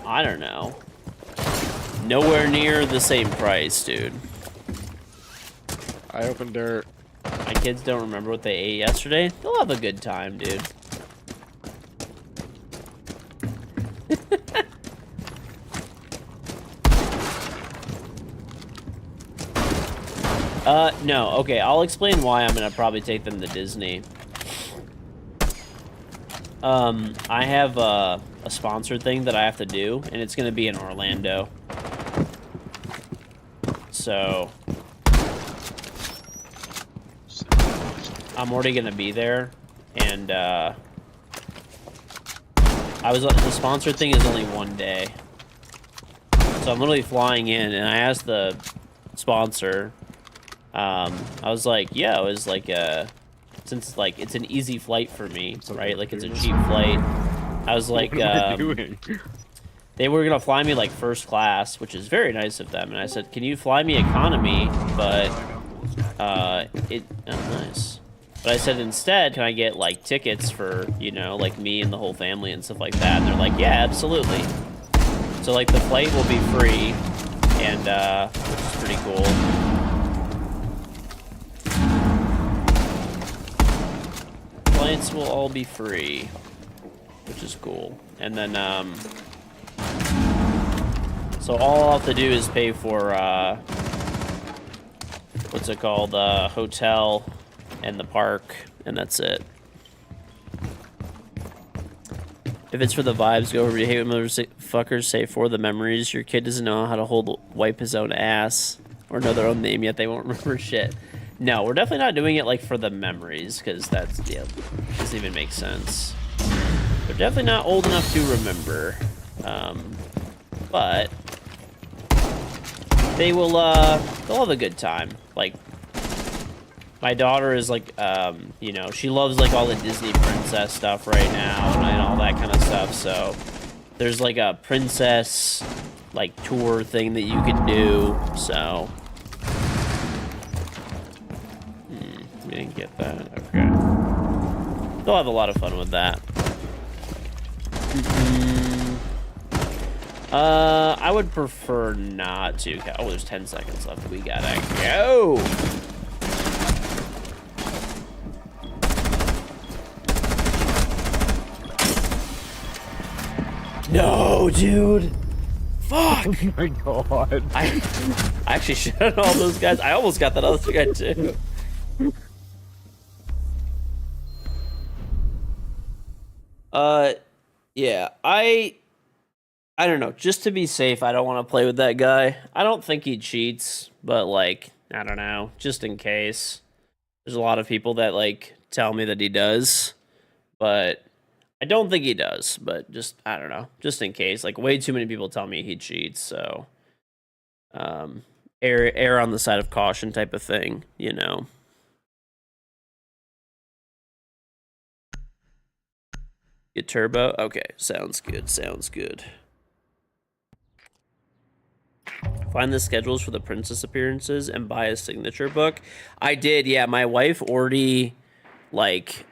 I don't know, nowhere near the same price, dude. I opened dirt. My kids don't remember what they ate yesterday. They'll have a good time, dude. No. Okay, I'll explain why I'm gonna probably take them to Disney. I have a sponsored thing that I have to do, and it's gonna be in Orlando. So I'm already gonna be there, and the sponsored thing is only 1 day, so I'm literally flying in, and I asked the sponsor. I was like, yeah, it was like since like it's an easy flight for me, So right? Like it's a doing cheap flight. I was like, What am I doing? they were gonna fly me like first class, which is very nice of them. And I said, can you fly me economy? But nice. But I said instead, can I get like tickets for, you know, like me and the whole family and stuff like that? And they're like, yeah, absolutely. So like the flight will be free, and which is pretty cool. Flights will all be free, which is cool. And then so all I'll have to do is pay for what's it called, the hotel and the park, and that's it. If it's for the vibes, go over. You hate when motherfuckers say for the memories. Your kid doesn't know how to wipe his own ass or know their own name yet. They won't remember shit. No, we're definitely not doing it like for the memories, because that's, yeah, doesn't even make sense. They're definitely not old enough to remember. But they will, they'll have a good time. Like, my daughter is like, you know, she loves like all the Disney princess stuff right now and all that kind of stuff. So there's like a princess like tour thing that you can do. So we didn't get that. Okay. They'll have a lot of fun with that. I would prefer not to. Oh, there's 10 seconds left. We gotta go. No, dude. Fuck. Oh my god. I actually shot all those guys. I almost got that other guy too. Yeah, I don't know. Just to be safe, I don't want to play with that guy. I don't think he cheats, but like, I don't know, just in case. There's a lot of people that like tell me that he does, but I don't think he does, but just, I don't know, just in case. Like, way too many people tell me he cheats, so err on the side of caution type of thing, you know. Get turbo? Okay, sounds good, sounds good. Find the schedules for the princess appearances and buy a signature book. I did, yeah, my wife already, like,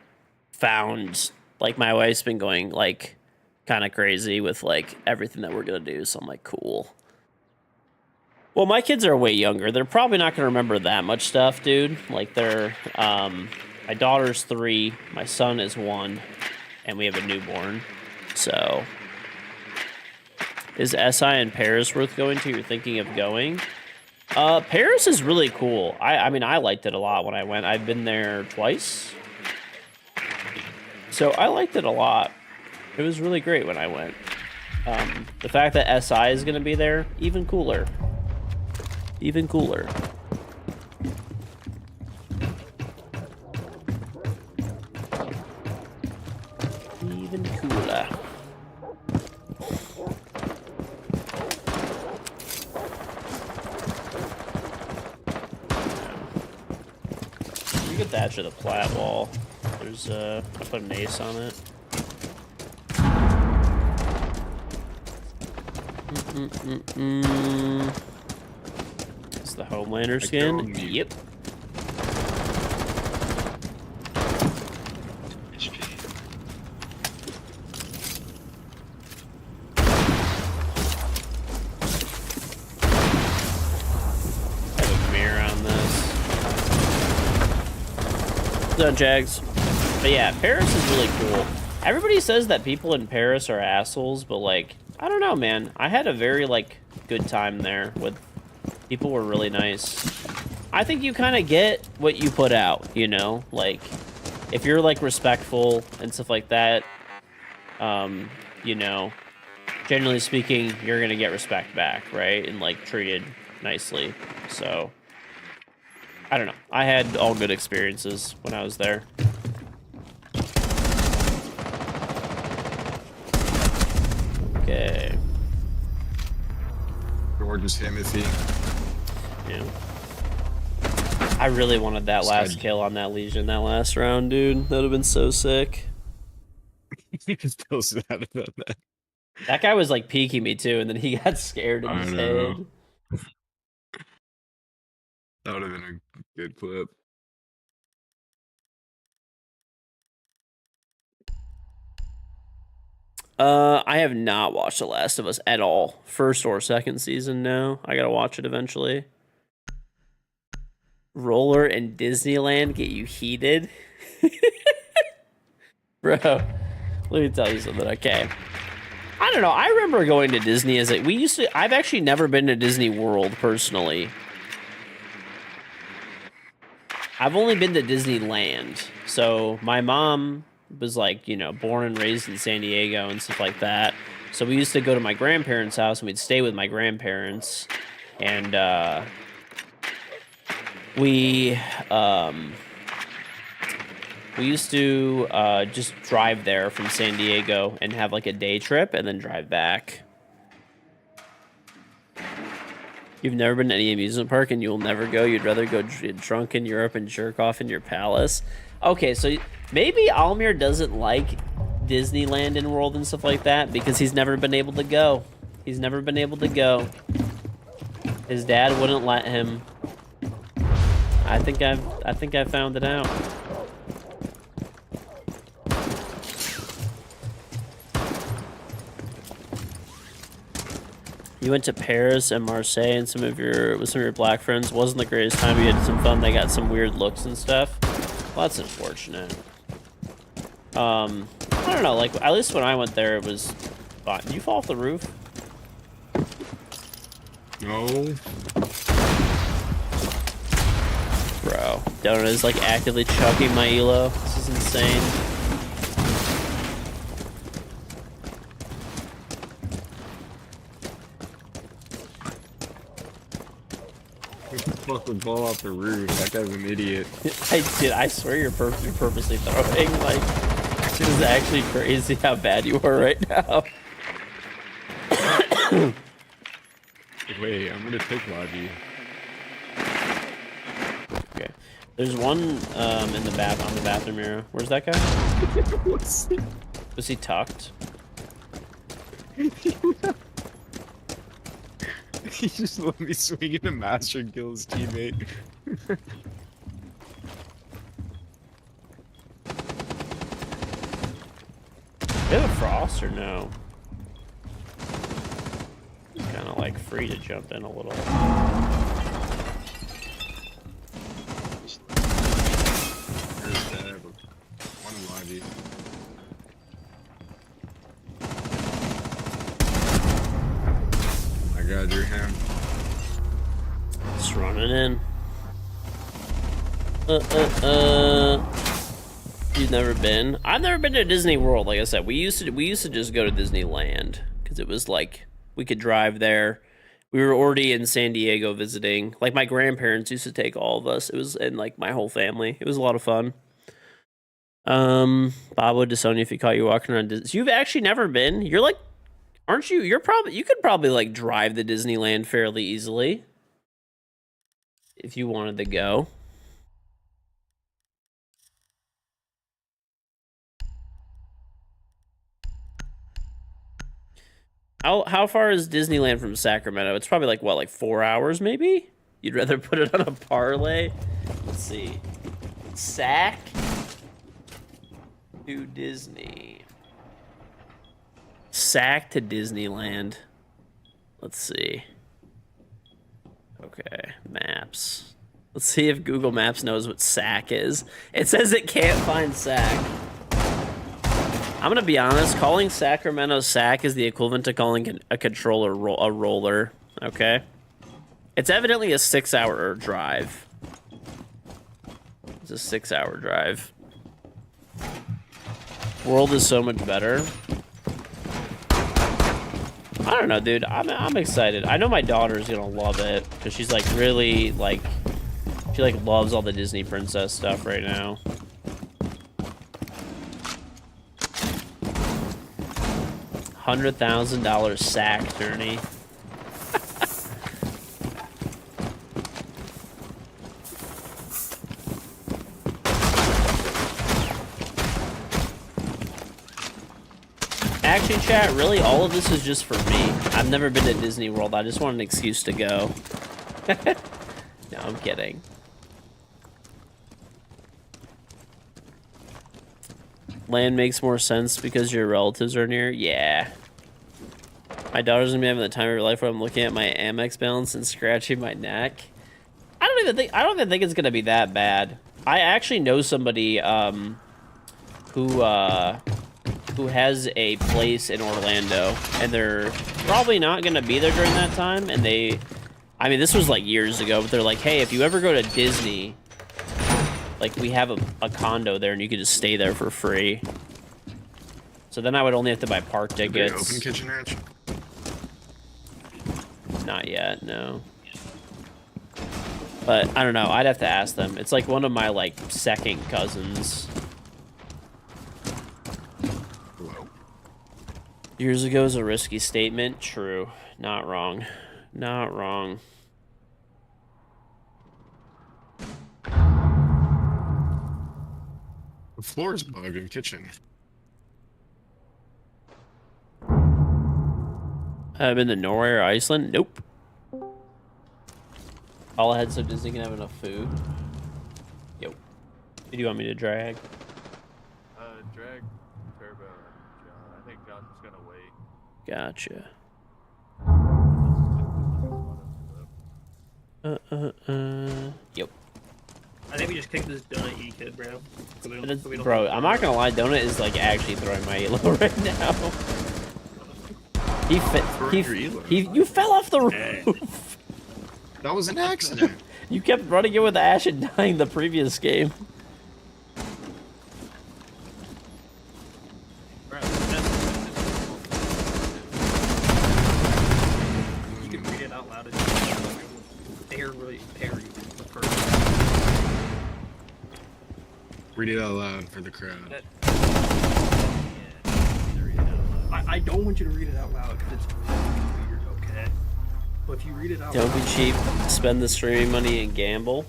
found... Like, my wife's been going, like, kind of crazy with, like, everything that we're going to do. So I'm like, cool. Well, my kids are way younger. They're probably not going to remember that much stuff, dude. Like, they're, my daughter's 3. My son is 1. And we have a newborn. So, is SI in Paris worth going to? You're thinking of going? Paris is really cool. I mean, I liked it a lot when I went. I've been there twice. So I liked it a lot. It was really great when I went. The fact that SI is going to be there, even cooler. Even cooler. Even cooler. You get that to the plat wall. There's I put an ace on it. It's the Homelander skin. Yep. I have a mirror on this. Done, Jags. But yeah, Paris is really cool. Everybody says that people in Paris are assholes, but like, I don't know, man. I had a very like good time there. With people were really nice. I think you kind of get what you put out, you know? Like, if you're like respectful and stuff like that, you know, generally speaking, you're gonna get respect back, right? And like treated nicely. So, I don't know. I had all good experiences when I was there. Okay. Gorgeous Timothy. Yeah. I really wanted that last Side. kill on that Legion that last round, dude. That would have been so sick. He was still sad about that. That guy was like peeking me too, and then he got scared in I his know. head. That would have been a good clip. I have not watched The Last of Us at all. First or second season, no. I gotta watch it eventually. Roller in Disneyland get you heated? Bro, let me tell you something, okay? I don't know. I remember going to Disney as I've actually never been to Disney World personally. I've only been to Disneyland. So my mom was like, you know, born and raised in San Diego and stuff like that. So we used to go to my grandparents' house and we'd stay with my grandparents. And we used to just drive there from San Diego and have like a day trip and then drive back. You've never been to any amusement park and you'll never go. You'd rather go drunk in Europe and jerk off in your palace. Okay, so maybe Almir doesn't like Disneyland and World and stuff like that because he's never been able to go. He's never been able to go. His dad wouldn't let him. I think I've found it out. You went to Paris and Marseille and with some of your black friends. Wasn't the greatest time. You had some fun. They got some weird looks and stuff. Well, that's unfortunate. I don't know. Like at least when I went there, it was fun. Did you fall off the roof? No. Bro, Donut is like actively chucking my elo. This is insane. Fuck the ball off the roof. That guy's an idiot. I swear you're purposely throwing. Like, it is actually crazy how bad you are right now. Wait, I'm gonna take Logi. Okay. There's one in the on the bathroom mirror. Where's that guy? Was he tucked? He just let me swing into master and kill his teammate. Do you have a frost or no? It's kind of like free to jump in a little. There's that, but one Logi. I gotta do him. Just running in. You've never been? I've never been to Disney World. Like I said, we used to just go to Disneyland because it was like we could drive there. We were already in San Diego visiting. Like my grandparents used to take all of us. It was and like my whole family. It was a lot of fun. Bob would disown you if he caught you walking around Disney. You've actually never been? You're like, aren't you? You could probably like drive to Disneyland fairly easily if you wanted to go. How far is Disneyland from Sacramento? It's probably like what, like 4 hours maybe? You'd rather put it on a parlay? Let's see. Sac to Disney. Sac to Disneyland. Let's see. Okay, maps. Let's see if Google Maps knows what Sac is. It says it can't find Sac. I'm gonna be honest, calling Sacramento Sac is the equivalent to calling a controller a roller, okay? It's evidently a 6-hour drive. It's a 6-hour drive. World is so much better. I don't know, dude. I'm excited. I know my daughter's gonna love it because she's like really like she like loves all the Disney princess stuff right now. $100,000 sack journey. actually, chat, really, all of this is just for me. I've never been to Disney World. I just want an excuse to go. No, I'm kidding. Land makes more sense because your relatives are near. Yeah. My daughter's gonna be having the time of her life where I'm looking at my Amex balance and scratching my neck. I don't even think it's gonna be that bad. I actually know somebody who has a place in Orlando, and they're probably not gonna be there during that time. And I mean, this was like years ago, but they're like, hey, if you ever go to Disney, like, we have a condo there, and you could just stay there for free. So then I would only have to buy park tickets. Open kitchen ranch? Not yet, no. But I don't know. I'd have to ask them. It's like one of my like second cousins. Hello. Years ago is a risky statement. True. Not wrong. Not wrong. The floor is bugged in kitchen. I've been to Norway or Iceland? Nope. All ahead so Disney can have enough food. Yo. Do you want me to drag? Drag Turbo and John. I think John's just gonna wait. Gotcha. Yep. I think we just kicked this donut E kid, bro. Bro, I'm not gonna lie, Donut is like actually throwing my elo right now. You fell off the roof. That was an accident. You kept running in with Ash and dying the previous game. Bro, you can read it out loud. They're really parry the person. Read it out loud for the crowd. I don't want you to read it out loud because it's really weird, okay? But if you read it out Don't loud... be cheap. Spend the streaming money and gamble.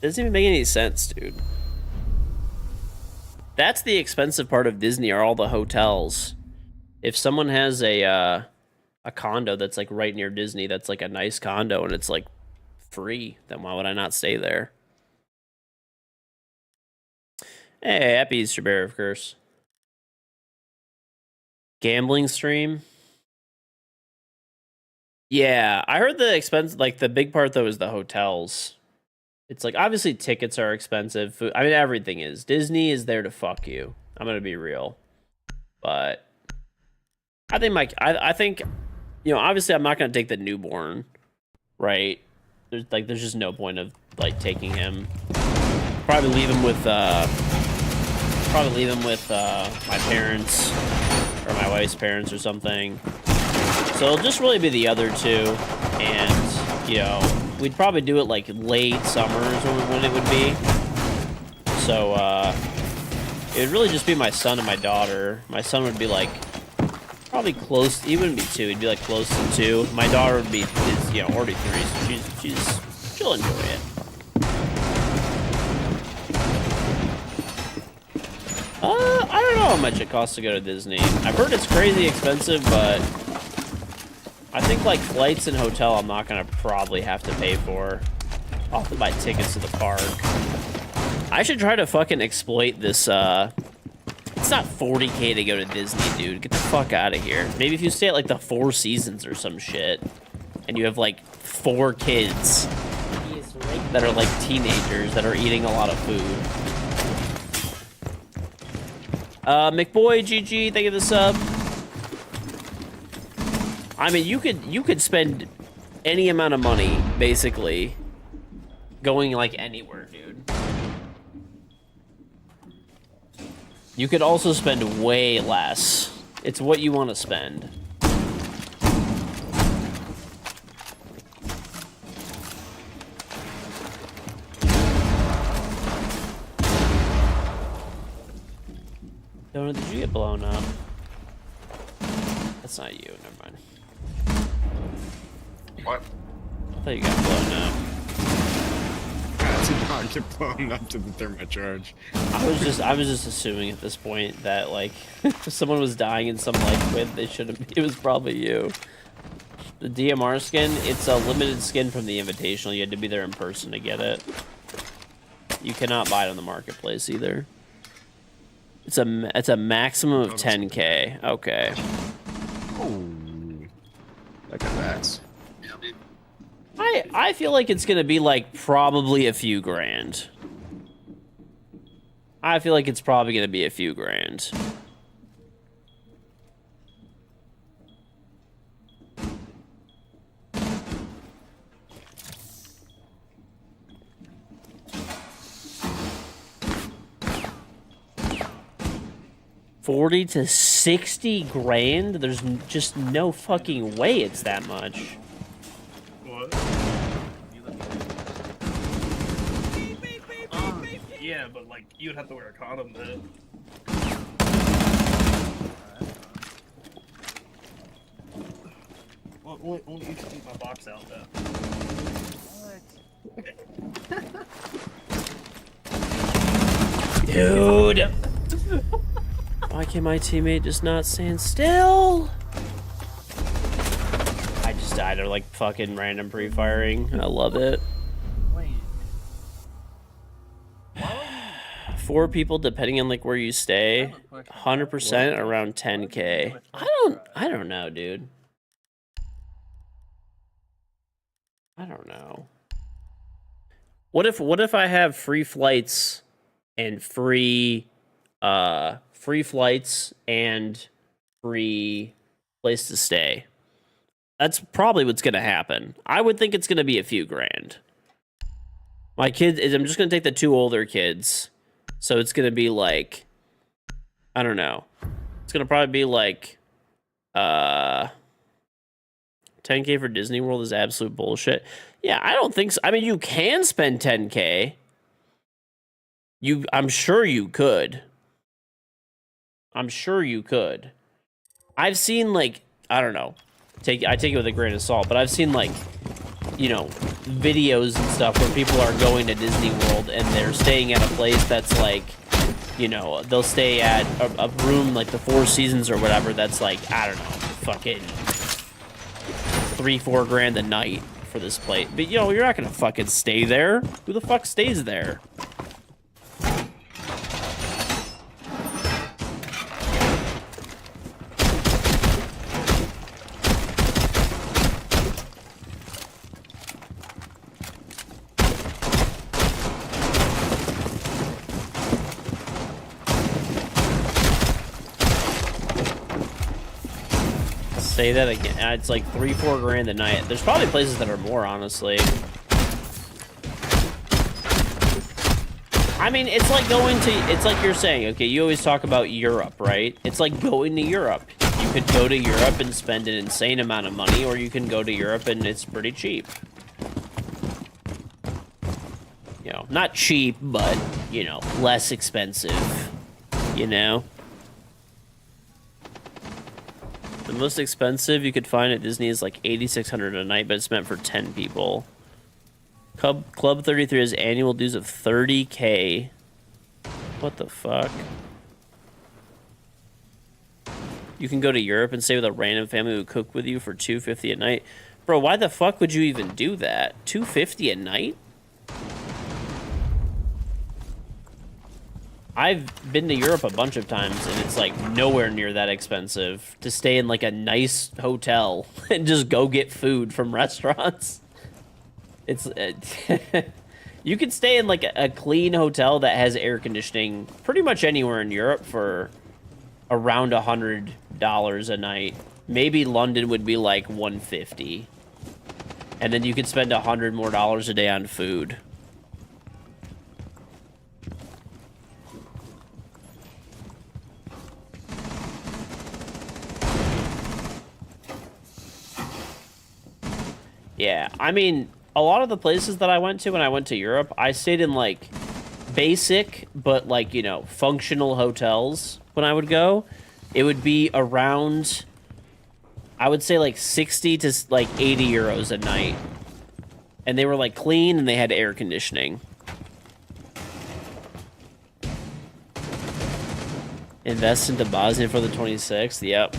Doesn't even make any sense, dude. That's the expensive part of Disney, are all the hotels. If someone has a condo that's like right near Disney, that's like a nice condo and it's like free, then why would I not stay there? Hey, happy Easter Bear, of course. Gambling stream? Yeah, I heard the expense, like the big part though is the hotels. It's like, obviously tickets are expensive. Food, I mean, everything is. Disney is there to fuck you. I'm gonna be real. But I think I think, you know, obviously I'm not gonna take the newborn, right? There's just no point of like taking him. Probably leave him with my parents or my wife's parents or something. So it'll just really be the other two, and you know, we'd probably do it like late summers when it would be. So it would really just be my son and my daughter. My son would be like probably close. He wouldn't be 2. He'd be like close to 2. My daughter would be you know, already 3, so she'll enjoy it. I don't know how much it costs to go to Disney. I've heard it's crazy expensive, but I think like flights and hotel I'm not gonna probably have to pay for. I'll have to buy tickets to the park. I should try to fucking exploit this, it's not 40K to go to Disney, dude. Get the fuck out of here. Maybe if you stay at like the Four Seasons or some shit, and you have like 4 kids that are like teenagers that are eating a lot of food. McBoy GG, thank you for the sub. I mean, you could spend any amount of money, basically, going like anywhere, dude. You could also spend way less. It's what you want to spend. Donut, did you get blown up? That's not you, never mind. What? I thought you got blown up. did not get blown up to the thermocharge. I was just assuming at this point that like if someone was dying in some like quid, they shouldn't. It was probably you. The DMR skin, it's a limited skin from the Invitational. You had to be there in person to get it. You cannot buy it on the marketplace either. It's a maximum of 10K. Okay. Oh, that got backs. I feel like it's gonna be like probably a few grand. I feel like it's probably gonna be a few grand. $40 to $60 grand? There's just no fucking way it's that much. What? Yeah, but like you'd have to wear a condom then. Well, only you can keep my box out though. Dude! Why can my teammate just not stand still? I just died of like fucking random pre-firing. I love it. Wait. 4 people depending on like where you stay. 100% around 10K. I don't know, dude. I don't know. What if I have free flights and free flights and free place to stay? That's probably what's gonna happen. I would think it's gonna be a few grand. My kids, I'm just gonna take the 2 older kids, so it's gonna be like, I don't know. It's gonna probably be like, 10K for Disney World is absolute bullshit. Yeah, I don't think so. I mean, you can spend 10K. I'm sure you could. I'm sure you could. I've seen like, I don't know. I take it with a grain of salt, but I've seen like, you know, videos and stuff where people are going to Disney World and they're staying at a place that's like, you know, they'll stay at a room like the Four Seasons or whatever that's like, I don't know, fucking $3-4 grand a night for this place. But you know, you're not gonna fucking stay there. Who the fuck stays there? Say that again. It's like 3-4 grand a night. There's probably places that are more, honestly. I mean, it's like going to, it's like you're saying, okay, you always talk about Europe, right? It's like going to Europe. You could go to Europe and spend an insane amount of money, or you can go to Europe and it's pretty cheap. You know, not cheap, but, you know, less expensive, you know? The most expensive you could find at Disney is like $8,600 a night, but it's meant for 10 people. Club 33 has annual dues of $30K. What the fuck? You can go to Europe and stay with a random family who cook with you for $250 a night. Bro, why the fuck would you even do that? $250 a night? I've been to Europe a bunch of times, and it's like nowhere near that expensive to stay in like a nice hotel and just go get food from restaurants. It's you could stay in like a clean hotel that has air conditioning pretty much anywhere in Europe for around $100 a night. Maybe London would be like $150, and then you could spend $100 more a day on food. Yeah, I mean, a lot of the places that I went to when I went to Europe, I stayed in, like, basic, but, like, you know, functional hotels when I would go. It would be around, I would say, like, 60 to, like, 80 euros a night. And they were, like, clean, and they had air conditioning. Invest into Bosnia for the 26th. Yep.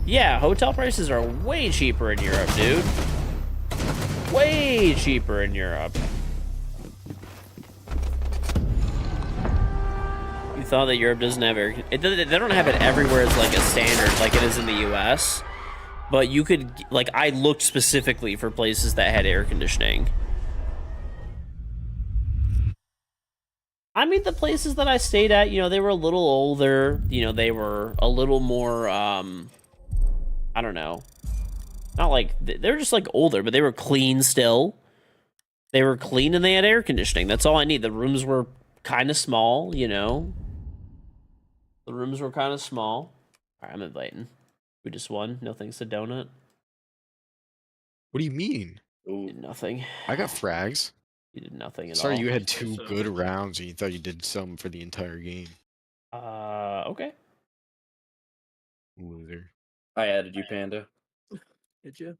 Yeah, hotel prices are way cheaper in Europe, dude. Way cheaper in Europe. You thought that Europe doesn't have air... They don't have it everywhere as like a standard like it is in the US. But you could... Like, I looked specifically for places that had air conditioning. I mean, the places that I stayed at, you know, they were a little older. You know, they were a little more, I don't know. Not like, they're just like older, but they were clean still. They were clean and they had air conditioning. That's all I need. The rooms were kind of small, you know. The rooms were kind of small. All right, I'm inviting. We just won. No thanks to Donut. What do you mean? Did nothing. I got frags. You did nothing at all. Sorry, you had 2 good rounds and you thought you did some for the entire game. Okay. Loser. I added you, Panda. Did you?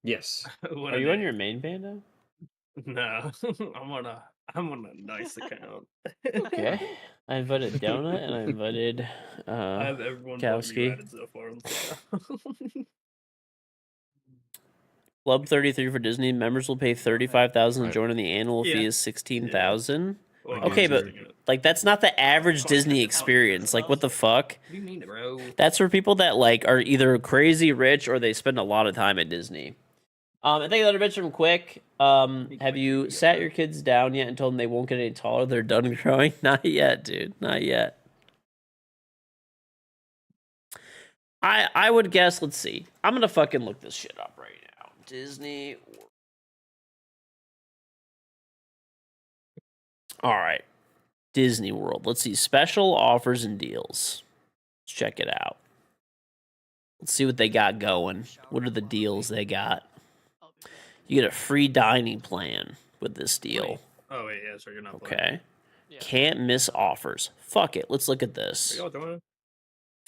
Yes. Are you on your main Panda? No, I'm on a nice account. Okay. I invited Donut and I invited I have everyone Kowski. added so far on the Club 33 for Disney members will pay 35,000 to join, and the annual fee Yeah. is 16,000. Well, Okay, I'm but using it. like that's not the average Disney experience. Like what the fuck? What do you mean, bro? That's for people that like are either crazy rich or they spend a lot of time at Disney. I think another bitch from Quick. Have you sat your kids down yet and told them they won't get any taller? They're done growing. Not yet, dude. Not yet. I would guess. Let's see. I'm gonna fucking look this shit up right now. Disney. All right. Disney World. Let's see. Special offers and deals. Let's check it out. Let's see what they got going. What are the deals they got? You get a free dining plan with this deal. Oh wait, yeah, so you're not playing. Okay. Can't miss offers. Fuck it. Let's look at this. Are y'all doing it?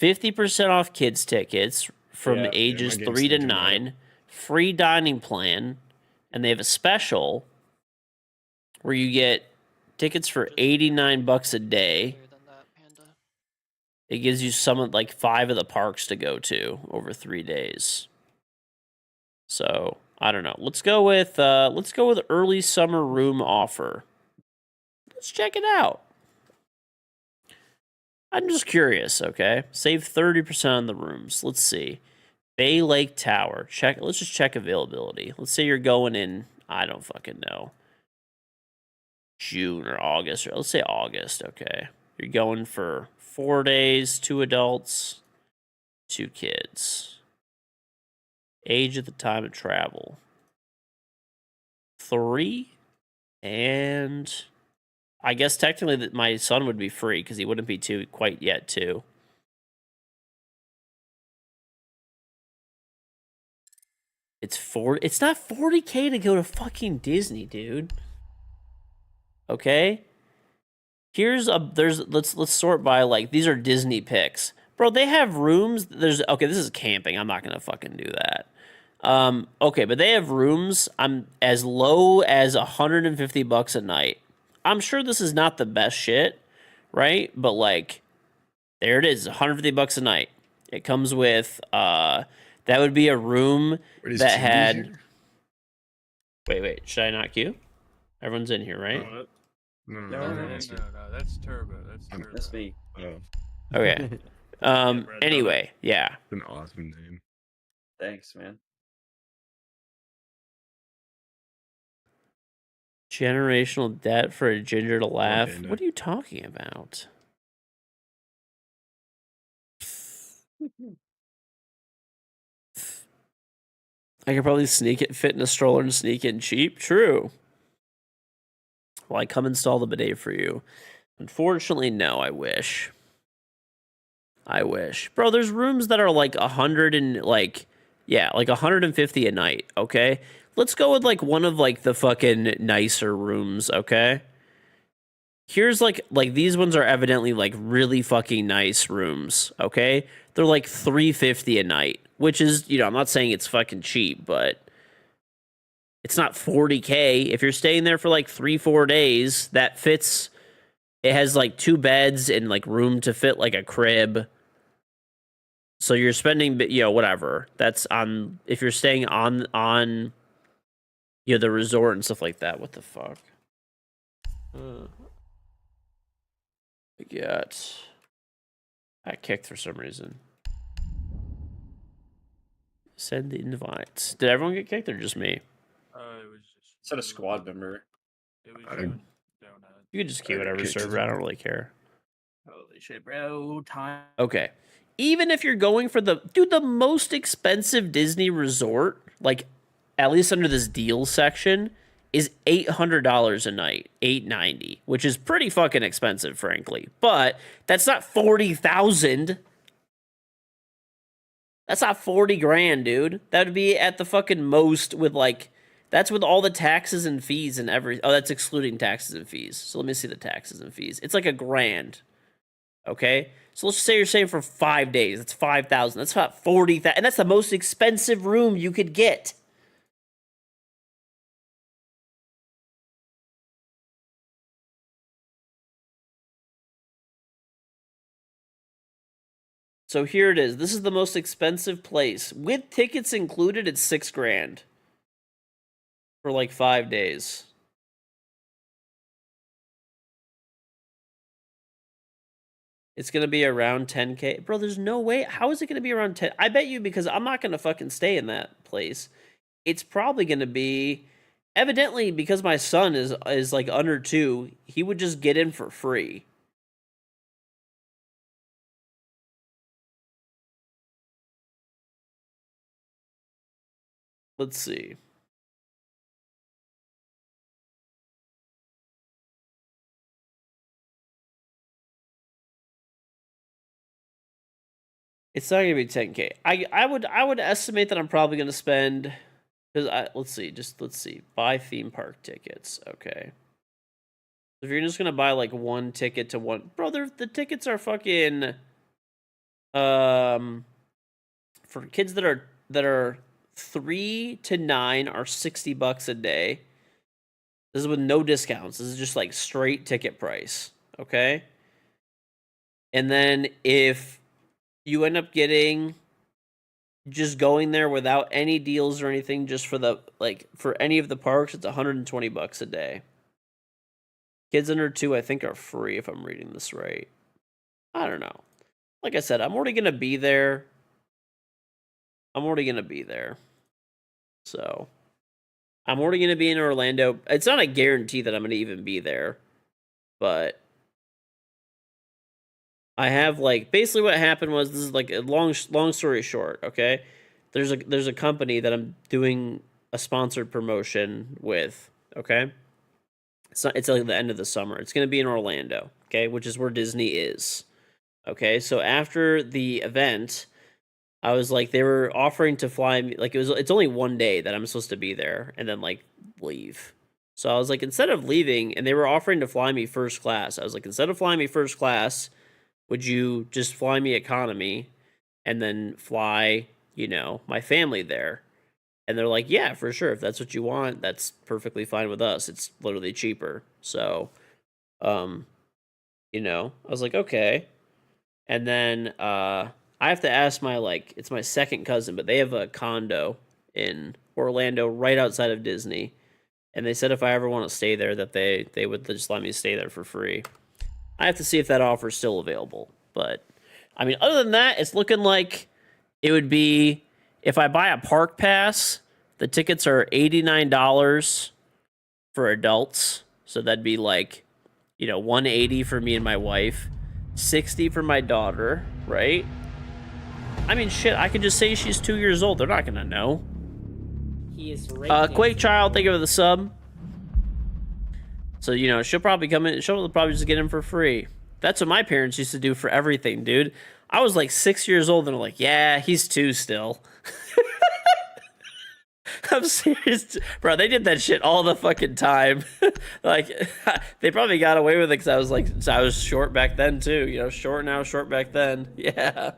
50% off kids tickets from Yeah, ages my game's 3 to thinking about it. 9. Free dining plan. And they have a special where you get tickets for $89 a day. It gives you some of like 5 of the parks to go to over 3 days. So I don't know. Let's go with early summer room offer. Let's check it out. I'm just curious, okay? Save 30% on the rooms. Let's see. Bay Lake Tower. Let's just check availability. Let's say you're going in, I don't fucking know, June or August, or let's say August, okay? You're going for 4 days, 2 adults, 2 kids. Age at the time of travel. 3, and I guess technically that my son would be free because he wouldn't be 2 quite yet, too. It's not 40K to go to fucking Disney, dude. Okay? Let's sort by like these are Disney picks. Bro, they have rooms. Okay, this is camping. I'm not gonna fucking do that. Okay, but they have rooms as low as $150 a night. I'm sure this is not the best shit, right? But like, there it is, $150 a night. It comes with that would be a room that had. Wait, should I not queue? Everyone's in here, right? No, that's Turbo. That's Turbo. That's me. Oh, Okay. Anyway, yeah. an awesome name. Thanks, man. Generational debt for a ginger to laugh. Panda. What are you talking about? I could probably sneak it, fit in a stroller, and sneak in cheap. True. Well, I come install the bidet for you. Unfortunately, no. I wish. Bro, there's rooms that are like 100 and like 150 a night. Okay, let's go with like one of like the fucking nicer rooms. Okay. Here's like these ones are evidently like really fucking nice rooms. Okay, they're like $350 a night, which is, you know, I'm not saying it's fucking cheap, but it's not $40K. If you're staying there for like 3-4 days, that fits It has like 2 beds and like room to fit like a crib. So you're spending, you know, whatever. That's on if you're staying on you know, the resort and stuff like that. What the fuck? I kicked for some reason. Send the invites. Did everyone get kicked or just me? It was just. Said a squad member. It was I- Donut. You can just keep whatever kicked server. as I well. don't really care. Holy shit, bro. Time. Okay. Even if you're going for the most expensive Disney resort, like at least under this deals section, is $800 a night, $890, which is pretty fucking expensive, frankly. But that's not 40,000. That's not 40 grand, dude. That would be at the fucking most with like, that's with all the taxes and fees and every. Oh, that's excluding taxes and fees. So let me see the taxes and fees. It's like $1,000. Okay, so let's just say you're staying for 5 days. That's 5,000. That's about 40,000, and that's the most expensive room you could get. So here it is. This is the most expensive place with tickets included. It's $6 grand for like 5 days. It's going to be around 10K. Bro, there's no way. How is it going to be around 10? I bet you because I'm not going to fucking stay in that place. It's probably going to be, evidently, because my son is like under 2, he would just get in for free. Let's see. It's not gonna be 10K. I would estimate that I'm probably gonna spend, because let's see. Buy theme park tickets. Okay. If you're just gonna buy like one ticket to one, bro, the tickets are fucking for kids that are 3 to 9 are $60 a day. This is with no discounts. This is just like straight ticket price. Okay. And then if you end up getting just going there without any deals or anything, just for the for any of the parks, it's $120 a day. Kids under 2, I think, are free if I'm reading this right. I don't know. Like I said, I'm already gonna be there. So I'm already gonna be in Orlando. It's not a guarantee that I'm gonna even be there, but I have like basically what happened was, this is like a long story short, okay? There's a company that I'm doing a sponsored promotion with, okay? It's like the end of the summer. It's going to be in Orlando, okay, which is where Disney is. Okay? So after the event, I was like, they were offering to fly me, like it's only 1 day that I'm supposed to be there and then like leave. So I was like, instead of leaving, and they were offering to fly me first class. I was like, instead of flying me first class, would you just fly me economy and then fly, you know, my family there? And they're like, yeah, for sure. If that's what you want, that's perfectly fine with us. It's literally cheaper. So, you know, I was like, okay. And then I have to ask it's my second cousin, but they have a condo in Orlando right outside of Disney. And they said if I ever want to stay there, that they would just let me stay there for free. I have to see if that offer is still available. But, I mean, other than that, it's looking like it would be, if I buy a park pass, the tickets are $89 for adults. So that'd be like, you know, $180 for me and my wife, $60 for my daughter, right? I mean, shit, I could just say she's 2 years old. They're not going to know. He is right. Quake Child, thank you for the sub. So, you know, she'll probably come in. She'll probably just get him for free. That's what my parents used to do for everything, dude. I was like 6 years old, and they're like, yeah, he's 2 still. I'm serious. Bro, they did that shit all the fucking time. Like, they probably got away with it because I was short back then, too. You know, short now, short back then. Yeah.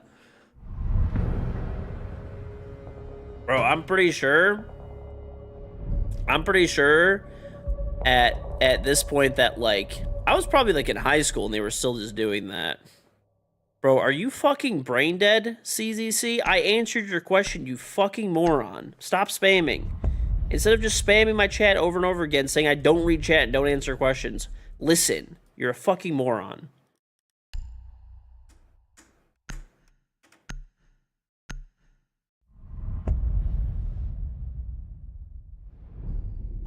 Bro, I'm pretty sure at this point that, like, I was probably like in high school and they were still just doing that. Bro, are you fucking brain dead, CZC? I answered your question, you fucking moron. Stop spamming. Instead of just spamming my chat over and over again saying I don't read chat and don't answer questions, listen. You're a fucking moron.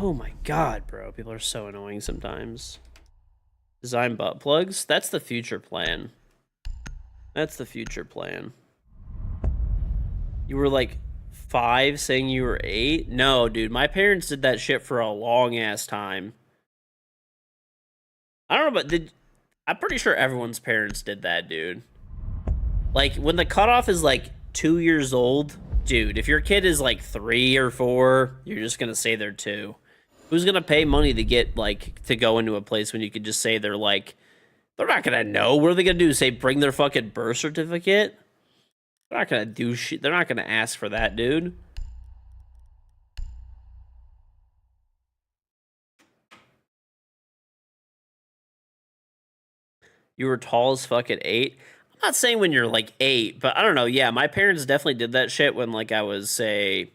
Oh my god, bro. People are so annoying sometimes. Design butt plugs? That's the future plan. That's the future plan. You were like 5 saying you were 8? No, dude. My parents did that shit for a long ass time. I don't know, but I'm pretty sure everyone's parents did that, dude. Like, when the cutoff is like 2 years old, dude, if your kid is like 3 or 4, you're just gonna say they're 2. Who's gonna pay money to get, like, to go into a place when you could just say they're like, they're not gonna know. What are they gonna do? Say bring their fucking birth certificate? They're not gonna do shit. They're not gonna ask for that, dude. You were tall as fuck at 8. I'm not saying when you're like 8, but I don't know. Yeah, my parents definitely did that shit when like I was, say,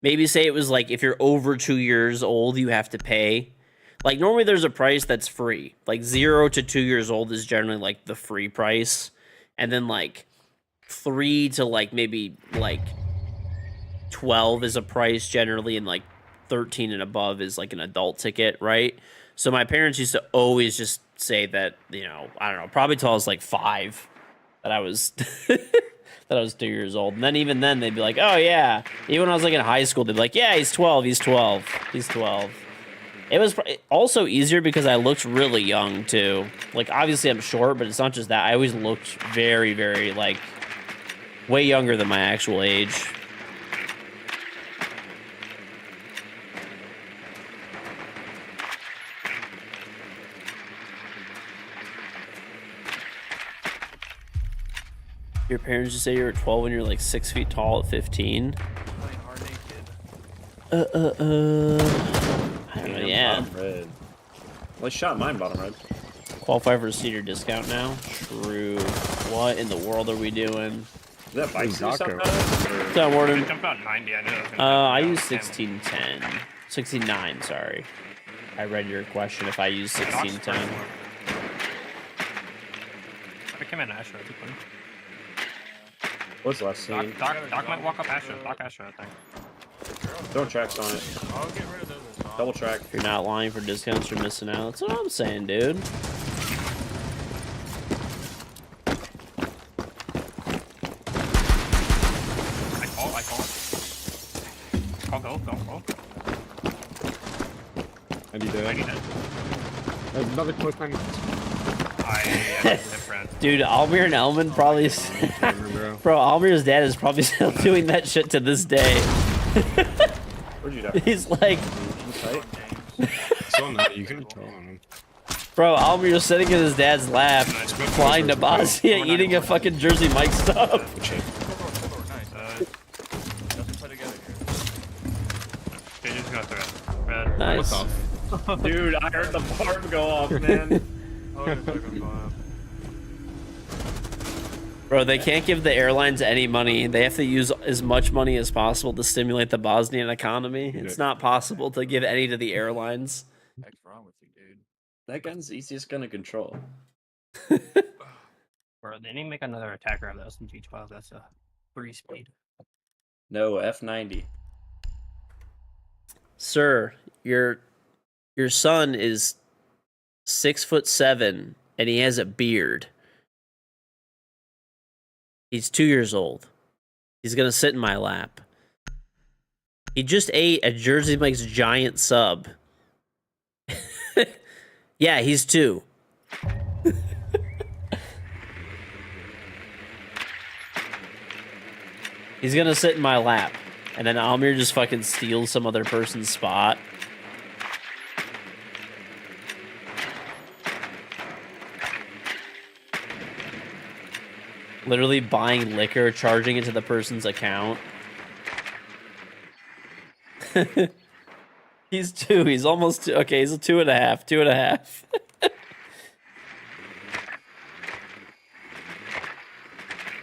maybe say it was like if you're over 2 years old, you have to pay. Like, normally there's a price that's free. Like, 0 to 2 years old is generally, like, the free price. And then, like, 3 to, like, maybe, like, 12 is a price generally. And, like, 13 and above is, like, an adult ticket, right? So my parents used to always just say that, you know, I don't know, probably till I was, like, 5, that I was... that I was 2 years old. And then even then, they'd be like, oh, yeah. Even when I was, like, in high school, they'd be like, yeah, he's 12, he's 12, he's 12. It was also easier because I looked really young, too. Like, obviously, I'm short, but it's not just that. I always looked very, very, like, way younger than my actual age. Your parents just say you were 12 when you're, like, 6 feet tall at 15? I don't know, yeah. Bottom red. Well, shot mine bottom red. Qualify for a cedar discount now? True. What in the world are we doing? Is that bike Zacco. What's that, Warden? Jump out 90, I know. I use 1610. 69, sorry. I read your question if I use 1610. I came in Asher, I think. What's last scene? Doc might walk up Asher. Doc Asher, I think. Throw tracks on it. I'll get rid of those as well. Double track. If you're not lying for discounts, you're missing out. That's what I'm saying, dude. I call. Go. And he did. I need it. Another close time. I am different. Dude, Almir and Elman probably... Bro. Bro, Almir's dad is probably still doing that shit to this day. Where'd you die? He's like... So not, you can tell on him. Bro, Almir's sitting in his dad's lap, flying to Bosnia, eating a fucking Jersey Mike stuff. Good shit. Nice. Let's play together here. They just go through it. Red. Nice. Dude, I heard the barb go off, man. Oh, it's like a bomb. Bro, they can't give the airlines any money. They have to use as much money as possible to stimulate the Bosnian economy. It's not possible to give any to the airlines. What's wrong with you, dude? That gun's the easiest gun to control. Bro, they need to make another attacker of the SMG-12. That's a 3 speed. No, F90. Sir, your son is 6'7" and he has a beard. He's 2 years old. He's gonna sit in my lap. He just ate a Jersey Mike's giant sub. Yeah, he's 2. He's gonna sit in my lap. And then Almir just fucking steals some other person's spot. Literally buying liquor, charging it to the person's account. He's 2. He's almost 2. Okay, he's a 2.5. 2.5.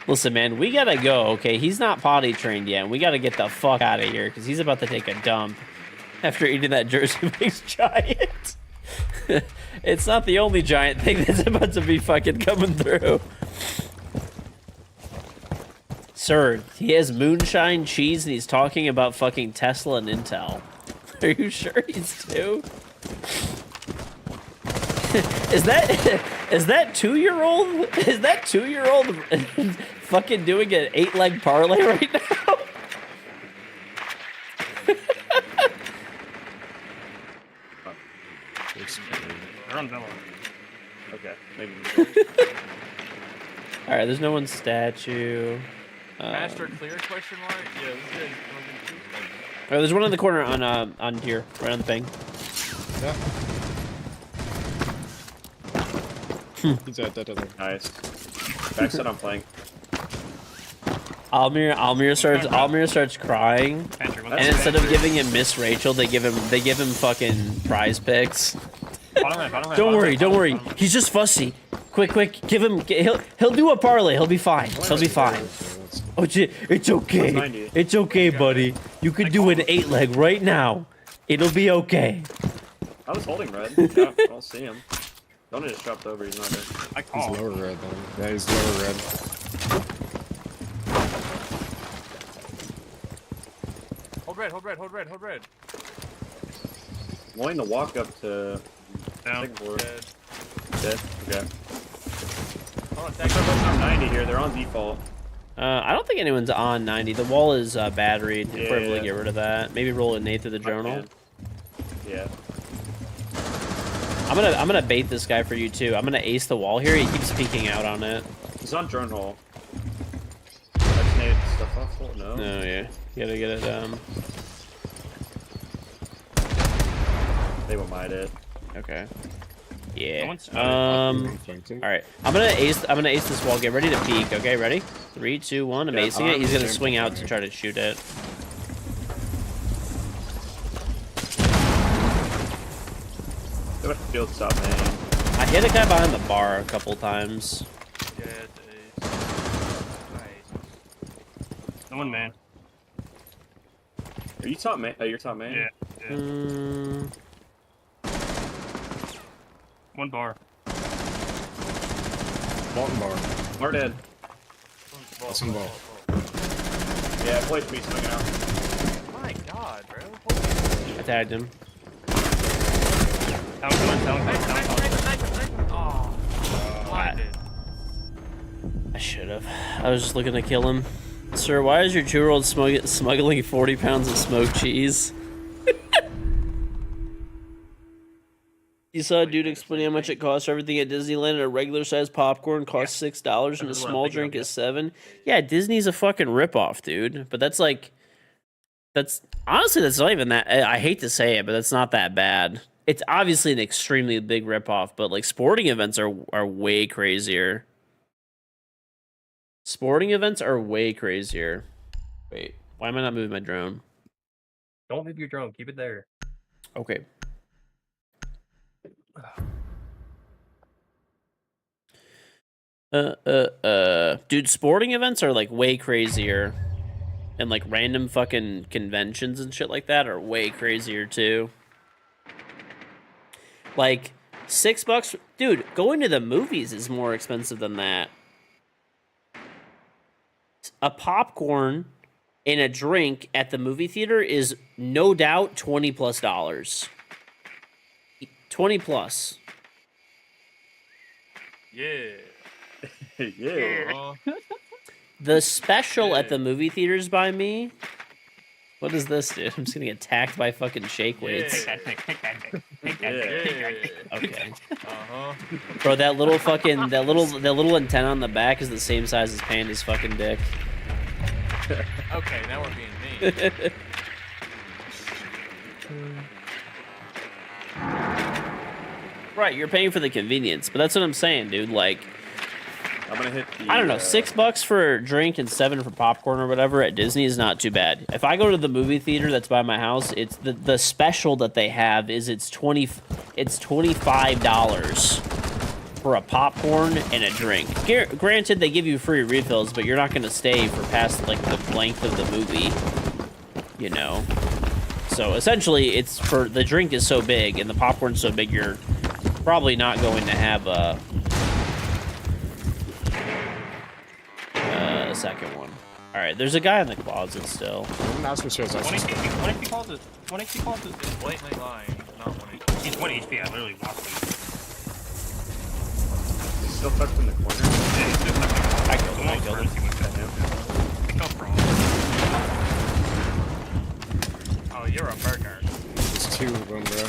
Listen, man, we gotta go, okay? He's not potty trained yet, and we gotta get the fuck out of here, because he's about to take a dump after eating that Jersey Mix giant. It's not the only giant thing that's about to be fucking coming through. Sir, he has moonshine cheese, and he's talking about fucking Tesla and Intel. Are you sure he's two? Is that 2-year-old? Is that 2-year-old fucking doing an 8-leg parlay right now? They're on Villa. Okay, maybe. All right, there's no one's statue. Master clear question mark? Yeah, this is Oh, there's one in the corner on here, right on the thing. Yeah. He's at that other. Nice. Backside on flank. Almir starts crying, Pantry, and instead of giving him Miss Rachel, they give him fucking prize picks. Don't worry. He's just fussy. Quick, he'll do a parlay. He'll be fine. He'll be fine. Oh, it's okay. It's okay, buddy. You could do an 8-leg right now. It'll be okay. I was holding red. Yeah, I don't see him. Don't just dropped over. He's not there. He's lower red though. Yeah, he's lower red. hold red. I'm willing to walk up to Down. second floor. Dead. Dead. Okay. Hold on, They're both on 90 here. They're on default. I don't think anyone's on 90. The wall is batteried. We'll probably Yeah. get rid of that. Maybe roll a Nate through the journal. Man. Yeah. I'm gonna bait this guy for you too. I'm gonna ace the wall here. He keeps peeking out on it. He's on journal. That's Nate stuff off. Oh, no. No, yeah. You gotta get it. They will might it. Okay. Yeah. Someone's- All right. I'm gonna ace this wall. Get ready to peek. Okay, ready? 3, 2, 1. I'm Yeah, acing it. He's gonna I'm swing out to fine. try to shoot it. They have a field stop, man. I hit a guy behind the bar a couple times. Yeah, it's nice. Someone man. Are you top man? Oh, you're top man? Yeah. Mm, One bar. Molten bar. We're dead. That's some ball. Yeah, play me swinging out. My God, bro. I tagged him. Oh, blinded. I should have. I was just looking to kill him. Sir, why is your 2-year-old smuggling 40 pounds of smoked cheese? You saw a dude explaining how much it costs for everything at Disneyland, and a regular sized popcorn costs $6 and a small drink is $7. Yeah, Disney's a fucking ripoff, dude. But that's honestly, that's not even that. I hate to say it, but that's not that bad. It's obviously an extremely big ripoff, but like sporting events are way crazier. Sporting events are way crazier. Wait, why am I not moving my drone? Don't move your drone. Keep it there. Okay. Dude, sporting events are like way crazier. And like random fucking conventions and shit like that are way crazier too. Like $6, dude, going to the movies is more expensive than that. A popcorn and a drink at the movie theater is no doubt $20+. 20 plus. Yeah. Yeah. The special at the movie theaters by me. What is this, dude? I'm just gonna get attacked by fucking shake weights. Yeah. Okay. Uh-huh. Bro, that little fucking that little antenna on the back is the same size as Panda's fucking dick. Okay, now we're being mean. Right, you're paying for the convenience, but that's what I'm saying, dude. Like, I'm gonna hit the. I don't know, $6 for a drink and $7 for popcorn or whatever at Disney is not too bad. If I go to the movie theater that's by my house, it's the special that they have is it's $25. for a popcorn and a drink. Granted, they give you free refills, but you're not going to stay for past like the length of the movie, you know. So essentially, it's for the drink is so big and the popcorn's so big, you're probably not going to have a second one. All right, there's a guy in the closet still. That's what shows us. 1 HP calls it. 1 HP calls it. He's blatantly lying. Not 1 HP. He's 1 HP. I literally watched him. He's still tucked in the corner. Yeah, he's just like, I killed him. I killed him. He went back. I killed Brawl. Oh, you're a burger. There's 2 of them, bro.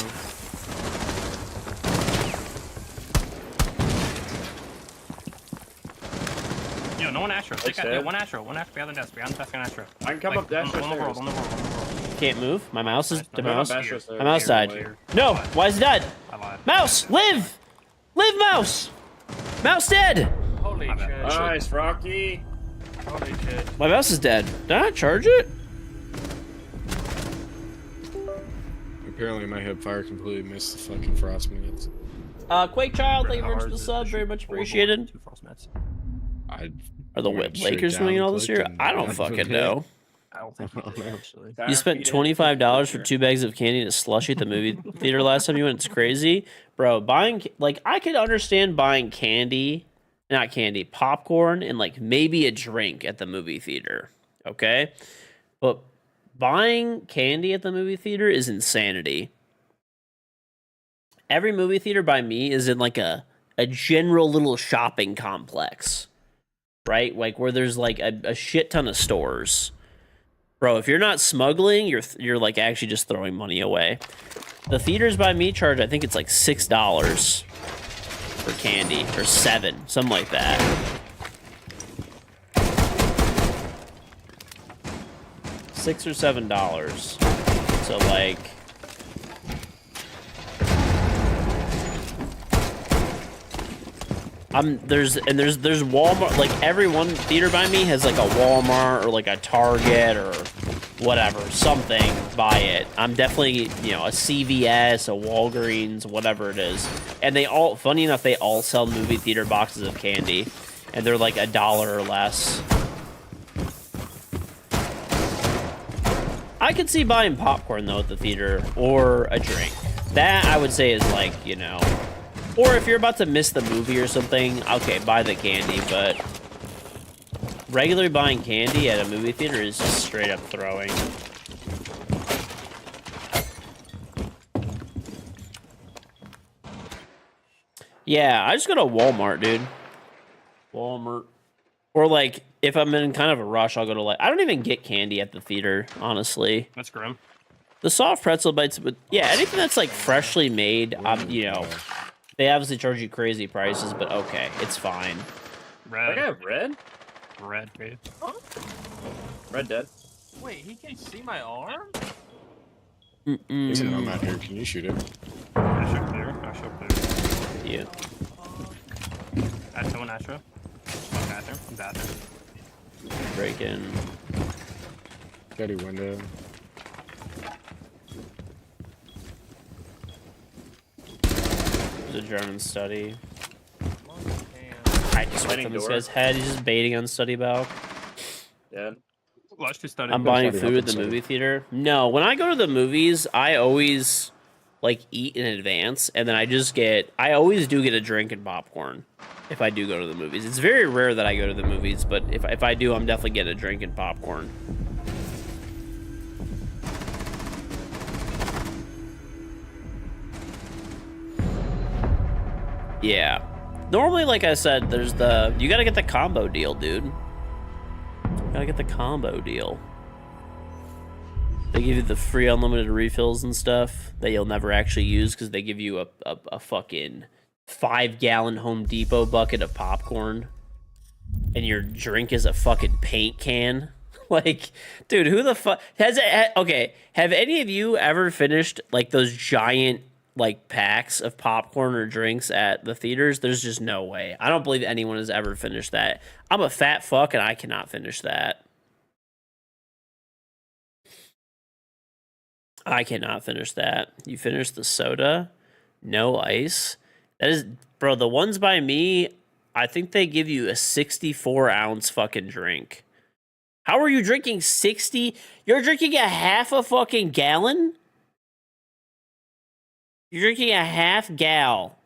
Yo, no one Astro. Take out, dead. one Astro. One Astro behind the desk. Behind the desk and Astro. I can come up dash on the stairs. world. On the world. Can't move. My mouse is. The No, mouse. Astro. My mouse died. No. Why is it dead? I lied. Mouse, live! Live, mouse! Mouse dead! Holy My bad. shit. Nice, Rocky. Holy shit. My mouse is dead. Did I not charge it? Apparently my hip fire completely missed the fucking frost minutes. Quake Child, thank you How very much hard for the is it sub. to Very shoot much 4 appreciated. bullets, 2 frost mats? Are the Lakers winning all this year? I don't fucking know. I don't think we did, actually. You spent $25 for 2 bags of candy and a slushie at the movie theater last time you went. It's crazy. Bro, buying, like, I could understand buying candy, not candy, popcorn, and, like, maybe a drink at the movie theater. Okay? But buying candy at the movie theater is insanity. Every movie theater by me is in, like, a general little shopping complex. Right? Like, where there's, like, a shit ton of stores. Bro, if you're not smuggling, you're like actually just throwing money away. The theaters by me charge, I think it's like $6 for candy, or $7, something like that. $6 or $7. So like, there's Walmart, like every one theater by me has like a Walmart or like a Target or whatever, something by it. I'm definitely, you know, a CVS, a Walgreens, whatever it is. And they all, funny enough, they all sell movie theater boxes of candy. And they're like $1 or less. I could see buying popcorn though at the theater or a drink. That I would say is like, you know, or if you're about to miss the movie or something, okay, buy the candy, but regularly buying candy at a movie theater is just straight up throwing. Yeah, I just go to Walmart, dude. Walmart. Or like, if I'm in kind of a rush, I'll go to like, I don't even get candy at the theater, honestly. That's grim. The soft pretzel bites, but yeah, anything that's like freshly made, you know, they obviously charge you crazy prices, but okay, it's fine. That guy Red. have red? Red, dude. Red dead. Wait, he can see my arm? He said, I'm out here. Can you shoot it? Astro clear. Astro clear. Yeah, Astro and Astro. One bathroom. Bathroom. break in. Got a window. There's a German study. Damn. I just went Sliding on this door. guy's head. He's just baiting on study balk. Dead. Watch this study. I'm buying study food help at the study. movie theater. No, when I go to the movies, I always like eat in advance, and then I always do get a drink and popcorn if I do go to the movies. It's very rare that I go to the movies, but if I do, I'm definitely getting a drink and popcorn. Yeah. Normally, like I said, you gotta get the combo deal, dude. Gotta get the combo deal. They give you the free unlimited refills and stuff that you'll never actually use because they give you a fucking 5-gallon Home Depot bucket of popcorn. And your drink is a fucking paint can. Like, dude, who the fuck okay, have any of you ever finished like those giant like packs of popcorn or drinks at the theaters? There's just no way. I don't believe anyone has ever finished that. I'm a fat fuck and I cannot finish that. I cannot finish that. You finish the soda, no ice, That is, bro, the ones by me, I think they give you a 64-ounce fucking drink. How are you drinking 60? You're drinking a half a fucking gallon? You're drinking a half gal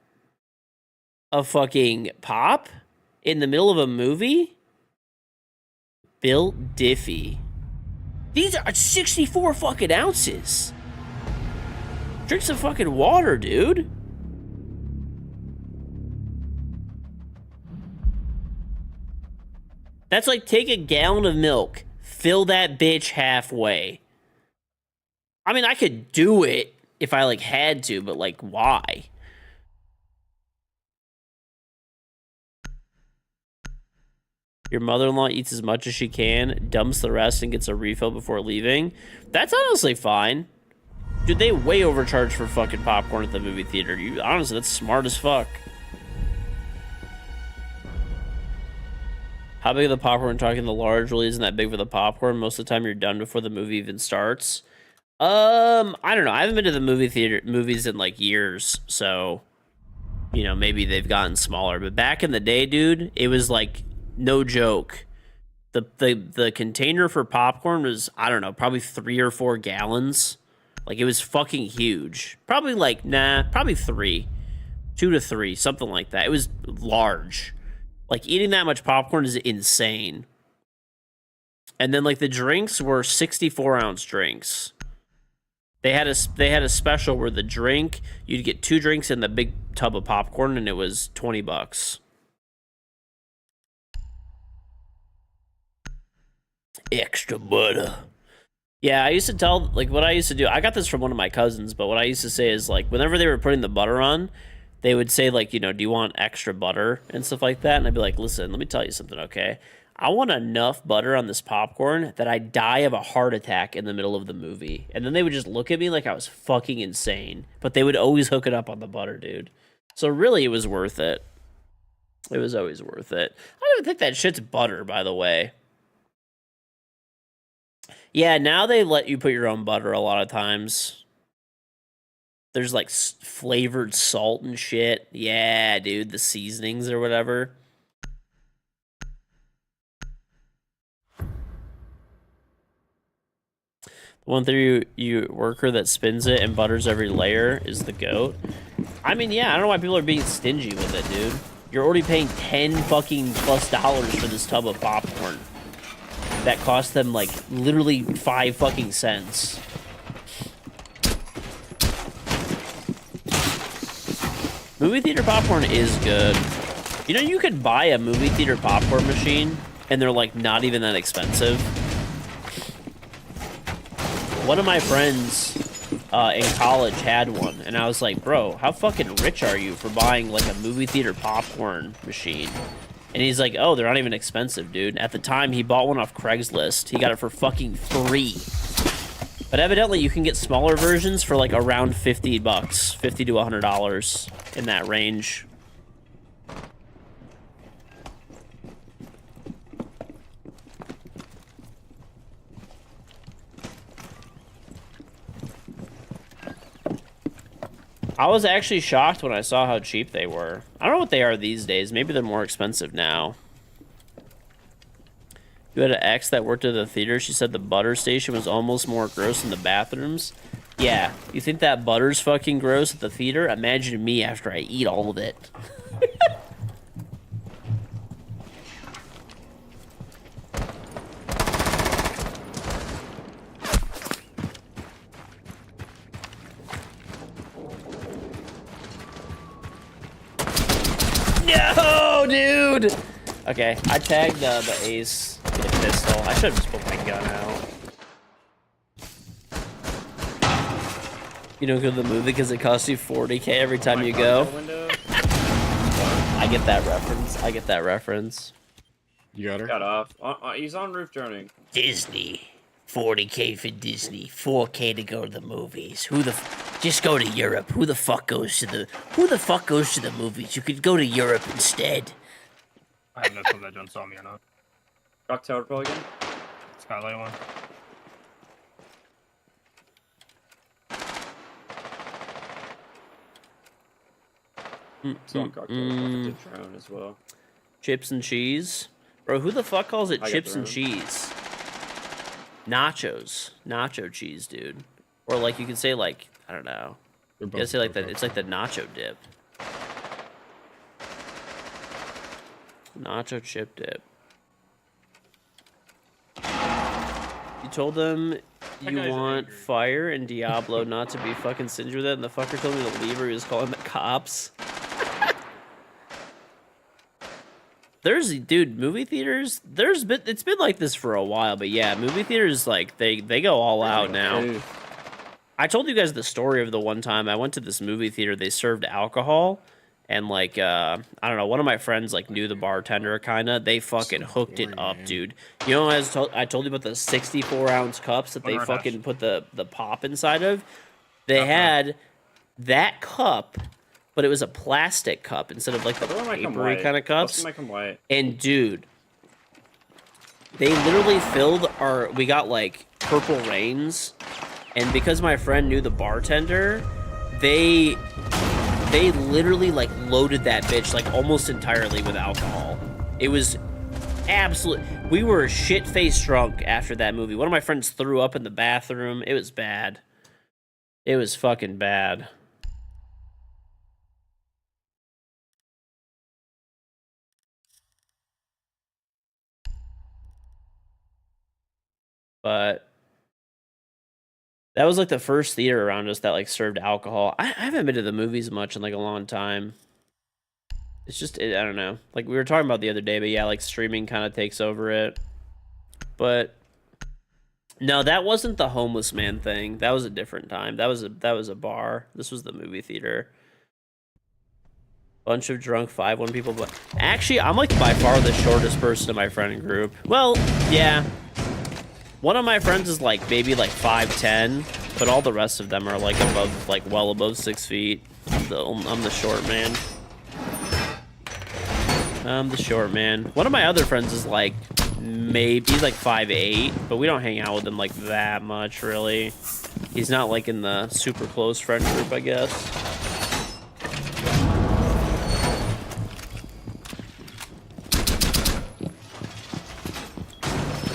of fucking pop in the middle of a movie? Bill Diffie. These are 64 fucking ounces. Drink some fucking water, dude. That's like take a gallon of milk, fill that bitch halfway. I mean, I could do it if I like had to, but like, why? Your mother-in-law eats as much as she can, dumps the rest, and gets a refill before leaving. That's honestly fine. Dude, they way overcharge for fucking popcorn at the movie theater. You honestly, that's smart as fuck. How big of the popcorn? Talking the large really isn't that big for the popcorn. Most of the time you're done before the movie even starts. I don't know. I haven't been to the movies in like years, so you know, maybe they've gotten smaller. But back in the day, dude, it was like no joke. The container for popcorn was, I don't know, probably 3 or 4 gallons. Like it was fucking huge. Probably like probably 3. 2 to 3, something like that. It was large. Like, eating that much popcorn is insane. And then, like, the drinks were 64-ounce drinks. They had a special where the drink, you'd get 2 drinks in the big tub of popcorn, and it was $20. Extra butter. Yeah, I used to tell, like, what I used to do, I got this from one of my cousins, but what I used to say is, like, whenever they were putting the butter on, they would say, like, you know, do you want extra butter and stuff like that? And I'd be like, listen, let me tell you something, okay? I want enough butter on this popcorn that I die of a heart attack in the middle of the movie. And then they would just look at me like I was fucking insane. But they would always hook it up on the butter, dude. So really, it was worth it. It was always worth it. I don't even think that shit's butter, by the way. Yeah, now they let you put your own butter a lot of times. There's like flavored salt and shit. Yeah, dude, the seasonings or whatever. The one through you worker that spins it and butters every layer is the goat. I mean, yeah, I don't know why people are being stingy with it, dude. You're already paying $10 fucking plus for this tub of popcorn. That cost them like literally 5 fucking cents. Movie theater popcorn is good. You know, you could buy a movie theater popcorn machine, and they're, like, not even that expensive. One of my friends in college had one, and I was like, bro, how fucking rich are you for buying, like, a movie theater popcorn machine? And he's like, oh, they're not even expensive, dude. At the time, he bought one off Craigslist. He got it for fucking free. But evidently, you can get smaller versions for like around $50, $50 to $100 in that range. I was actually shocked when I saw how cheap they were. I don't know what they are these days. Maybe they're more expensive now. You had an ex that worked at the theater. She said the butter station was almost more gross than the bathrooms. Yeah, you think that butter's fucking gross at the theater? Imagine me after I eat all of it. No, dude! Okay, I tagged the ace with a pistol. I should have just pulled my gun out. You don't go to the movie because it costs you $40K every time you go. I get that reference. I get that reference. You got her? Got off. He's on roof journey. Disney. 40K for Disney. 4K to go to the movies. Just go to Europe. Who the fuck goes to the movies? You could go to Europe instead. I have no clue that John saw me or not. Rock Tower Pro again? Skylight one. So on cocktails, to drown as well. Chips and cheese. Bro, who the fuck calls it I got chips the and room. cheese? Nachos. Nacho cheese, dude. Or like you could say like, I don't know. They're You gotta both say like that. okay. It's like the nacho dip. Nacho chip dip. You told them you guy's want angry. fire and Diablo not to be fucking stingy with it, and the fucker told me to leave or he was calling the cops. Dude, movie theaters, it's been like this for a while, but yeah, movie theaters, like, they go all out now. Hey, I told you guys the story of the one time I went to this movie theater, they served alcohol, and, like, I don't know, one of my friends, like, knew the bartender, kinda, they fucking hooked it up, dude. You know, I told you about the 64-ounce cups that they Wonder fucking put the pop inside of? They had that cup, but it was a plastic cup instead of, like, the those might come papery white. kind of Those cups. might come white. And dude, they literally filled we got like purple rains, and because my friend knew the bartender, they literally like loaded that bitch like almost entirely with alcohol. It was absolute. We were shit-faced drunk after that movie. One of my friends threw up in the bathroom. It was bad. It was fucking bad. But that was like the first theater around us that like served alcohol. I haven't been to the movies much in like a long time. It's just, I don't know. Like we were talking about the other day, but yeah, like streaming kind of takes over it. But no, that wasn't the homeless man thing. That was a different time. That was a bar. This was the movie theater. Bunch of drunk 5-1 people. But actually, I'm like by far the shortest person in my friend group. Well, yeah. One of my friends is like maybe like 5'10", but all the rest of them are like above, like well above 6 feet. I'm the short man. I'm the short man. One of my other friends is like maybe like 5'8", but we don't hang out with him like that much really. He's not like in the super close friend group, I guess.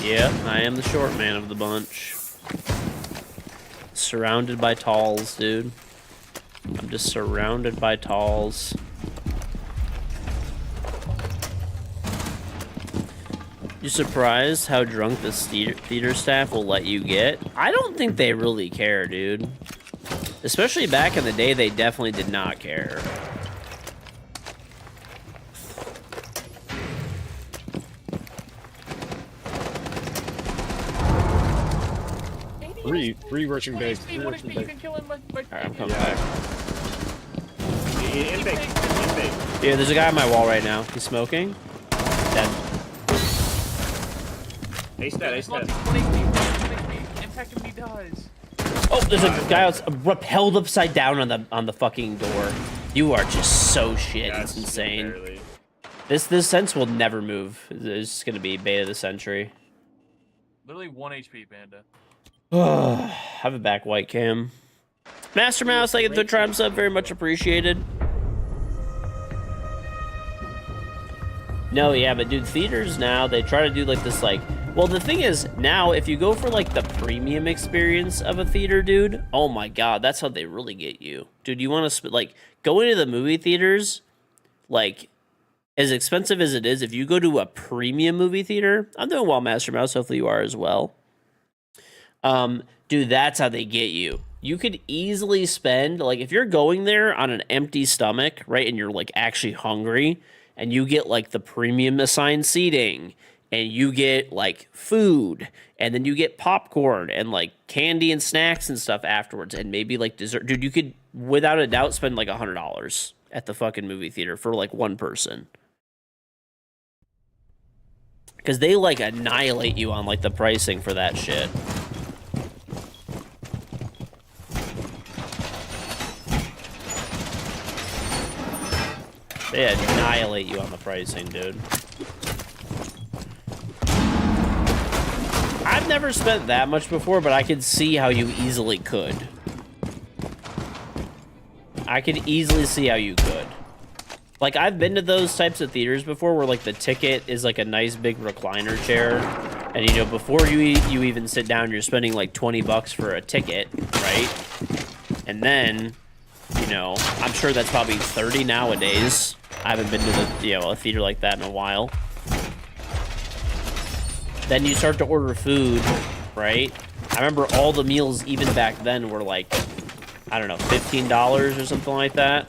Yep, I am the short man of the bunch. Surrounded by talls, dude. I'm just surrounded by talls. You surprised how drunk this theater staff will let you get? I don't think they really care, dude. Especially back in the day, they definitely did not care. Three rushing base. Alright, I'm coming back. In big. Yeah, there's a guy on my wall right now. He's smoking. Dead. Ace dead. Impact him, he dies. Oh, there's a guy else rappelled upside down on the fucking door. You are just so shit. Yeah, It's insane. barely. This sense will never move. It's gonna be beta of the century. Literally 1 HP, Panda. Have a back white cam. Master Mouse, thank you for the Prime sub, very much appreciated. No, yeah, but dude, theaters now, they try to do like this like, well, the thing is, now, if you go for like the premium experience of a theater, dude, oh my god, that's how they really get you. Dude, you want to, like, go into the movie theaters, like, as expensive as it is, if you go to a premium movie theater, I'm doing well, Master Mouse, hopefully you are as well. Dude, that's how they get you. You could easily spend, like, if you're going there on an empty stomach, right, and you're, like, actually hungry, and you get, like, the premium assigned seating, and you get, like, food, and then you get popcorn, and, like, candy and snacks and stuff afterwards, and maybe, like, dessert. Dude, you could, without a doubt, spend, like, $100 at the fucking movie theater for, like, one person. Because they, like, annihilate you on, like, the pricing for that shit. They annihilate you on the pricing, dude. I've never spent that much before, but I could see how you easily could. I could easily see how you could. Like, I've been to those types of theaters before where, like, the ticket is, like, a nice big recliner chair. And, you know, before you even sit down, you're spending, like, 20 bucks for a ticket, right? And then, you know, I'm sure that's probably 30 nowadays. I haven't been to the, you know, a theater like that in a while. Then you start to order food, right? I remember all the meals, even back then, were, like, I don't know, $15 or something like that.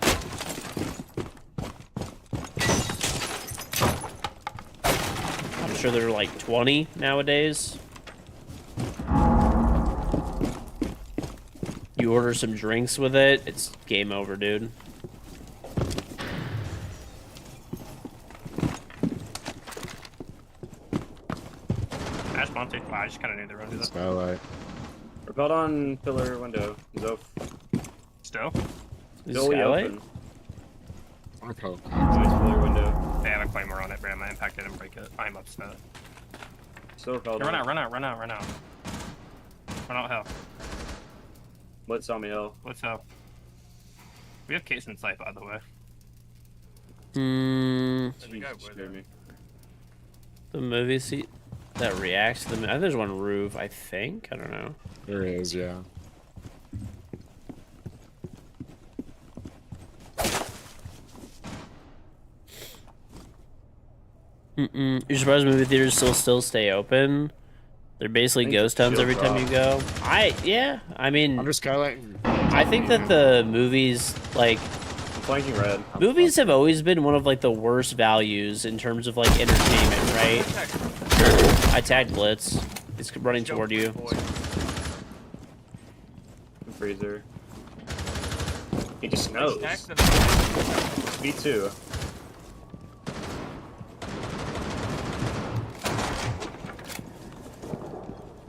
I'm sure they're like 20 nowadays. You order some drinks with it, it's game over, dude. Ash Monty. Wow, I just kind of knew they were going to do that. Skylight. Repelled on pillar window. Zof. Still? Is Still Skylight? open. Okay. Nice pillar window. They have a claymore on it, but I impact didn't break it. I'm upset. Still repelled. Hey, run on. out, run out, run out, run out. Run out hell. Blitz on me, hell. What's up? We have case in sight, by the way. Scared me. The movie seat that reacts to the. I think there's one roof. I think. I don't know. There is, yeah. You're surprised movie theaters still stay open? They're basically I think ghost towns chill every time you go. Yeah. I mean, Under Skylight. I think that the movies, like, Flanking red. movies have always been one of, like, the worst values in terms of, like, entertainment, right? I tagged Blitz. It's running toward you. Freezer. He just knows. Me too.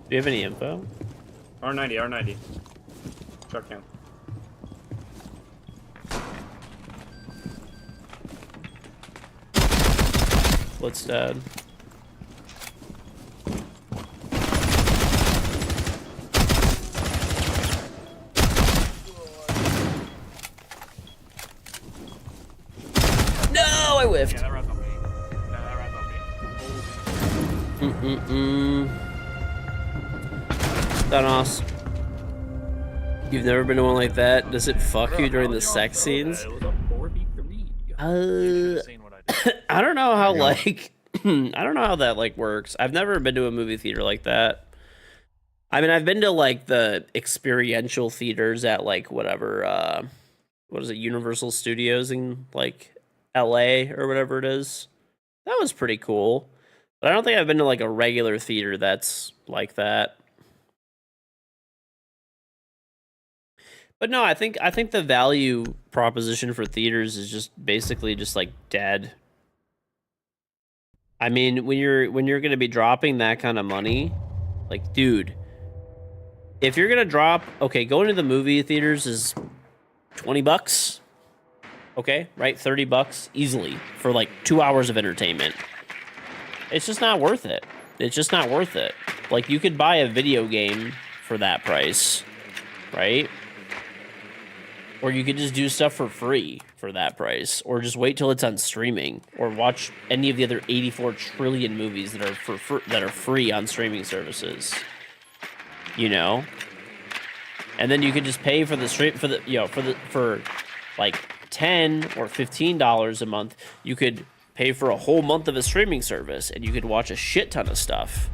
Do you have any info? R90, R90. Truck cam. Blitz dead. No, I whiffed. Yeah, that rat's on me. Yeah, that rat's on me. Thanos. You've never been to one like that? Does it fuck you during the sex scenes? It was a 4v3. Seen what I did. I don't know how, like, I don't know how that, like, works. I've never been to a movie theater like that. I mean, I've been to, like, the experiential theaters at, like, whatever, what is it, Universal Studios in, like, LA or whatever it is. That was pretty cool. But I don't think I've been to, like, a regular theater that's like that. But no, I think the value proposition for theaters is just basically just, like, dead. I mean, when you're going to be dropping that kind of money, like, dude, if you're going to drop, okay, going to the movie theaters is 20 bucks. Okay, right? 30 bucks easily for, like, 2 hours of entertainment. It's just not worth it. It's just not worth it. Like, you could buy a video game for that price, right? Or you could just do stuff for free for that price, or just wait till it's on streaming, or watch any of the other 84 trillion movies that are that are free on streaming services. You know, and then you could just pay for the for like $10 or $15 a month. You could pay for a whole month of a streaming service, and you could watch a shit ton of stuff.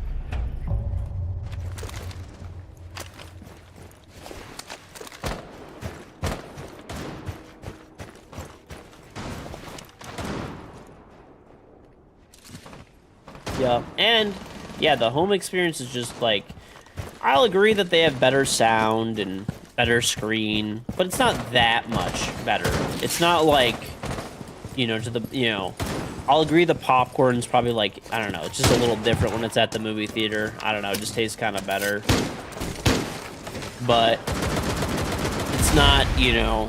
Yeah, and yeah, the home experience is just like, I'll agree that they have better sound and better screen, but it's not that much better. It's not like, you know, I'll agree the popcorn's probably like, I don't know, it's just a little different when it's at the movie theater. I don't know, it just tastes kind of better. But it's not, you know,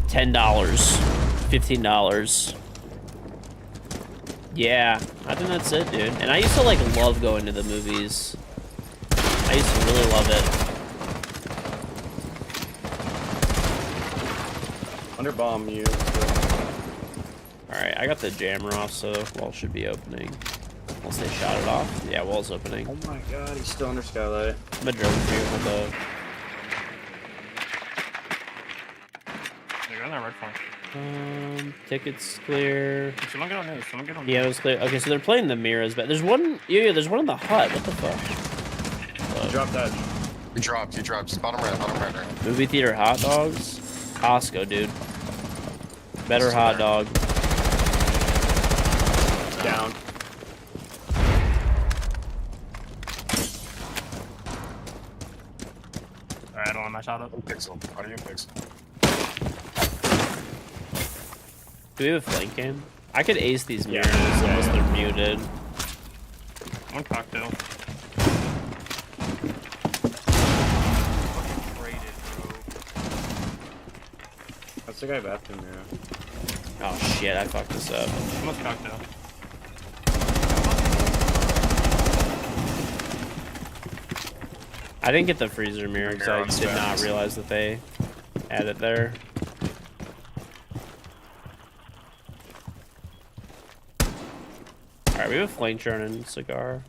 $10, $15. Yeah, I think that's it, dude. And I used to, like, love going to the movies. I used to really love it. Under bomb you. Alright, I got the jammer off, so wall should be opening. Unless they shot it off. Yeah, wall's opening. Oh my god, he's still under skylight. I'm a drone for you with the... They're on that red flank. Tickets clear. Someone get on news. Someone get on Yeah, it was clear. Okay, so they're playing the mirrors, but there's one... Yeah, there's one in the hut. What the fuck? Drop that. He dropped. Bottom right. Movie theater hot dogs? Costco, dude. Better hot dog. Down. Alright, I don't want my shot up. Pixel. Audio pixel. Do we have a flank cam? I could ace these mirrors Yeah. unless they're muted. One cocktail. That's the guy bathroom mirror. Oh shit, I fucked this up. Almost cocktail. I didn't get the freezer mirror because I did not realize that they had it there. Alright, we have a flank drone and cigar.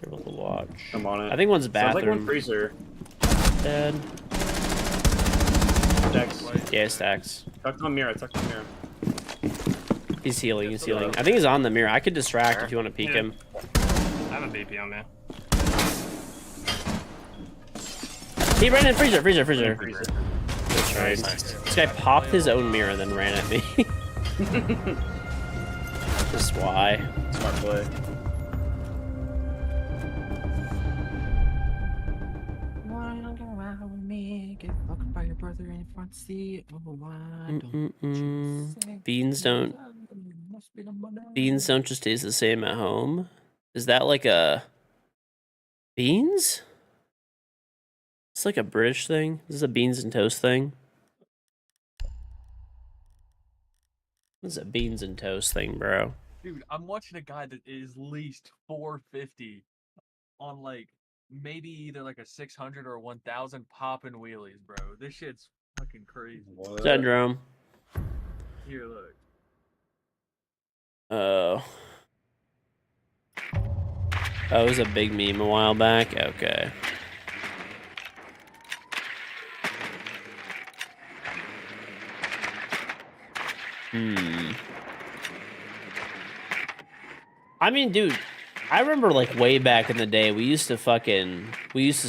Careful to watch. I'm on it. I think one's Sounds like bathroom. one freezer. Dead. Stacks. Yeah, stacks. Tucked on mirror. He's healing, he's healing. I think he's on the mirror. I could distract if you want to peek Yeah. him. I have a BP on me. He ran in freezer. That's right. Nice. This guy popped his own mirror and then ran at me. Just why. Smart play. Beans don't just taste the same at home. Is that like a beans? It's like a British thing. This is a beans and toast thing. This is a beans and toast thing, bro. Dude, I'm watching a guy that is least 450 on like maybe either like a 600 or a 1000 popping wheelies, bro. This shit's fucking crazy. Syndrome. Here, look. Oh. Oh, it was a big meme a while back? Okay. I mean, dude, I remember like way back in the day, we used to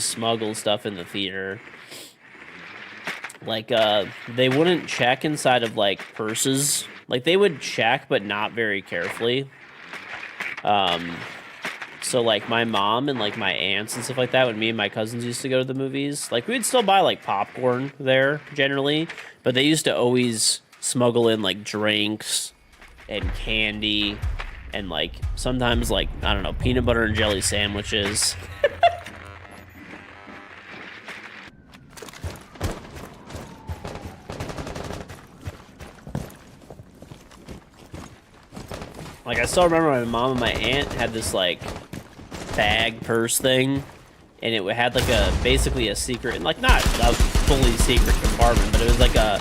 smuggle stuff in the theater. Like, they wouldn't check inside of like purses. Like, they would check, but not very carefully. So like my mom and like my aunts and stuff like that, when me and my cousins used to go to the movies, like we'd still buy like popcorn there generally, but they used to always smuggle in like drinks and candy and like sometimes like, I don't know, peanut butter and jelly sandwiches. Like, I still remember my mom and my aunt had this like bag purse thing, and it had like basically a secret, like not a fully secret compartment, but it was like a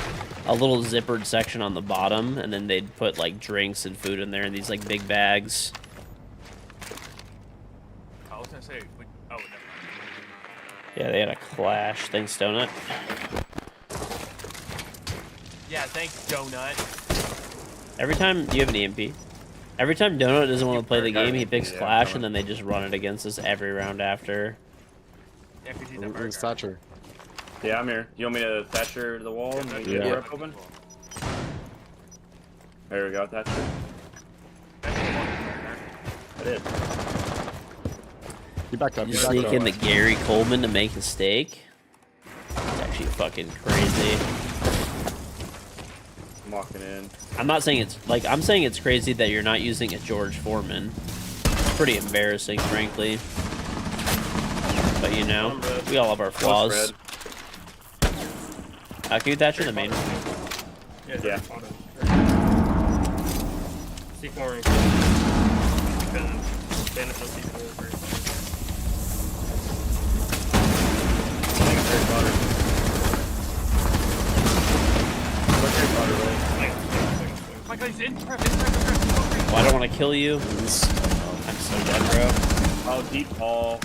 little zippered section on the bottom, and then they'd put like drinks and food in there in these like big bags. I was gonna say, oh, never mind. Yeah, they had a clash. Thanks, Donut. Yeah, thanks, Donut. Every time, do you have an EMP? Every time Donut doesn't want to play the game, he picks Clash, and then they just run it against us every round after. Yeah, 'cause he's a Who's burger. Thatcher? Yeah, I'm here. You want me to Thatcher the wall and make the Yeah. door open? There we go, Thatcher. I did. He backed up. You He backed sneak up. in the Gary Coleman to make a steak? It's actually fucking crazy. I'm walking in. I'm not saying it's, like, I'm saying it's crazy that you're not using a George Foreman. It's pretty embarrassing, frankly. But, you know, we all have our flaws. Can you Thatcher the main? Yeah. C4. he's in prep, in prep. Well, I don't want to kill you. I'm so dead, bro. Oh, deep hall.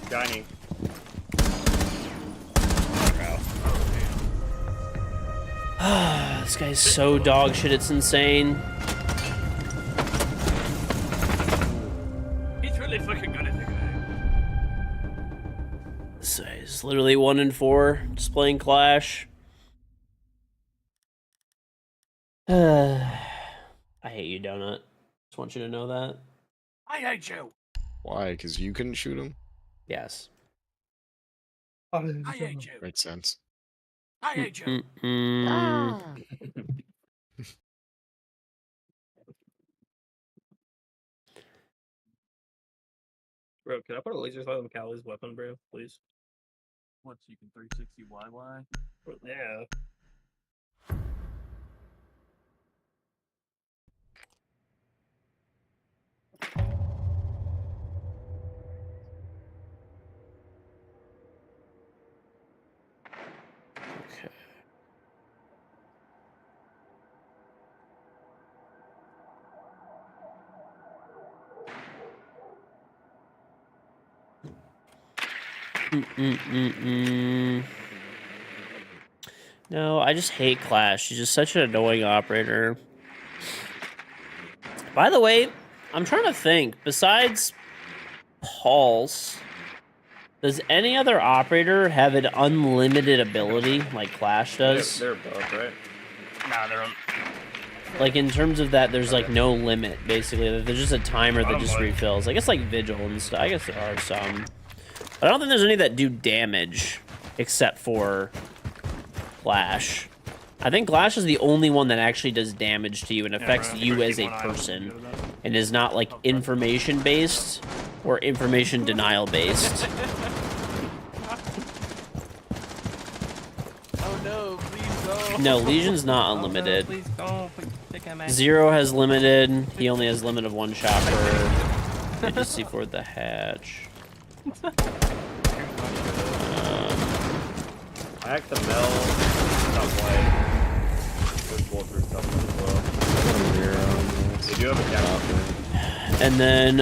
Dining. This guy's so dog shit, it's insane. He's really fucking good at the game. This guy's literally 1 in 4 just playing Clash. I hate you, Donut. Just want you to know that. I hate you. Why? Because you couldn't shoot him? Yes. I hate you. Makes sense. I hate you. Bro, can I put a laser sight on Callie's weapon, bro? Please. Once you can 360 YY. Yeah. Okay. No, I just hate Clash. She's just such an annoying operator. By the way, I'm trying to think. Besides Pulse, does any other operator have an unlimited ability like Clash does? They're above, right? Nah, they're on. Like in terms of that, there's like no limit. Basically, there's just a timer that just refills. I guess like Vigil and stuff. I guess there are some, but I don't think there's any that do damage except for Clash. I think Clash is the only one that actually does damage to you and affects you as a person, and is not like information based or information denial based. Oh no, please no. No, Legion's not unlimited. Please don't. Please, Zero has limited. He only has limit of 1 shot per. I just see for the hatch. I hacked the Mel. Top white. There's bulletproof stuff as well. They do have a cap. And then,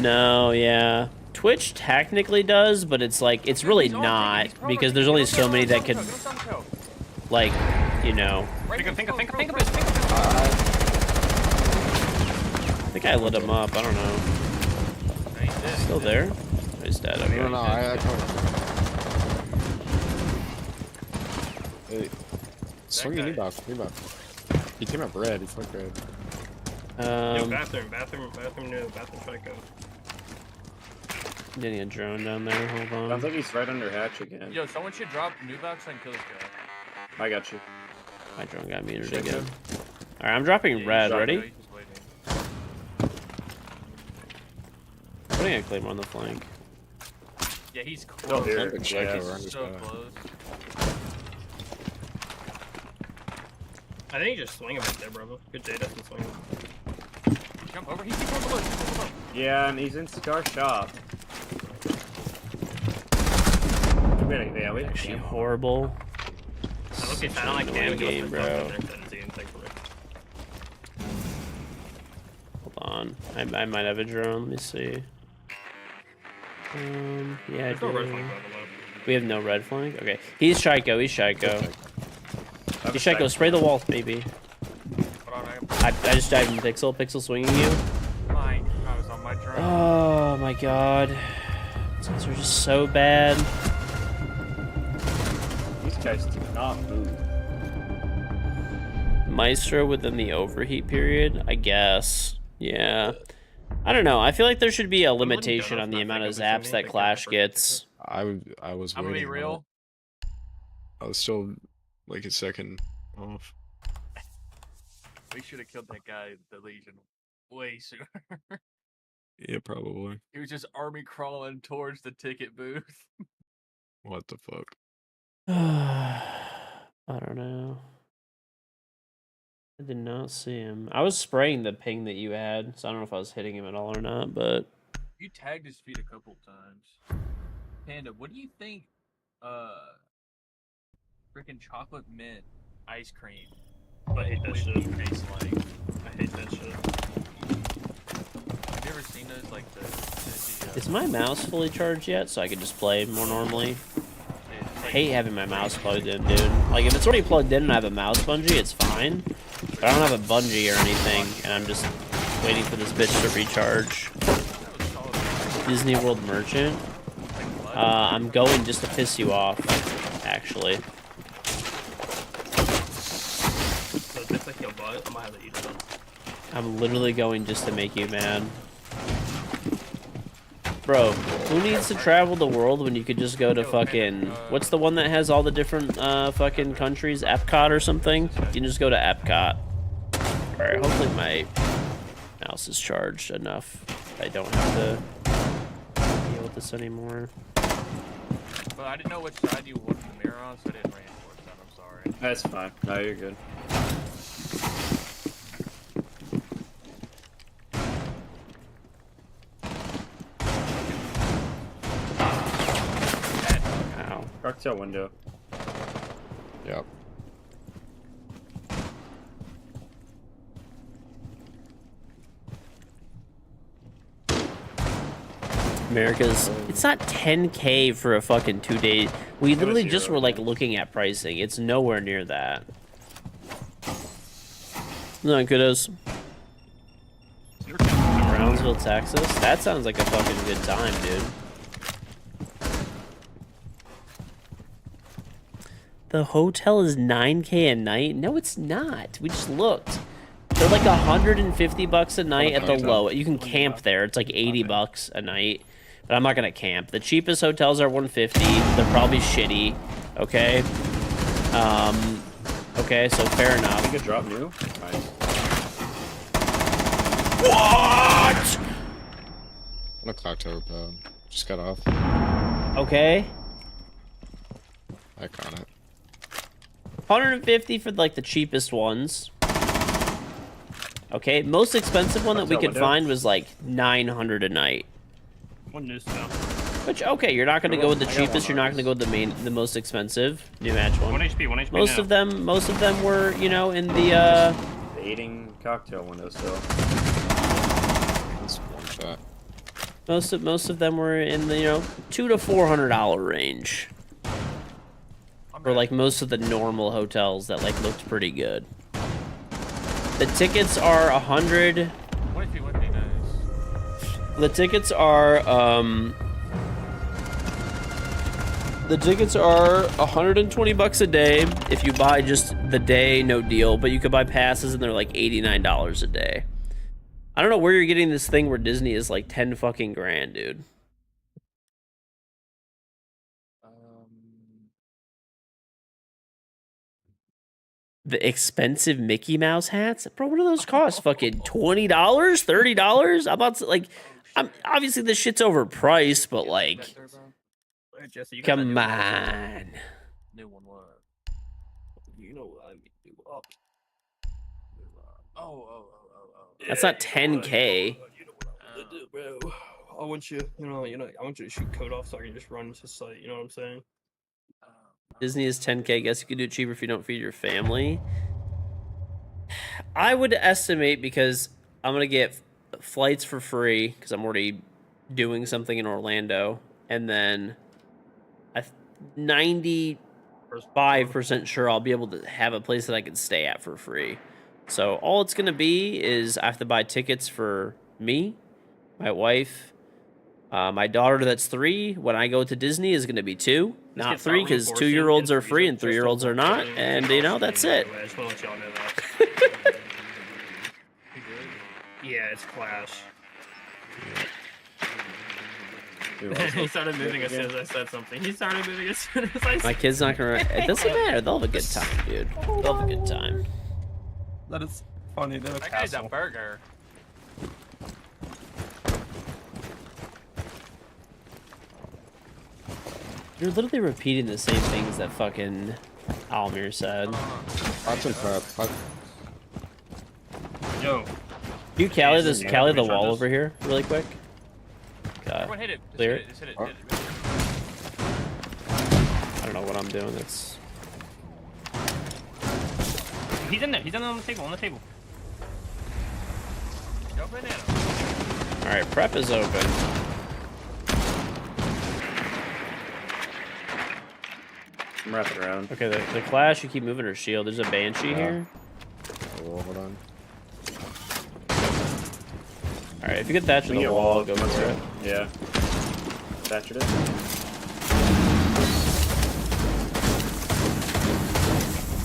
no, yeah. Twitch technically does, but it's like, it's really not, because there's only so many that could, like, you know. Think of it. I think I lit him up, I don't know. Still there? Oh, he's dead, okay. No, I Hey, swing your knee back. He came up red. He fucked red. Yo, bathroom, new, bathroom psycho. Getting a drone down there, hold Sounds on. like he's right under hatch again. Yo, someone should drop new box and kill this guy. I got you. My drone got muted again. Alright, I'm dropping red, ready? He's just waiting. Putting a claim on the flank. Yeah, he's Still close. here. Check Yeah, it, we're under So spot. close. I think you just swing him right there, bro. Good J doesn't swing him. Jump over. He's going below. He's going below. Yeah, and he's in Scar shop. Yeah, we Actually horrible. Okay, I don't like damage. game, bro. Thankfully. Hold on. I might have a drone, let me see. Yeah, I There's no red do. flag, by the way. We have no red flank? Okay. He's Shaiko, he's Shaiko. He's Shaiko, spray the wall, baby. Hold on, I just dived in Pixel. Pixel swinging you. I was on my drone. Oh my god. These guys are just so bad. These guys do not move. Maestro within the overheat period? I guess. Yeah. I don't know. I feel like there should be a limitation on the amount of zaps that Clash gets. I was I'm waiting. gonna be real. I was still like a second off. We should have killed that guy, the Legion, way sooner. Yeah, probably. He was just army crawling towards the ticket booth. What the fuck? I don't know. I did not see him. I was spraying the ping that you had, so I don't know if I was hitting him at all or not, but You tagged his feet a couple times. Panda, what do you think? Freaking chocolate mint ice cream I hate that shit. Increase, like, I hate that shit. have you ever seen those, like, the Is my mouse fully charged yet, so I can just play more normally? I hate having my mouse plugged in, dude. Like, if it's already plugged in and I have a mouse bungee, it's fine. But I don't have a bungee or anything, and I'm just waiting for this bitch to recharge. Disney World Merchant. I'm going just to piss you off, actually. So if it's like your butt, I might have to eat it. I'm literally going just to make you mad. Bro, who needs to travel the world when you could just go to fucking... What's the one that has all the different fucking countries? Epcot or something? You can just go to Epcot. Alright, hopefully my mouse is charged enough. I don't have to deal with this anymore. But I didn't know which side you wanted the mirror on, so I didn't reinforce that. I'm sorry. That's fine. No, you're good. Ow. Cocktail window. Yep. America's... It's not 10K for a fucking 2 day... We literally just were, like, man. looking at pricing. It's nowhere near that. No, kudos. Brownsville, Texas? That sounds like a fucking good time, dude. The hotel is 9K a night? No, it's not. We just looked. They're like 150 bucks a night at the low. You can camp there. It's like 80 bucks a night. But I'm not gonna camp. The cheapest hotels are 150. They're probably shitty. Okay. Okay, so fair enough. You could drop new. Nice. What? On a clock tower pad. Just got off. Okay. I got it. 150 for like the cheapest ones. Okay, most expensive one that we could find was like 900 a night. One news now. Which, okay, you're not gonna go with the I got one cheapest. You're not gonna go with the most expensive new match one. 1 HP, 1 HP. Most of them were, you know, in the The eating cocktail window still. That's one shot. most of them were in the, you know, $200 to $400 range. For like most of the normal hotels that like looked pretty good. The tickets are 100. What if you would be nice? The tickets are 120 bucks a day if you buy just the day, no deal, but you could buy passes and they're like $89 a day. I don't know where you're getting this thing where Disney is like 10 fucking grand, dude. The expensive Mickey Mouse hats? Bro, what do those cost? Fucking $20? $30? I'm about to, like, I'm obviously this shit's overpriced, but like, Jesse, you got come that on. New one what? You know what I mean. Do up. Oh. That's not 10K. You know what I want to do, bro. I want you, I want you to shoot code off so I can just run to site. You know what I'm saying? Disney is 10K. Guess you could do it cheaper if you don't feed your family. I would estimate, because I'm gonna get flights for free because I'm already doing something in Orlando, and then 95% sure I'll be able to have a place that I can stay at for free. So all it's gonna be is I have to buy tickets for me, my wife, my daughter that's 3. When I go to Disney is gonna be 2, not 3, because 2-year-olds are free and 3-year-olds are not, and you know that's it. I just want to let y'all know that. Yeah, it's Clash. He started moving as soon as I said something. He started moving as soon as I said My kid's not gonna. It doesn't matter. They'll have a good time, dude. They'll have a good time. That is funny. They're a That guy's a castle. burger. You're literally repeating the same things that fucking Almir said. Pots and prep. Yo, You Callie Jesus, this man. Callie the Recharge wall this. over here really quick. Everyone hit it. Just Clear hit it. it. Just hit it. Oh. Hit it. I don't know what I'm doing. That's He's in there. He's on the table. On the table. Go banana. All right, prep is open. I'm wrapping around. Okay, the Clash, you keep moving her shield. There's a Banshee here. Oh, hold on. All right, if you get Thatcher We the get wall, wall, go come for on, it. Yeah. Thatchered it.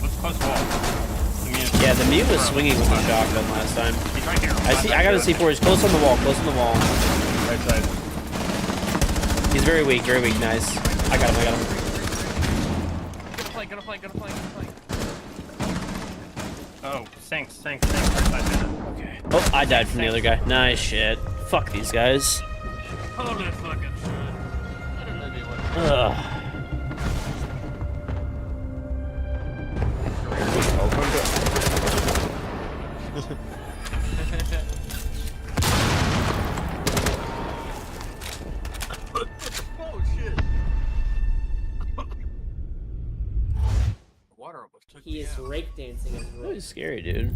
Let's close wall. Yeah, the mute was swinging with the shotgun last time. He's right here. I got a C4. He's close on the wall. Close on the wall. Right side. He's very weak. Very weak. Nice. I got him. I got him. Gonna flank. Oh, sinks. Right side. Okay. Oh, I died from the other guy. Nice shit. Fuck these guys. Holy fucking shit. I don't know if you want to. Ugh. Oh shit. Water almost took He me is out. rake dancing as That well. was scary, dude.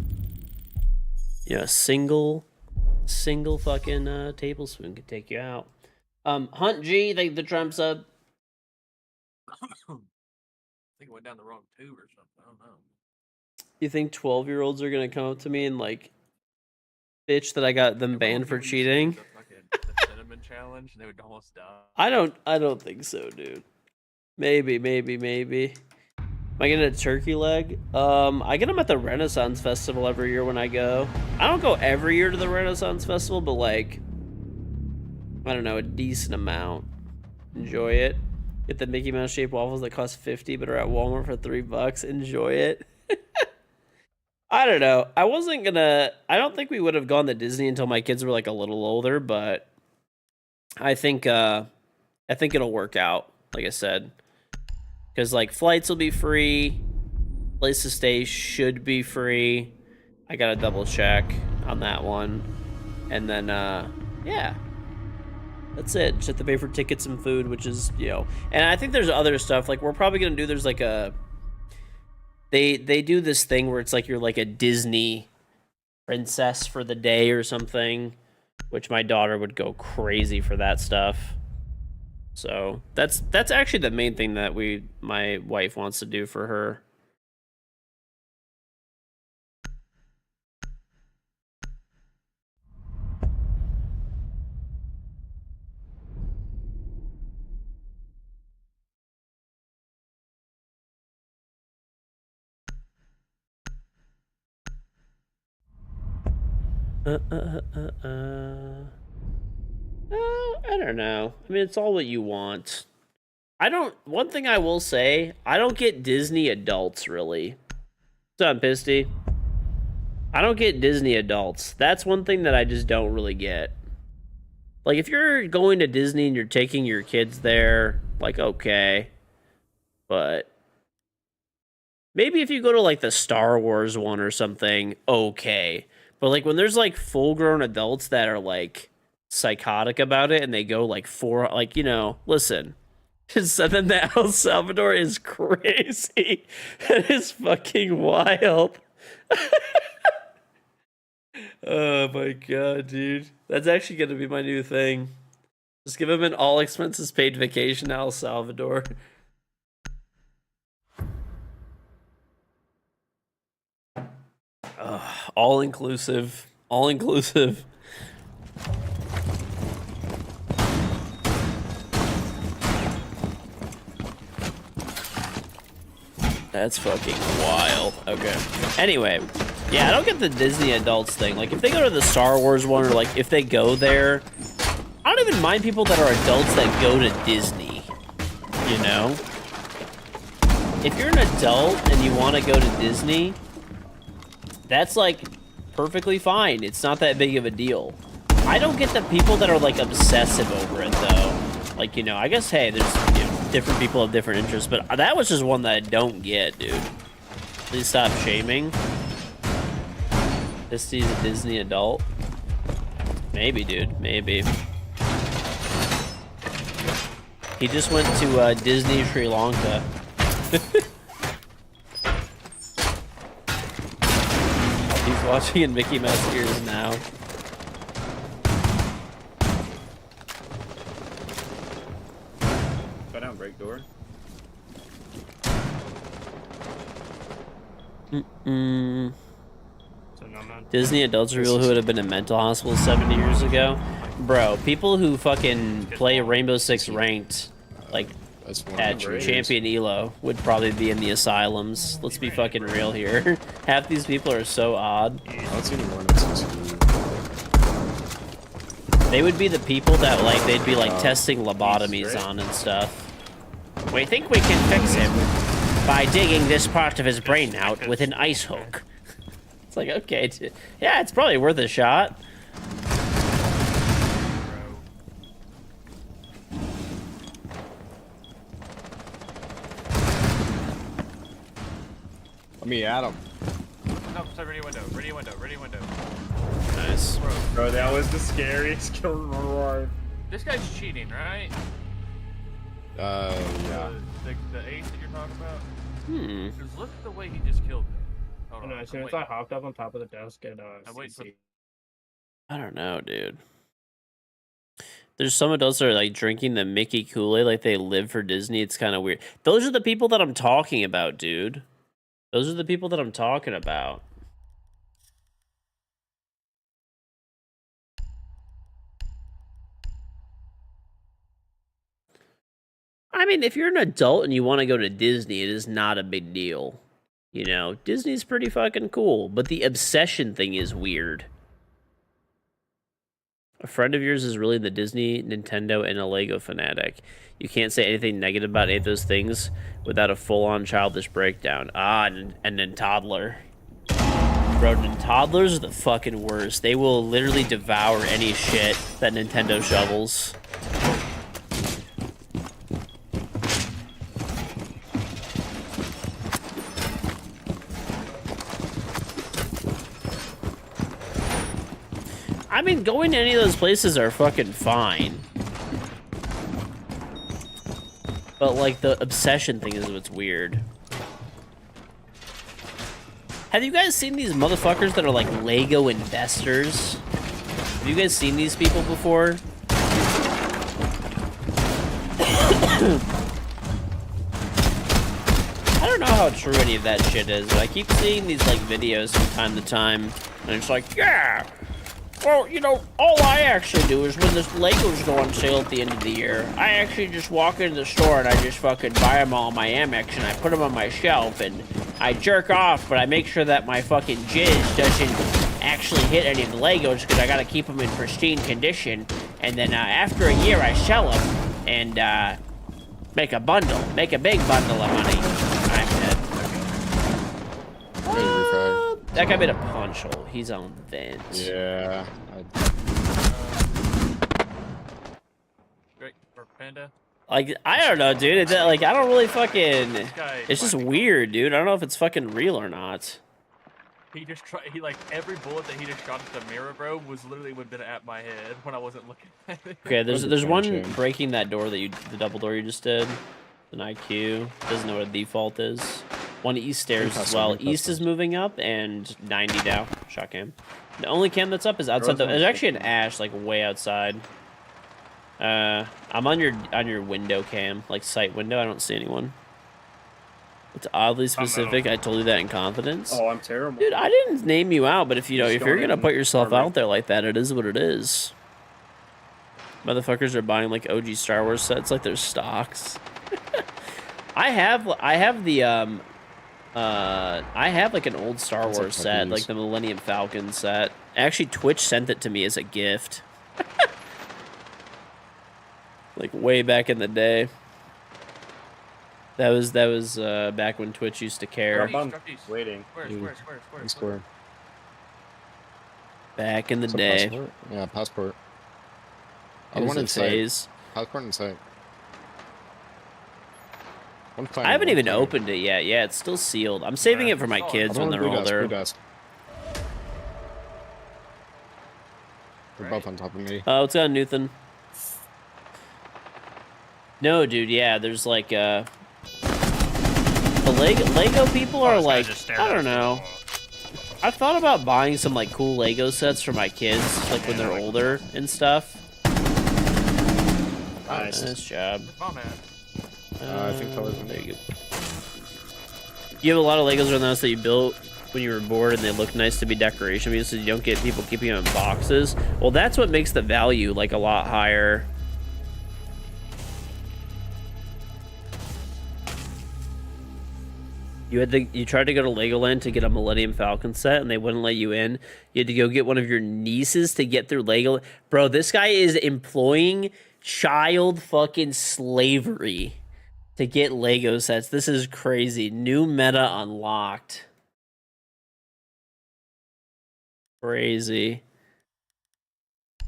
Yeah, a single fucking tablespoon could take you out. Hunt G, thank the Trump sub. I think it went down the wrong tube or something. I don't know. You think 12-year-olds are gonna come up to me and like bitch that I got them banned for cheating? The cinnamon challenge, they would almost die. I don't think so, dude. Maybe. Am I getting a turkey leg? I get them at the Renaissance Festival every year when I go. I don't go every year to the Renaissance Festival, but like, I don't know, a decent amount. Enjoy it. Get the Mickey Mouse shaped waffles that cost 50 but are at Walmart for $3. Enjoy it. I don't know. I don't think we would have gone to Disney until my kids were like a little older, but I think it'll work out, like I said. Because like flights will be free, place to stay should be free. I gotta double check on that one, and then yeah, that's it. Just have to pay for tickets and food, which is And I think there's other stuff like we're probably gonna do. There's like a they do this thing where it's like you're like a Disney princess for the day or something, which my daughter would go crazy for that stuff. So that's actually the main thing that my wife wants to do for her. I don't know. I mean, it's all what you want. One thing I will say, I don't get Disney adults, really. What's up, Pisty? I don't get Disney adults. That's one thing that I just don't really get. Like, if you're going to Disney and you're taking your kids there, like, okay. But maybe if you go to, like, the Star Wars one or something, okay. But, like, when there's, like, full-grown adults that are, like, psychotic about it and they go, like, listen. Southern that El Salvador is crazy. That is fucking wild. Oh, my God, dude. That's actually going to be my new thing. Just give him an all-expenses-paid vacation to El Salvador. All-inclusive. All-inclusive. That's fucking wild. Okay. Anyway, yeah, I don't get the Disney adults thing. Like, if they go to the Star Wars one, or, like, if they go there, I don't even mind people that are adults that go to Disney, you know? If you're an adult and you want to go to Disney, that's, like, perfectly fine. It's not that big of a deal. I don't get the people that are, like, obsessive over it, though. Like, I guess, hey, there's, different people have different interests, but that was just one that I don't get, dude. Please stop shaming. This is a Disney adult. Maybe, dude. Maybe. He just went to Disney Sri Lanka. He's watching in Mickey Mouse ears now. Go down, break door. Mm-mm. So no, man. Disney adults reveal who would have been in mental hospital 70 years ago. Bro, people who fucking play Rainbow Six ranked, like, That's one at of the raiders. Champion Elo, would probably be in the asylums. Let's be fucking real here. Half these people are so odd. I don't see any more than 6. They would be the people that, like, they'd be, like, testing lobotomies on and stuff. We think we can fix him by digging this part of his brain out with an ice hook. It's like, okay, yeah, it's probably worth a shot. Let me at him. No, sorry, ready window, ready window, ready window. Nice. Bro, that was the scariest kill in my life. This guy's cheating, right? Yeah. The ace that you're talking about? Hmm. Because look at the way he just killed me. Hold No, on, as soon I'm as I waiting. hopped up on top of the desk and I'm waiting for CC. I don't know, dude. There's some adults that are like drinking the Mickey Kool-Aid like they live for Disney. It's kind of weird. Those are the people that I'm talking about, dude. Those are the people that I'm talking about. I mean, if you're an adult and you want to go to Disney, it is not a big deal. You know, Disney's pretty fucking cool, but the obsession thing is weird. A friend of yours is really the Disney, Nintendo, and a Lego fanatic. You can't say anything negative about any of those things without a full-on childish breakdown. Ah, and then toddler. Bro, toddlers are the fucking worst. They will literally devour any shit that Nintendo shovels. I mean, going to any of those places are fucking fine. But, like, the obsession thing is what's weird. Have you guys seen these motherfuckers that are, like, Lego investors? Have you guys seen these people before? I don't know how true any of that shit is, but I keep seeing these, like, videos from time to time. And it's like, yeah! Well, you know, all I actually do is when the Legos go on sale at the end of the year, I actually just walk into the store and I just fucking buy them all on my Amex and I put them on my shelf and I jerk off, but I make sure that my fucking jizz doesn't actually hit any of the Legos because I gotta keep them in pristine condition. And then after a year, I sell them and make a big bundle of money. I'm dead. That guy made a punch hole. He's on vent. Yeah. Great for Panda. Like, I don't know, dude. It's like, I don't really fucking... This guy It's just might be- weird, dude. I don't know if it's fucking real or not. He just tried. He like every bullet that he just shot at the mirror, bro, was literally would have been at my head when I wasn't looking at it. Okay, there's Where's the one chain? breaking that door that the double door you just did. An IQ. Doesn't know what a default is. One east stairs as well. East is moving up and 90 down. Shot cam. The only cam that's up is outside the... There's actually an ash, like, way outside. I'm on your window cam, like, sight window. I don't see anyone. It's oddly specific. I told you that in confidence. Oh, I'm terrible. Dude, I didn't name you out, but if you know, Just if you're going gonna in put yourself our out there like that, it is what it is. Motherfuckers are buying like OG Star Wars sets like they're stocks. I have like an old Star That's Wars like set, puppies. like the Millennium Falcon set. Actually, Twitch sent it to me as a gift. Like way back in the day. That was back when Twitch used to care. I'm waiting. Square. Back in the Some day. passport? Yeah, passport. It I was want a in sight. phase. Passport in sight. I haven't even opened it yet. Yeah, it's still sealed. I'm saving it for my kids when they're older. They're both on top of me. What's on, Newton? No, dude. Yeah, there's like the Lego people are like, I don't know. I've thought about buying some like cool Lego sets for my kids, like when they're older and stuff. Nice. Nice job. Oh man. I think that was there you go. You have a lot of Legos around the house that you built when you were bored and they look nice to be decoration because you don't get people keeping them in boxes. Well, that's what makes the value like a lot higher. You tried to go to Legoland to get a Millennium Falcon set and they wouldn't let you in. You had to go get one of your nieces to get through Lego. Bro, this guy is employing child fucking slavery to get Lego sets. This is crazy. New meta unlocked. Crazy.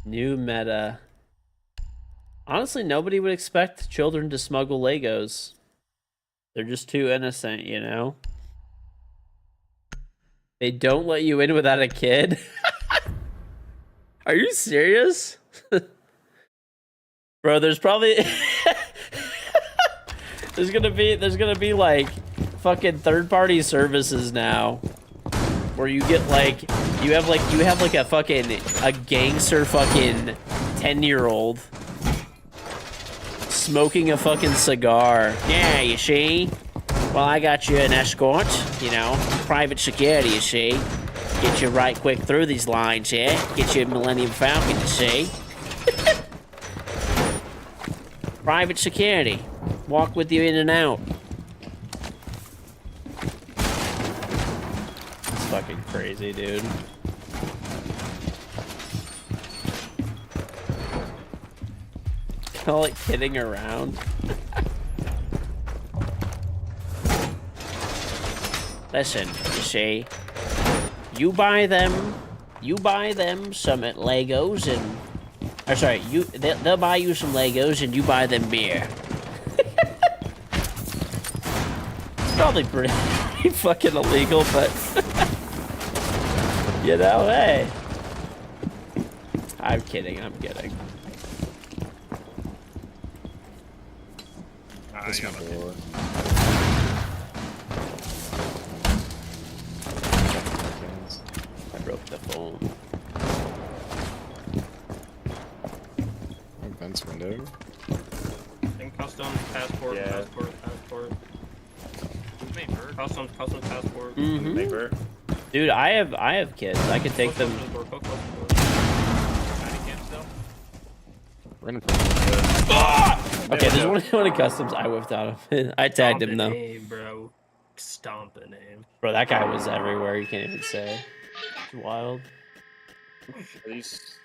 New meta. Honestly, nobody would expect children to smuggle Legos. They're just too innocent, you know? They don't let you in without a kid? Are you serious? Bro, there's probably... there's gonna be like fucking third-party services now where you get like you have like a fucking gangster fucking 10-year-old smoking a fucking cigar. Yeah, you see? Well, I got you an escort, you know, private security, you see? Get you right quick through these lines here. Get you a Millennium Falcon, you see? Private security. Walk with you in and out. It's fucking crazy, dude. Call it kidding around. Listen, you see, you buy them some Legos and, or sorry, they'll buy you some Legos and you buy them beer. It's probably pretty fucking illegal, but you know, hey. I'm kidding. This my door. I broke the phone. Vents window. And customs, passport, Yeah. passport. Customs, passport. Mm-hmm. Neighbor. Dude, I have kids. I could take them. We're in Okay, there's one in customs. I whiffed out of it. I tagged him though. Name, bro. Stomp the name. Bro, that guy was everywhere. You can't even say. It's wild. These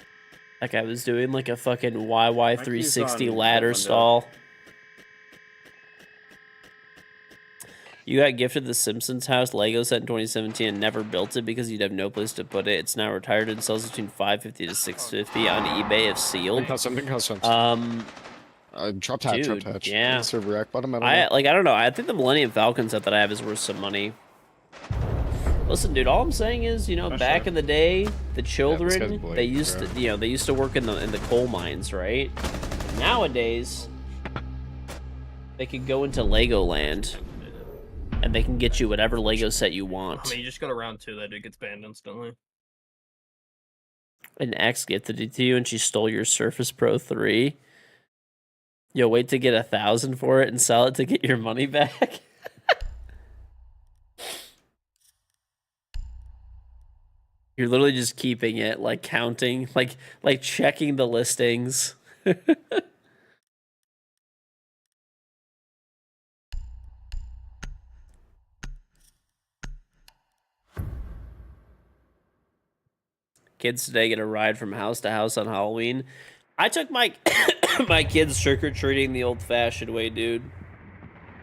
That guy was doing like a fucking YY360 on ladder window. stall. You got gifted the Simpsons house Lego set in 2017 and never built it because you'd have no place to put it. It's now retired and sells between $550 to $650 on eBay if sealed. Something customs. Drop hatch, Dude, drop hatch. yeah. Server rack, bottom metal. I don't know. I think the Millennium Falcon set that I have is worth some money. Listen, dude, all I'm saying is, you know, For back sure. in the day, the guy's children, blatant, they used to, bro. you know, they used to work in the coal mines, right? Nowadays, they can go into Legoland and they can get you whatever Lego set you I want. mean, you just go to round 2, that dude gets banned instantly. An ex gifted it to you and she stole your Surface Pro 3. You'll wait to get 1,000 for it and sell it to get your money back. You're literally just keeping it, like counting, like checking the listings. Kids today get a ride from house to house on Halloween. I took my my kids trick-or-treating the old-fashioned way, dude.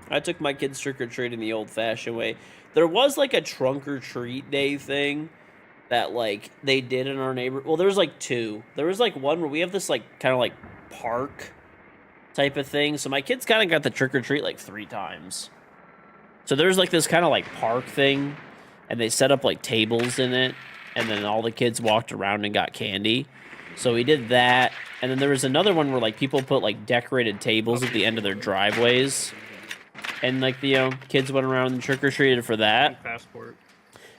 I took my kids trick-or-treating the old-fashioned way. There was like a trunk-or-treat day thing that like they did in our neighborhood. Well, there's like two. There was like one where we have this like kind of like park type of thing. So my kids kind of got the trick-or-treat like 3 times. So there's like this kind of like park thing and they set up like tables in it and then all the kids walked around and got candy. So we did that. And then there was another one where like people put like decorated tables at the end of their driveways. And like the kids went around and trick-or-treated for that. Passport.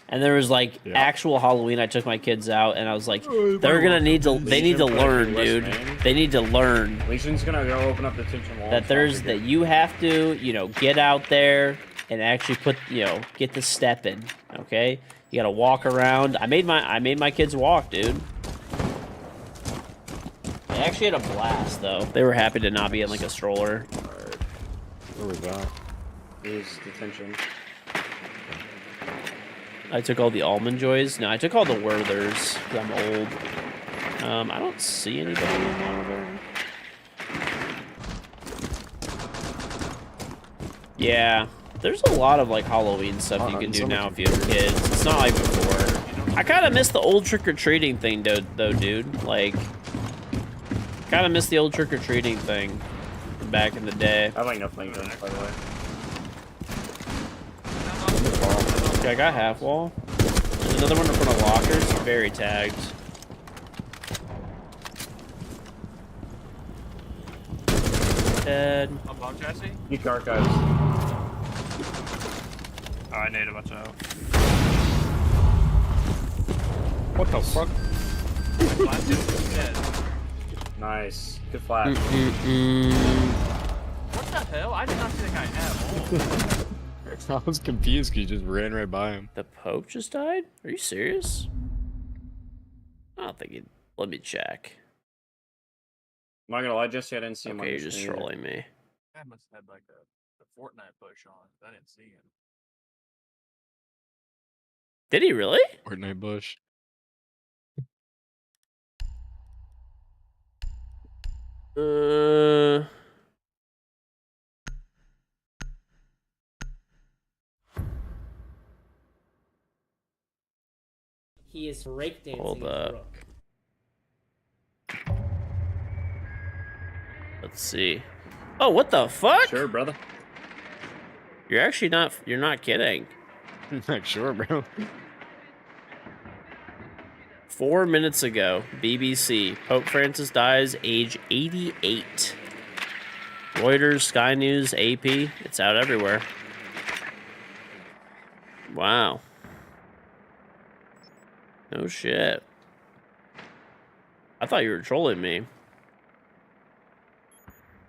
And there was like Yeah. actual Halloween. I took my kids out, and I was like, Oh, they're gonna need to. They need to Legion, like, learn, in West dude. Main. They need to learn Legion's gonna go open up the Tinchin wall. that there's that you have to, you know, get out there and actually put, you know, get the step in. Okay, you gotta walk around. I made my kids walk, dude. They actually had a blast though. They were happy to not be in like a stroller. Where was that? Is detention. I took all the almond joys. No, I took all the Werthers because I'm old. I don't see anybody in Werther. Yeah, there's a lot of like Halloween stuff you can do now if you have kids. It's not like before. I kind of miss the old trick-or-treating thing though, dude. Like, kind of miss the old trick-or-treating thing from back in the day. I like no flame guns, by the way. Okay, I got half wall. There's another one in front of lockers. Very tagged. Dead. I'm bomb chassis. Geek archives. Oh, I need to watch out. What the fuck? Last is dead. Nice. Good flash. What the hell? I did not see that guy at all. I was confused because you just ran right by him. The Pope just died? Are you serious? I don't think he... Let me check. I'm not gonna lie, Jesse, I didn't see him. Okay, on you're your just screen either. trolling me. I must have had like a Fortnite push on. I didn't see him. Did he really? Fortnite Bush. He is breakdancing Hold his up. rook. Let's see. Oh, what the fuck? Sure, brother. You're actually not... You're not kidding. Like, sure, bro. 4 minutes ago, BBC. Pope Francis dies, age 88. Reuters, Sky News, AP. It's out everywhere. Wow. No shit. I thought you were trolling me.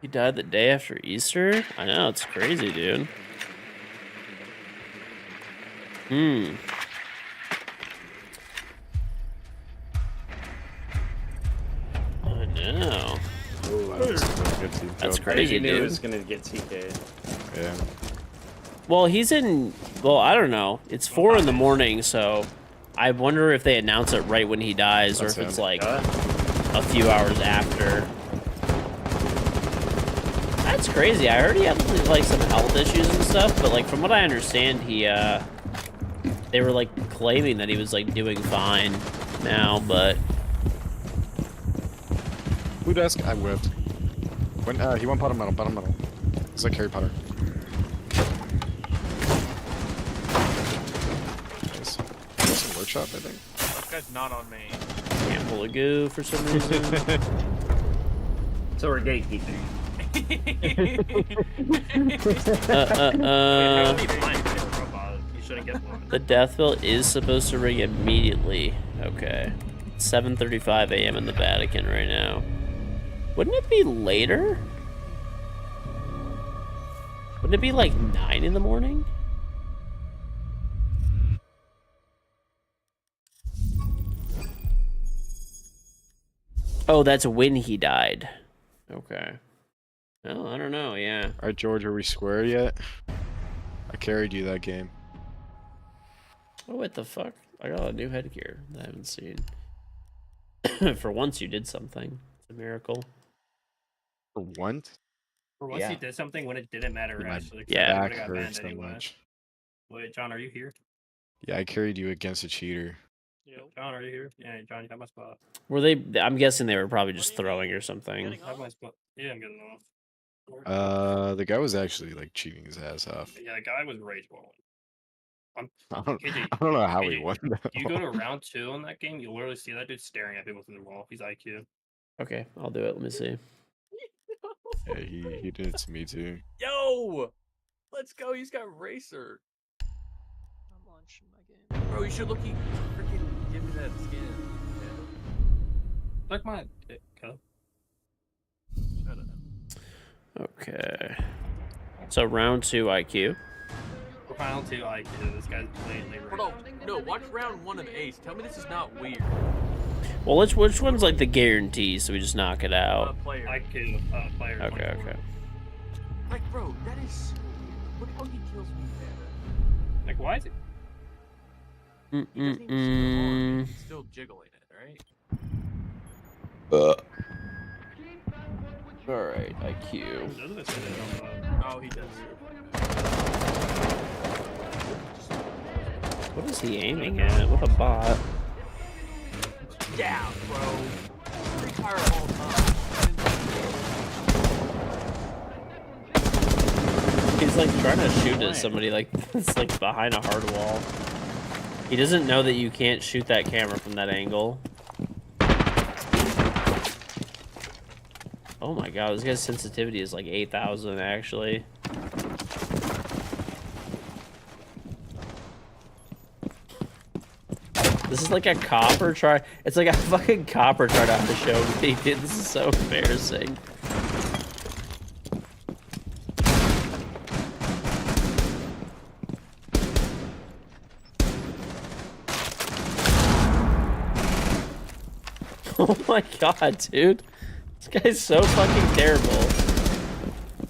He died the day after Easter? I know, it's crazy, dude. I know. That's crazy, I knew it dude. was gonna get TK'd. Yeah. Well, he's in... Well, I don't know. It's 4 in the morning, so... I wonder if they announce it right when he dies, That's or if it's him. like a few hours after. That's crazy. I heard he had like some health issues and stuff, but like from what I understand, he they were like claiming that he was like doing fine now, but Blue desk, I whipped. When he went bottom metal. It's like Harry Potter. Nice. Some workshop, I think. This guy's not on me. can't pull a goo for some reason. So we're gatekeeping. You shouldn't get one. The death bell is supposed to ring immediately. Okay. 7:35 a.m. in the Vatican right now. Wouldn't it be later? Wouldn't it be like 9 in the morning? Oh, that's when he died. Okay. Well, I don't know, yeah. Alright, George, are we square yet? I carried you that game. Oh, what the fuck? I got a new headgear that I haven't seen. For once you did something. It's a miracle. For once? For once Yeah. he did something when it didn't matter, My actually. 'cause Yeah. he Back would've got hurts banned so anyway. much. Wait, John, are you here? Yeah, I carried you against a cheater. John, are you here? Yeah, John, you have my spot. Were they... I'm guessing they were probably just throwing or something. You have my spot. Yeah, I'm getting off. The guy was actually like cheating his ass off. Yeah, the guy was rage balling. I don't, KJ, I don't know how he KJ, won though. You go to round 2 in that game, you literally see that dude staring at people through the wall. He's IQ. Okay, I'll do it. Let me see. Yeah, he did it to me too. Yo! Let's go. He's got Racer. I'm on launch in my game. Bro, you should look. Freaking give me that skin. Suck my dick, cup. Shut up. Okay. So round 2 IQ. For final 2 IQ, this guy's blatantly Hold on. No, watch round 1 of Ace. Tell me this is not weird. Well, which one's like the guarantee, so we just knock it out? Player. IQ, player. Okay, 24. okay. Like, bro, that is so weird. Look how he kills me there. Like, why is it? He doesn't even still harm. He's still jiggling it, right? Alright, IQ. Doesn't it say that on Oh, he does. What is he aiming at? What a bot. Down, bro. Free fire all time. He's like trying to shoot at somebody like it's like behind a hard wall. He doesn't know that you can't shoot that camera from that angle. Oh my god, this guy's sensitivity is like 8,000 actually. This is like a copper try. It's like a fucking copper tried out to show me. Dude, this is so embarrassing. Oh my god, dude. This guy's so fucking terrible.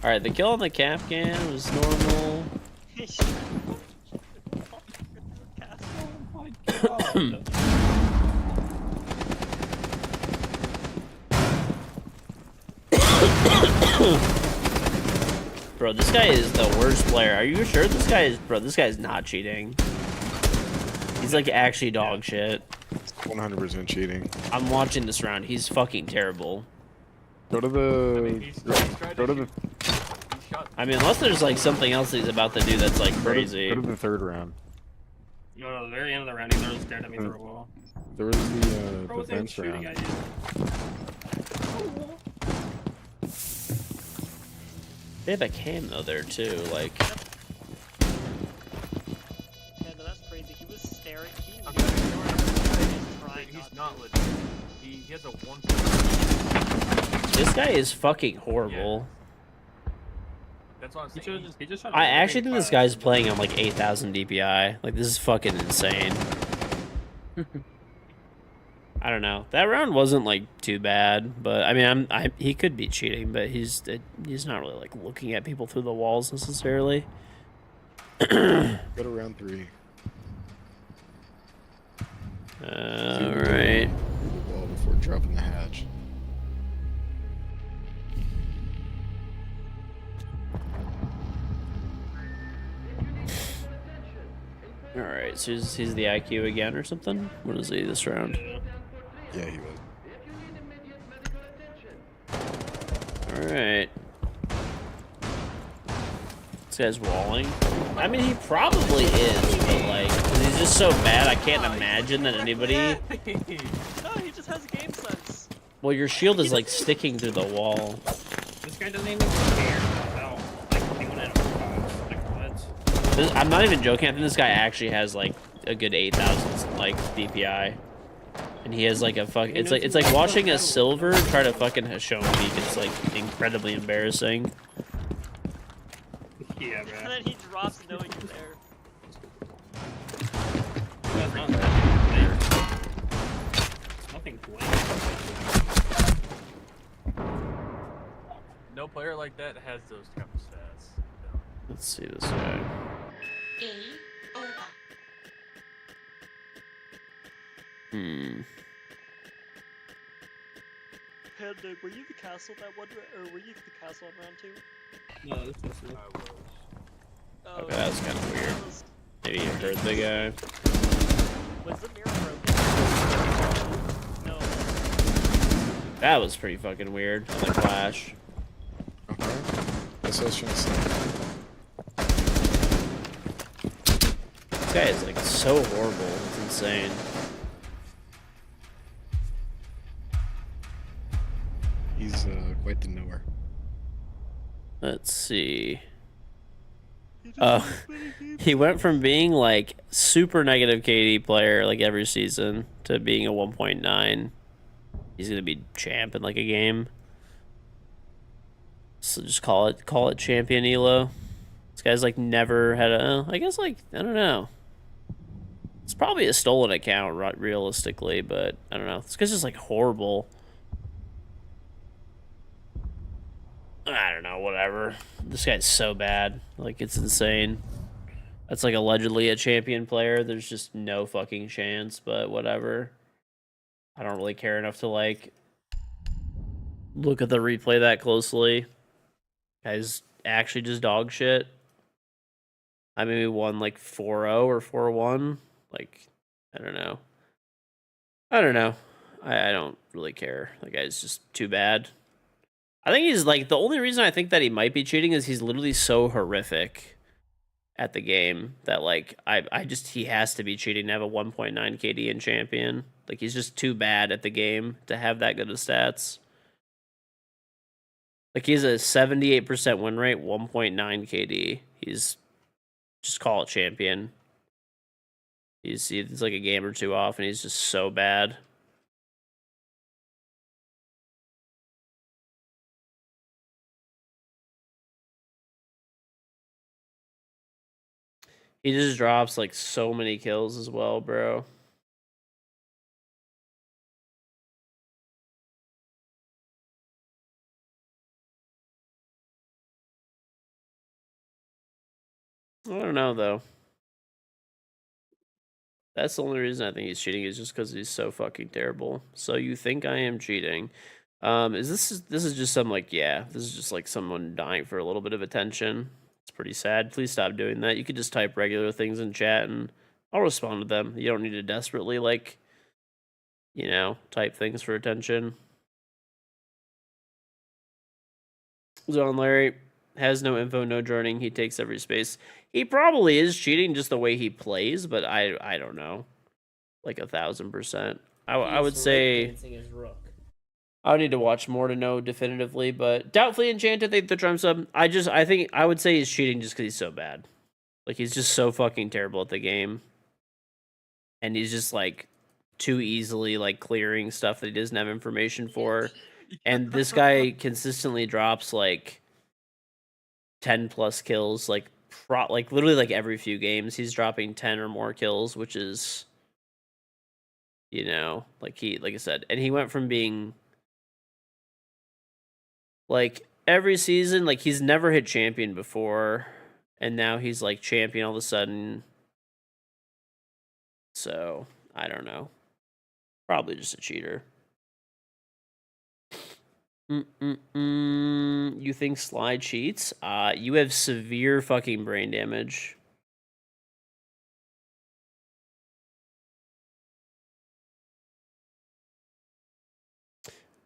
Alright, the kill on the Capcan was normal. Bro, this guy is the worst player. Are you sure this guy is... Bro, this guy is not cheating. He's like actually dog shit. 100% cheating. I'm watching this round. He's fucking terrible. Go to the... Go to the... I mean, unless there's like something else that he's about to do that's like crazy. Go to the 3rd round. No, the very end of the round, he literally stared at me through a wall. There was the Bro was even bench shooting round. at you. They have a cam though there too, like. Yeah, no, that's crazy. He was staring. He I'm knew not he was trying He's not not to. legit. He has a 1. This guy is fucking horrible. That's what I'm He saying. just tried to I make actually me think this fast. guy's playing on like 8,000 DPI. Like this is fucking insane. I don't know. That round wasn't like too bad, but I mean, he could be cheating, but he's not really like looking at people through the walls necessarily. Go to round 3. All right. The wall before dropping the hatch. All right. So he's the IQ again or something. What is he this round? Yeah, he was. All right. This guy's walling. I mean, he probably is, but like, 'cause he's just so bad. I can't imagine that anybody. No, he just has game sense. Well, your shield is like sticking through the wall. This guy doesn't even care about like anyone in a like what? I'm not even joking. I think this guy actually has like a good 8,000 like DPI, and he has like a fuck. It's like watching a silver try to fucking show me. It's like incredibly embarrassing. Yeah, And man. then he drops knowing you're there. That's not there. It's nothing blatant. No player like that has those kind of stats. No. Let's see this guy. Hmm. Panda, were you the castle that one, or were you the castle on round 2? No, this is Oh, Okay, that's kind of weird. that was- Maybe you heard the guy. Was the mirror broken? No. That was pretty fucking weird on the Clash. Okay. That's what I was trying to say. This guy is like so horrible. It's insane. He's quite the knower. Let's see. He went from being like super negative KD player like every season to being a 1.9. He's gonna be champ in like a game. So just call it champion Elo. This guy's like never had a. I guess like I don't know. It's probably a stolen account realistically, but I don't know. This guy's just like horrible. I don't know. Whatever. This guy's so bad. Like it's insane. That's like allegedly a champion player. There's just no fucking chance, but whatever. I don't really care enough to like look at the replay that closely. Guy's actually just dog shit. I maybe won like 4-0 or 4-1. Like, I don't know. I don't really care. The guy's just too bad. I think he's like the only reason I think that he might be cheating is he's literally so horrific at the game that like I just he has to be cheating to have a 1.9 KD in champion. Like he's just too bad at the game to have that good of stats. Like he's a 78% win rate, 1.9 KD. He's just call it champion. He's like a game or two off, and he's just so bad. He just drops like so many kills as well, bro. I don't know though. That's the only reason I think he's cheating is just because he's so fucking terrible. So you think I am cheating? This is just some like this is just like someone dying for a little bit of attention. It's pretty sad. Please stop doing that. You could just type regular things in chat and I'll respond to them. You don't need to desperately like, you know, type things for attention. Zone Larry has no info, no joining. He takes every space. He probably is cheating just the way he plays, but I don't know. Like 1,000%. I would say His rook. I would need to watch more to know definitively, but doubtfully enchanted. The Trump sub. I think I would say he's cheating just because he's so bad. Like he's just so fucking terrible at the game, and he's just like too easily like clearing stuff that he doesn't have information for. And this guy consistently drops like 10 plus kills, like literally like every few games he's dropping 10 or more kills, which is, you know, like I said, and he went from being like every season, like he's never hit champion before, and now he's like champion all of a sudden. So I don't know, probably just a cheater. You think Sly cheats? You have severe fucking brain damage.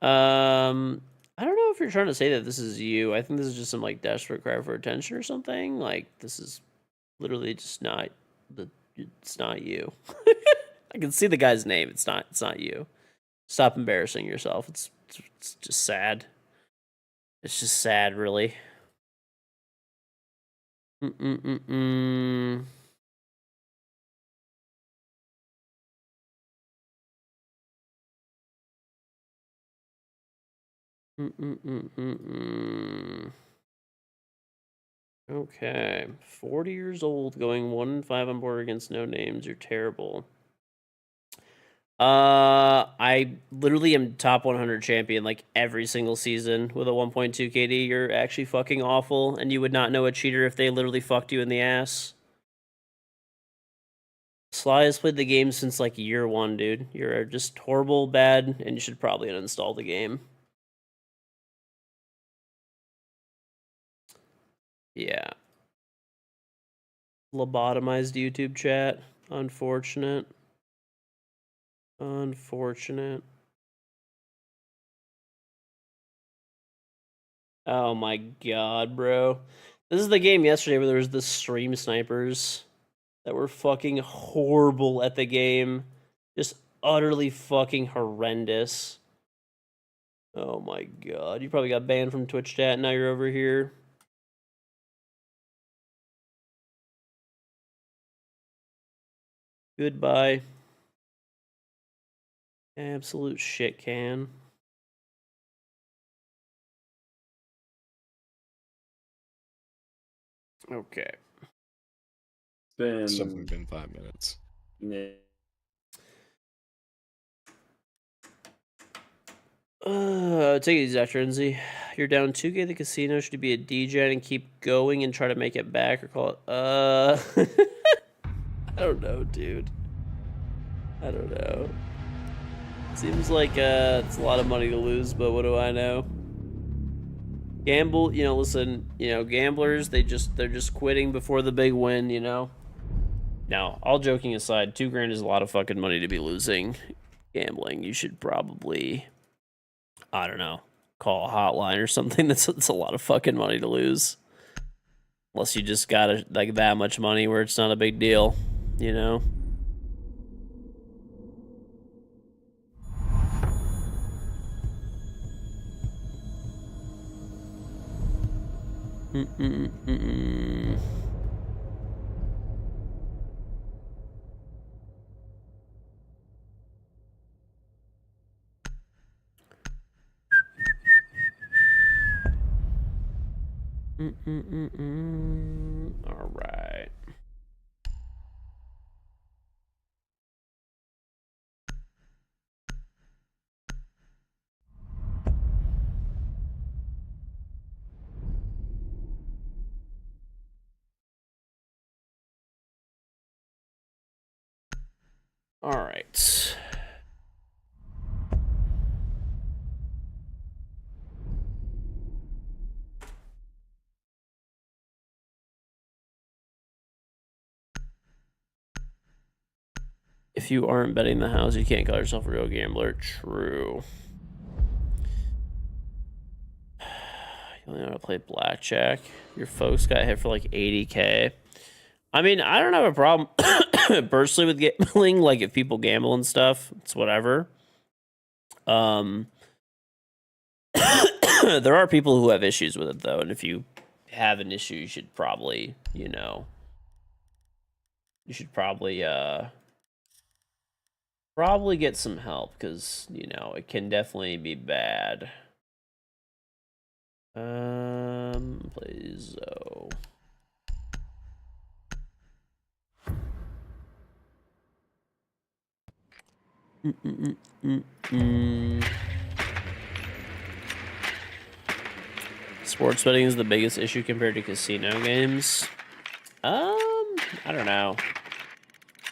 I don't know if you're trying to say that this is you. I think this is just some like desperate cry for attention or something. Like this is literally just not it's not you. I can see the guy's name. It's not you. Stop embarrassing yourself. It's just sad. It's just sad, really. Okay, 40 years old, going 1-5 on board against no names. You're terrible. I literally am top 100 champion like every single season with a 1.2 KD. You're actually fucking awful, and you would not know a cheater if they literally fucked you in the ass. Sly has played the game since like year 1, dude. You're just horrible, bad, and you should probably uninstall the game. Yeah. Lobotomized YouTube chat. Unfortunate. Unfortunate. Oh my god, bro. This is the game yesterday where there was the stream snipers that were fucking horrible at the game. Just utterly fucking horrendous. Oh my god. You probably got banned from Twitch chat, now you're over here. Goodbye. Absolute shit can. Okay. It's It's definitely been 5 minutes. yeah. Take it easy, Dr. Enzi. You're down 2K at the casino. Should you be a DJ and keep going and try to make it back, or call it? I don't know, dude. I don't know. Seems like it's a lot of money to lose, but what do I know? Gamble, listen, gamblers, they're just quitting before the big win, Now, all joking aside, $2,000 is a lot of fucking money to be losing gambling. You should probably, I don't know, call a hotline or something. That's a lot of fucking money to lose. Unless you just got like that much money where it's not a big deal, All right. All right. If you aren't betting the house, you can't call yourself a real gambler. True. You only know how to play blackjack. Your folks got hit for like 80K. I mean, I don't have a problem personally with gambling. Like, if people gamble and stuff, it's whatever. There are people who have issues with it, though. And if you have an issue, you should probably, probably get some help, because, it can definitely be bad. Play Zo. Sports betting is the biggest issue compared to casino games. I don't know.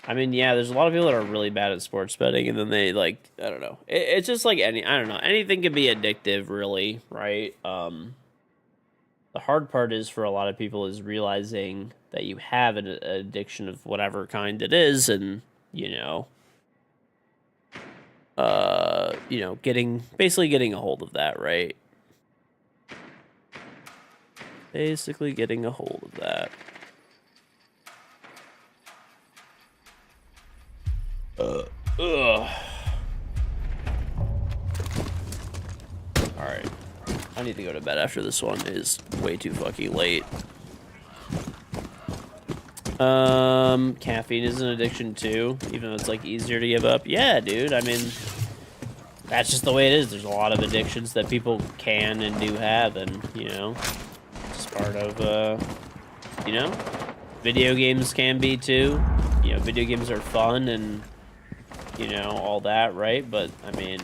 I mean, yeah, there's a lot of people that are really bad at sports betting, and then they I don't know. It's just like I don't know. Anything can be addictive, really, right? The hard part is for a lot of people is realizing that you have an addiction of whatever kind it is, and basically getting a hold of that, right? Basically getting a hold of that. Alright. I need to go to bed after this one is way too fucking late. Caffeine is an addiction too, even though it's like easier to give up. Yeah, dude, I mean, that's just the way it is. There's a lot of addictions that people can and do have, and, it's part of, video games can be too. Video games are fun and, all that, right? But, I mean,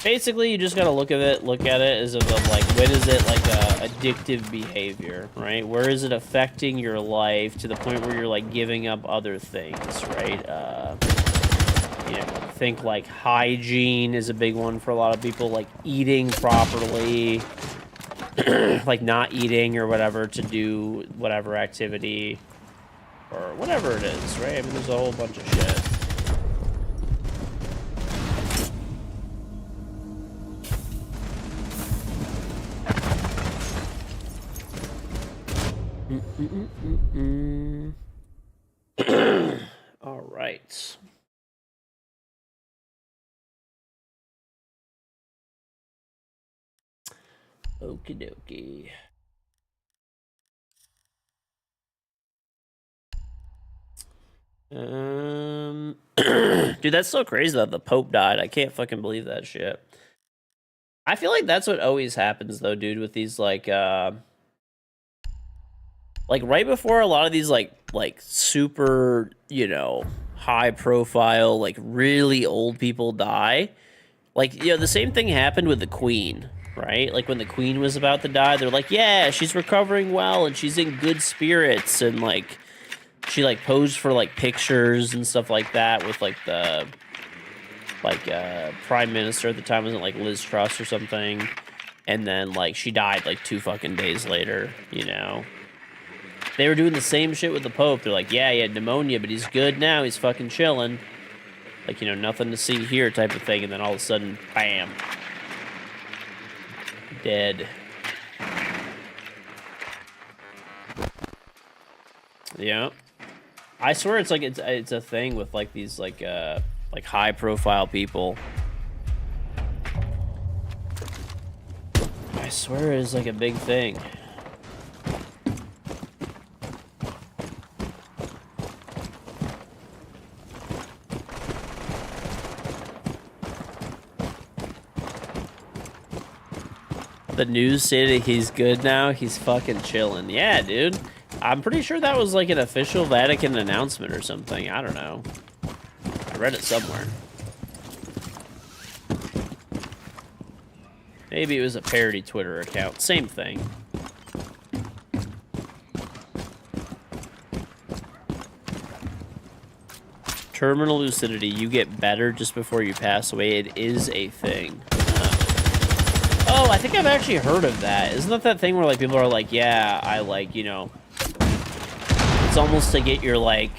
basically, you just gotta look at it as of like, when is it like a addictive behavior, right? Where is it affecting your life to the point where you're like giving up other things, right? Think like hygiene is a big one for a lot of people, like eating properly, like not eating or whatever to do whatever activity or whatever it is, right? I mean, there's a whole bunch of shit. All right. Okie dokie. Dude, that's so crazy that the Pope died. I can't fucking believe that shit. I feel like that's what always happens though, dude, with these like right before a lot of these like super, you know, high profile, like really old people die. Like, you know, the same thing happened with the Queen, right? Like when the Queen was about to die, they're like, yeah, she's recovering well and she's in good spirits, and like she like posed for like pictures and stuff like that with like the prime minister at the time, wasn't like Liz Truss or something, and then like she died like 2 fucking days later, you know. They were doing the same shit with the Pope. They're like, yeah, he had pneumonia, but he's good now, he's fucking chilling, like, you know, nothing to see here type of thing, and then all of a sudden, bam, dead. Yeah, I swear it's like it's a thing with like these like high profile people. I swear it's like a big thing. The news say that he's good now. He's fucking chilling. Yeah, dude. I'm pretty sure that was like an official Vatican announcement or something. I don't know. I read it somewhere. Maybe it was a parody Twitter account. Same thing. Terminal lucidity. You get better just before you pass away. It is a thing. Oh, I think I've actually heard of that. Isn't that thing where like people are like, yeah, I like, you know, it's almost to get your like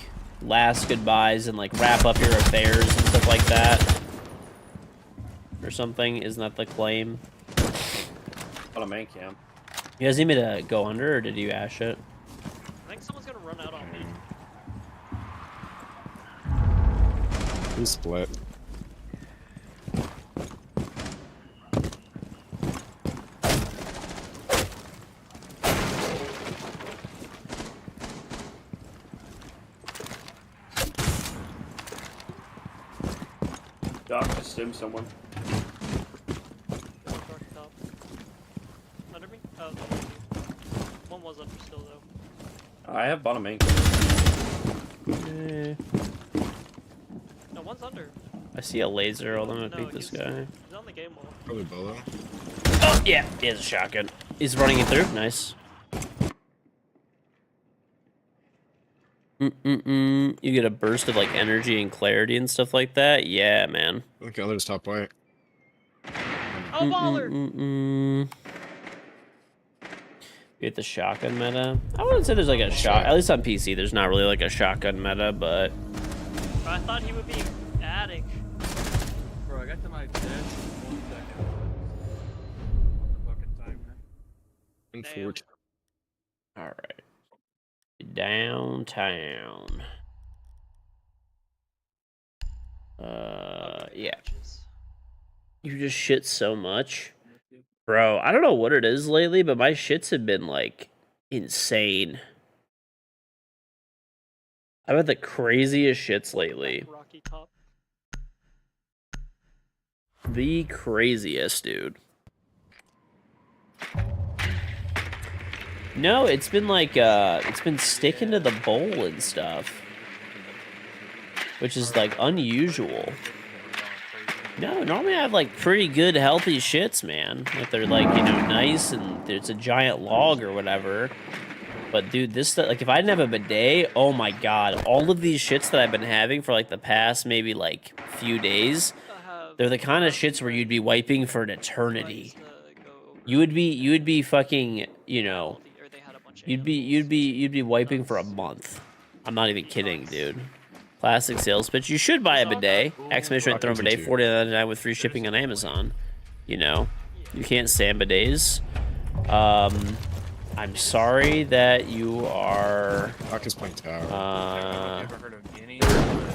last goodbyes and like wrap up your affairs and stuff like that, or something? Isn't that the claim? On a main camp. You guys need me to go under, or did you ash it? I think someone's gonna run out on me. We split. Doc, just stim someone. Dark top. Under me? Oh, no. One was under still though. I have bottom main. No, one's under. I see a laser. Hold on, I'm gonna No, beat this he's- guy. He's on the game wall. Probably Bolo. Oh, yeah, he has a shotgun. He's running it through. Nice. You get a burst of like energy and clarity and stuff like that. Yeah, man. I think the other's top right. Oh, baller! You get the shotgun meta. I wouldn't say there's like a shot. At least on PC, there's not really like a shotgun meta, but I thought he would be adding. Bro, I got to my desk in 1 second. On the fucking timer. Unfortunate. all right. Downtown. Yeah. You just shit so much. Bro, I don't know what it is lately, but my shits have been, like, insane. I've had the craziest shits lately. Rocky top. The craziest, dude. No, it's been like, it's been sticking to the bowl and stuff. Which is, like, unusual. No, normally I have, like, pretty good, healthy shits, man. Like, they're, like, you know, nice, and it's a giant log or whatever. But, dude, this, like, if I didn't have a bidet, oh my god. All of these shits that I've been having for, like, the past maybe, like, few days, they're the kind of shits where you'd be wiping for an eternity. You would be fucking, you know, you'd be wiping for a month. I'm not even kidding, dude. Plastic sales pitch. You should buy a bidet. Exclamation point, throw a bidet, $49.99 with free shipping on Amazon. You know, you can't stand bidets. I'm sorry that you are playing tower.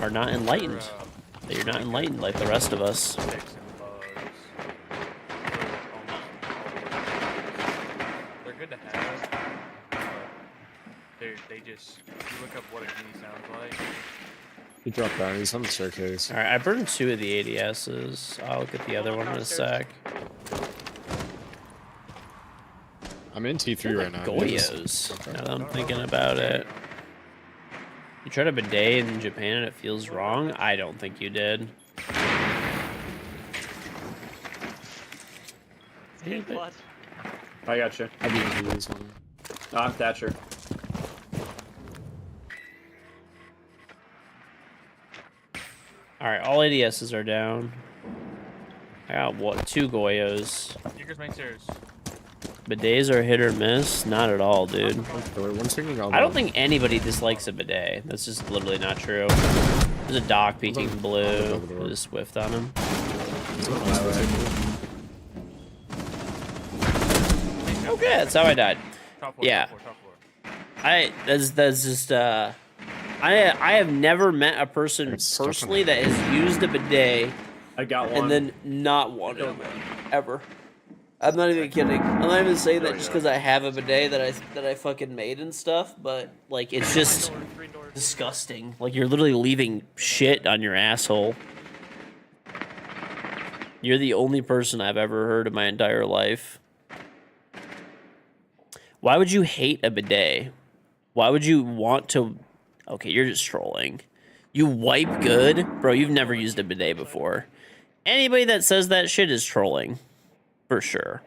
are not enlightened. That you're not enlightened like the rest of us. They're good to have. They just, you look up what a knee sounds like. He dropped down. He's on the staircase. All right, I burned 2 of the ADSs. I'll look at the other one in a sec. I'm in T3 right now. Goyos. Now that I'm thinking about it. You tried a bidet in Japan and it feels wrong? I don't think you did. Hey, Vlad. I got you. I didn't use one. Oh, I'm Thatcher. All right, all ADSs are down. I got what? 2 Goyos. Seekers main stairs. Bidets are hit or miss? Not at all, dude. One swinging I don't think anybody dislikes a bidet. That's just literally not true. There's a dock peeking blue with a Swift on him. Okay, that's how I died. Top floor, Yeah. top floor, top floor. That's just I have never met a person personally that has used a bidet I got one. and then not wanted it ever. I'm not even kidding. I'm not even saying that just because I have a bidet that I fucking made and stuff, but like it's just Three doors. disgusting. Like you're literally leaving shit on your asshole. You're the only person I've ever heard in my entire life. Why would you hate a bidet? Why would you want to... Okay, you're just trolling. You wipe good? Bro, you've never used a bidet before. Anybody that says that shit is trolling. For sure.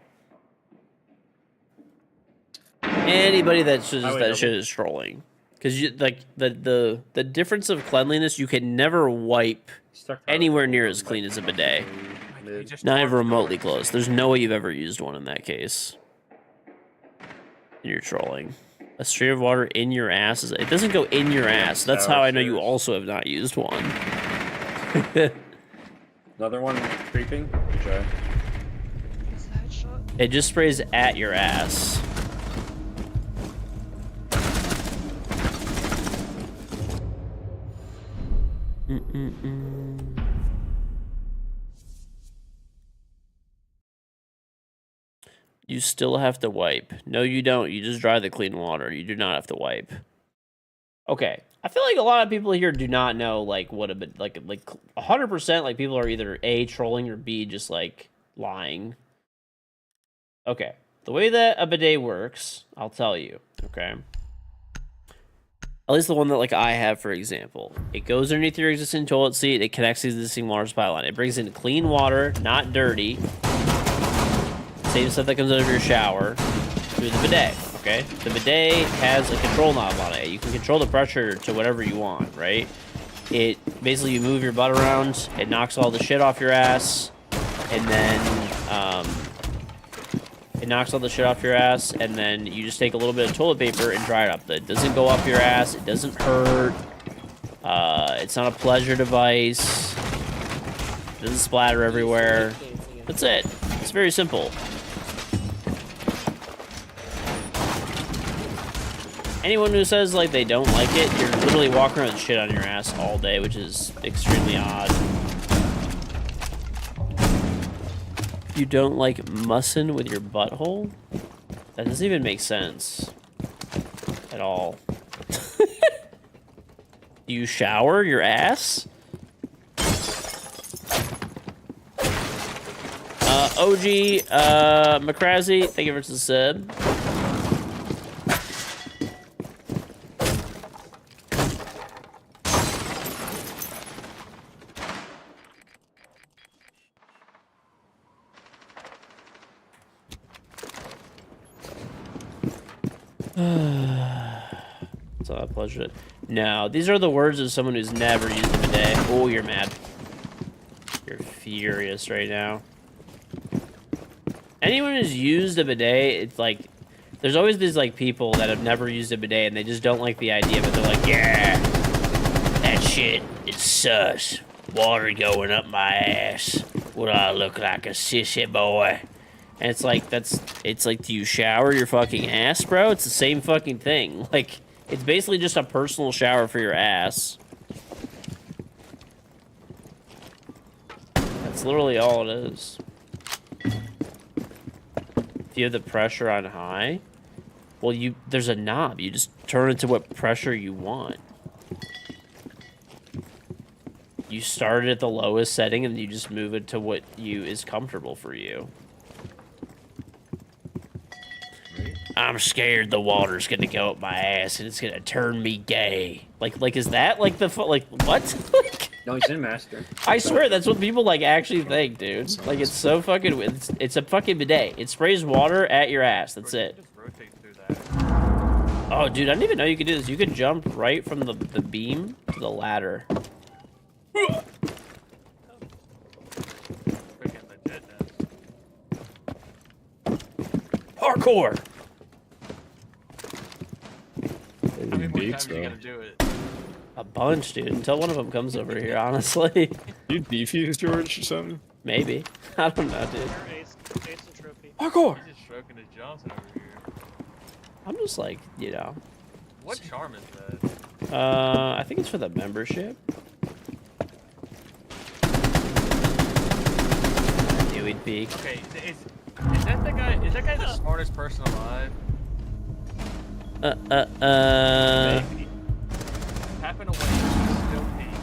Anybody that says that shit is trolling. Because you like the difference of cleanliness, you can never wipe anywhere near as clean as a bidet. Not even remotely close. There's no way you've ever used one in that case. You're trolling. A stream of water in your ass is... It doesn't go in your ass. That's how I know you also have not used one. Another one creeping. Good try. It just sprays at your ass. You still have to wipe. No, you don't. You just dry the clean water. You do not have to wipe. Okay. I feel like a lot of people here do not know, like, what a bit, like 100%, like, people are either A, trolling, or B, just, like, lying. Okay. The way that a bidet works, I'll tell you, okay? At least the one that, like, I have, for example. It goes underneath your existing toilet seat. It connects to the existing water supply line. It brings in clean water, not dirty. Same stuff that comes out of your shower through the bidet, okay? The bidet has a control knob on it. You can control the pressure to whatever you want, right? It basically, you move your butt around, it knocks all the shit off your ass, and then it knocks all the shit off your ass, and then you just take a little bit of toilet paper and dry it up. It doesn't go up your ass, it doesn't hurt, it's not a pleasure device, it doesn't splatter everywhere. That's it. It's very simple. Anyone who says, like, they don't like it, you're literally walking around with shit on your ass all day, which is extremely odd. You don't like mussing with your butthole? That doesn't even make sense. At all. Do you shower your ass? OG, McCrazy, thank you for the sub. It's a pleasure. No, these are the words of someone who's never used a bidet. Oh, you're mad. You're furious right now. Anyone who's used a bidet, it's like, there's always these like people that have never used a bidet and they just don't like the idea, but they're like, yeah, that shit, it's sus. Water going up my ass. Would I look like a sissy boy? And it's like, it's like, do you shower your fucking ass, bro? It's the same fucking thing. Like, it's basically just a personal shower for your ass. That's literally all it is. If you have the pressure on high, well, there's a knob. You just turn it to what pressure you want. you start it at the lowest setting and you just move it to what is comfortable for you. I'm scared the water's gonna go up my ass and it's gonna turn me gay. Like is that like the like what? No, he's in master. I swear that's what people like actually think, dude. Like it's so fucking. It's a fucking bidet. It sprays water at your ass. That's it. Just rotate through that. Oh, dude, I didn't even know you could do this. You could jump right from the beam to the ladder. Freaking legitness. Hardcore. How many more Beats, times are you though. gonna do it? A bunch, dude. Until one of them comes over here, honestly. You defuse George or something? Maybe. I don't know, dude. You're ace and trophy. Hardcore. He's just stroking his Johnson over here. I'm just like, you know. What charm is that? I think it's for the membership. Knew he'd peek. Okay, is that the guy? Is that guy the smartest person alive? Maybe. Tapping away, he still peaks.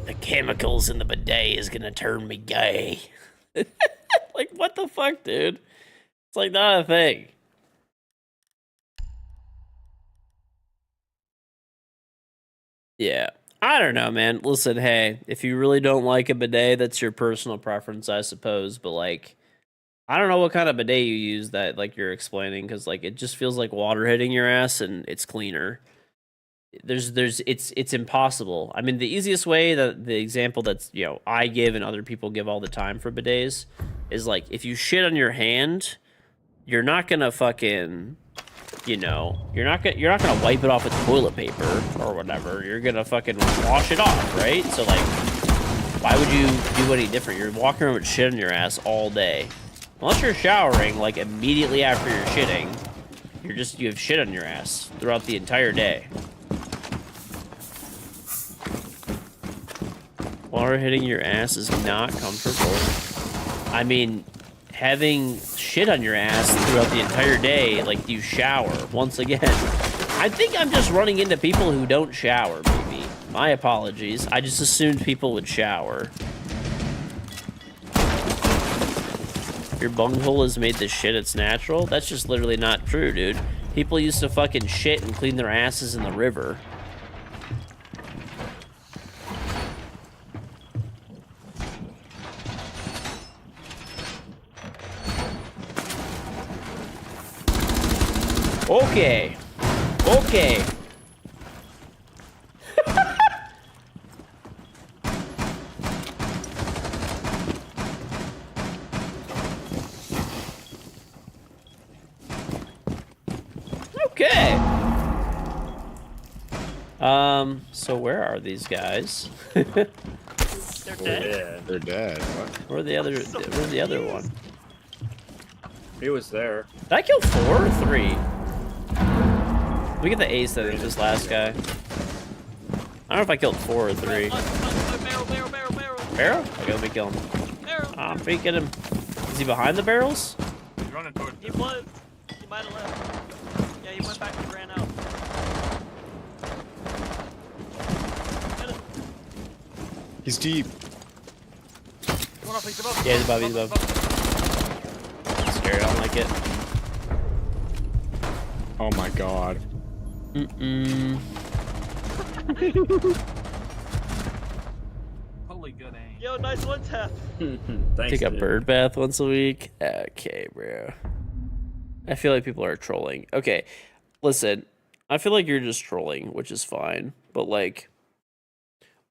The chemicals in the bidet is gonna turn me gay. Like, what the fuck, dude? It's like not a thing. Yeah. I don't know, man. Listen, hey, if you really don't like a bidet, that's your personal preference, I suppose. But, like, I don't know what kind of bidet you use that, like, you're explaining, because, like, it just feels like water hitting your ass and it's cleaner. It's impossible. I mean, the easiest way, the example that's, you know, I give and other people give all the time for bidets is, like, if you shit on your hand, you're not gonna fucking, you know, you're not gonna wipe it off with toilet paper or whatever. You're gonna fucking wash it off, right? So, like, why would you do any different? You're walking around with shit on your ass all day. Unless you're showering, like, immediately after you're shitting, you have shit on your ass throughout the entire day. Water hitting your ass is not comfortable. I mean, having shit on your ass throughout the entire day, like you shower, once again. I think I'm just running into people who don't shower, maybe. My apologies. I just assumed people would shower. Your bunghole has made the shit it's natural? That's just literally not true, dude. People used to fucking shit and clean their asses in the river. Okay. Okay. Okay. So where are these guys? They're dead. Yeah. They're dead. What? Where's the other one? He was there. Did I kill 4 or 3? We get the ace that is this last guy. I don't know if I killed 4 or 3. Barrel. Barrel? Okay, let me kill him. Barrel. Ah, freak, get him. Is he behind the barrels? He's running towards He was. He might have left. Yeah, he went back and ran out. Get him. He's deep. Come on, he's above. Yeah, he's above, he's above. Scary, I don't like it. Oh my god. Holy good aim. Yo, nice one tap. Thanks, Take a dude. bird bath once a week? Okay, bro. I feel like people are trolling. Okay, listen. I feel like you're just trolling, which is fine. But, like,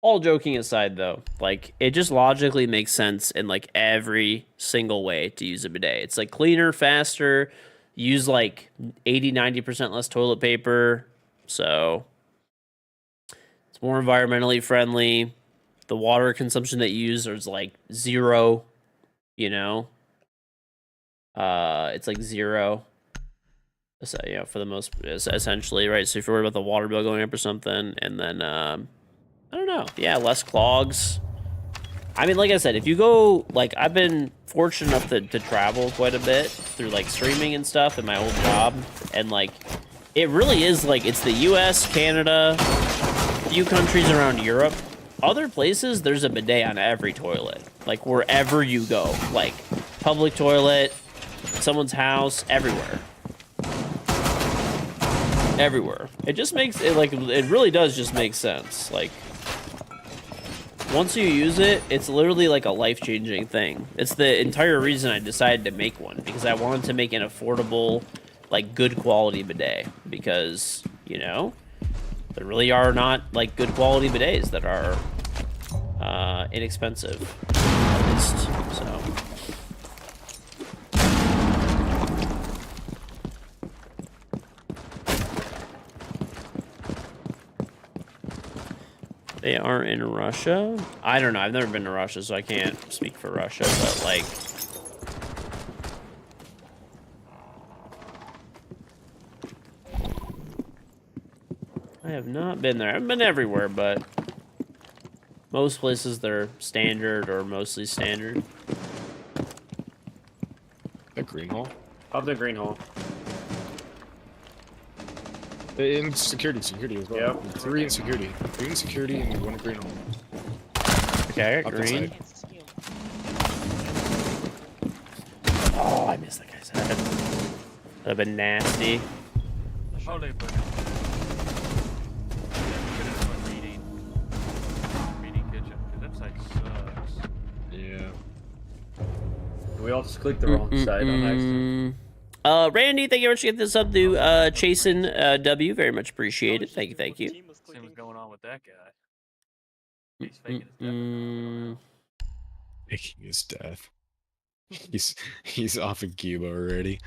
all joking aside, though, like, it just logically makes sense in, like, every single way to use a bidet. It's, like, cleaner, faster, use, like, 80-90% less toilet paper. So, it's more environmentally friendly. The water consumption that you use is, like, 0, you know? It's, like, 0. So, you know, for the most, essentially, right? So if you're worried about the water bill going up or something, and then, I don't know. Yeah, less clogs. I mean, like I said, if you go, like, I've been fortunate enough to travel quite a bit through, like, streaming and stuff in my old job, and, like, it really is, like, it's the US, Canada, a few countries around Europe, other places, there's a bidet on every toilet. Like, wherever you go. Like, public toilet, someone's house, everywhere. Everywhere. It just makes it, like, it really does just make sense. Like, once you use it, it's literally like a life-changing thing. It's the entire reason I decided to make one, because I wanted to make an affordable, like, good quality bidet. Because, you know, there really are not, like, good quality bidets that are inexpensive, at least, so. They are in Russia? I don't know. I've never been to Russia, so I can't speak for Russia, but, like... I have not been there. I've been everywhere, but... most places, they're standard or mostly standard. That green hole? Up the green hole. In security as well. Yep. 3 in security. 3 in security and 1 green hole. Okay, Up green. inside. Oh, I missed that guy's head. That'd have been nasty. Oh, they put it. Reading kitchen, because that site sucks. Yeah. We all just clicked the wrong side on accident. Randy, thank you very much for getting this up to Chasen W. Very much appreciate it. Thank you, thank you. See what's going on with that guy. He's faking his death. Faking his death. He's off in Cuba already.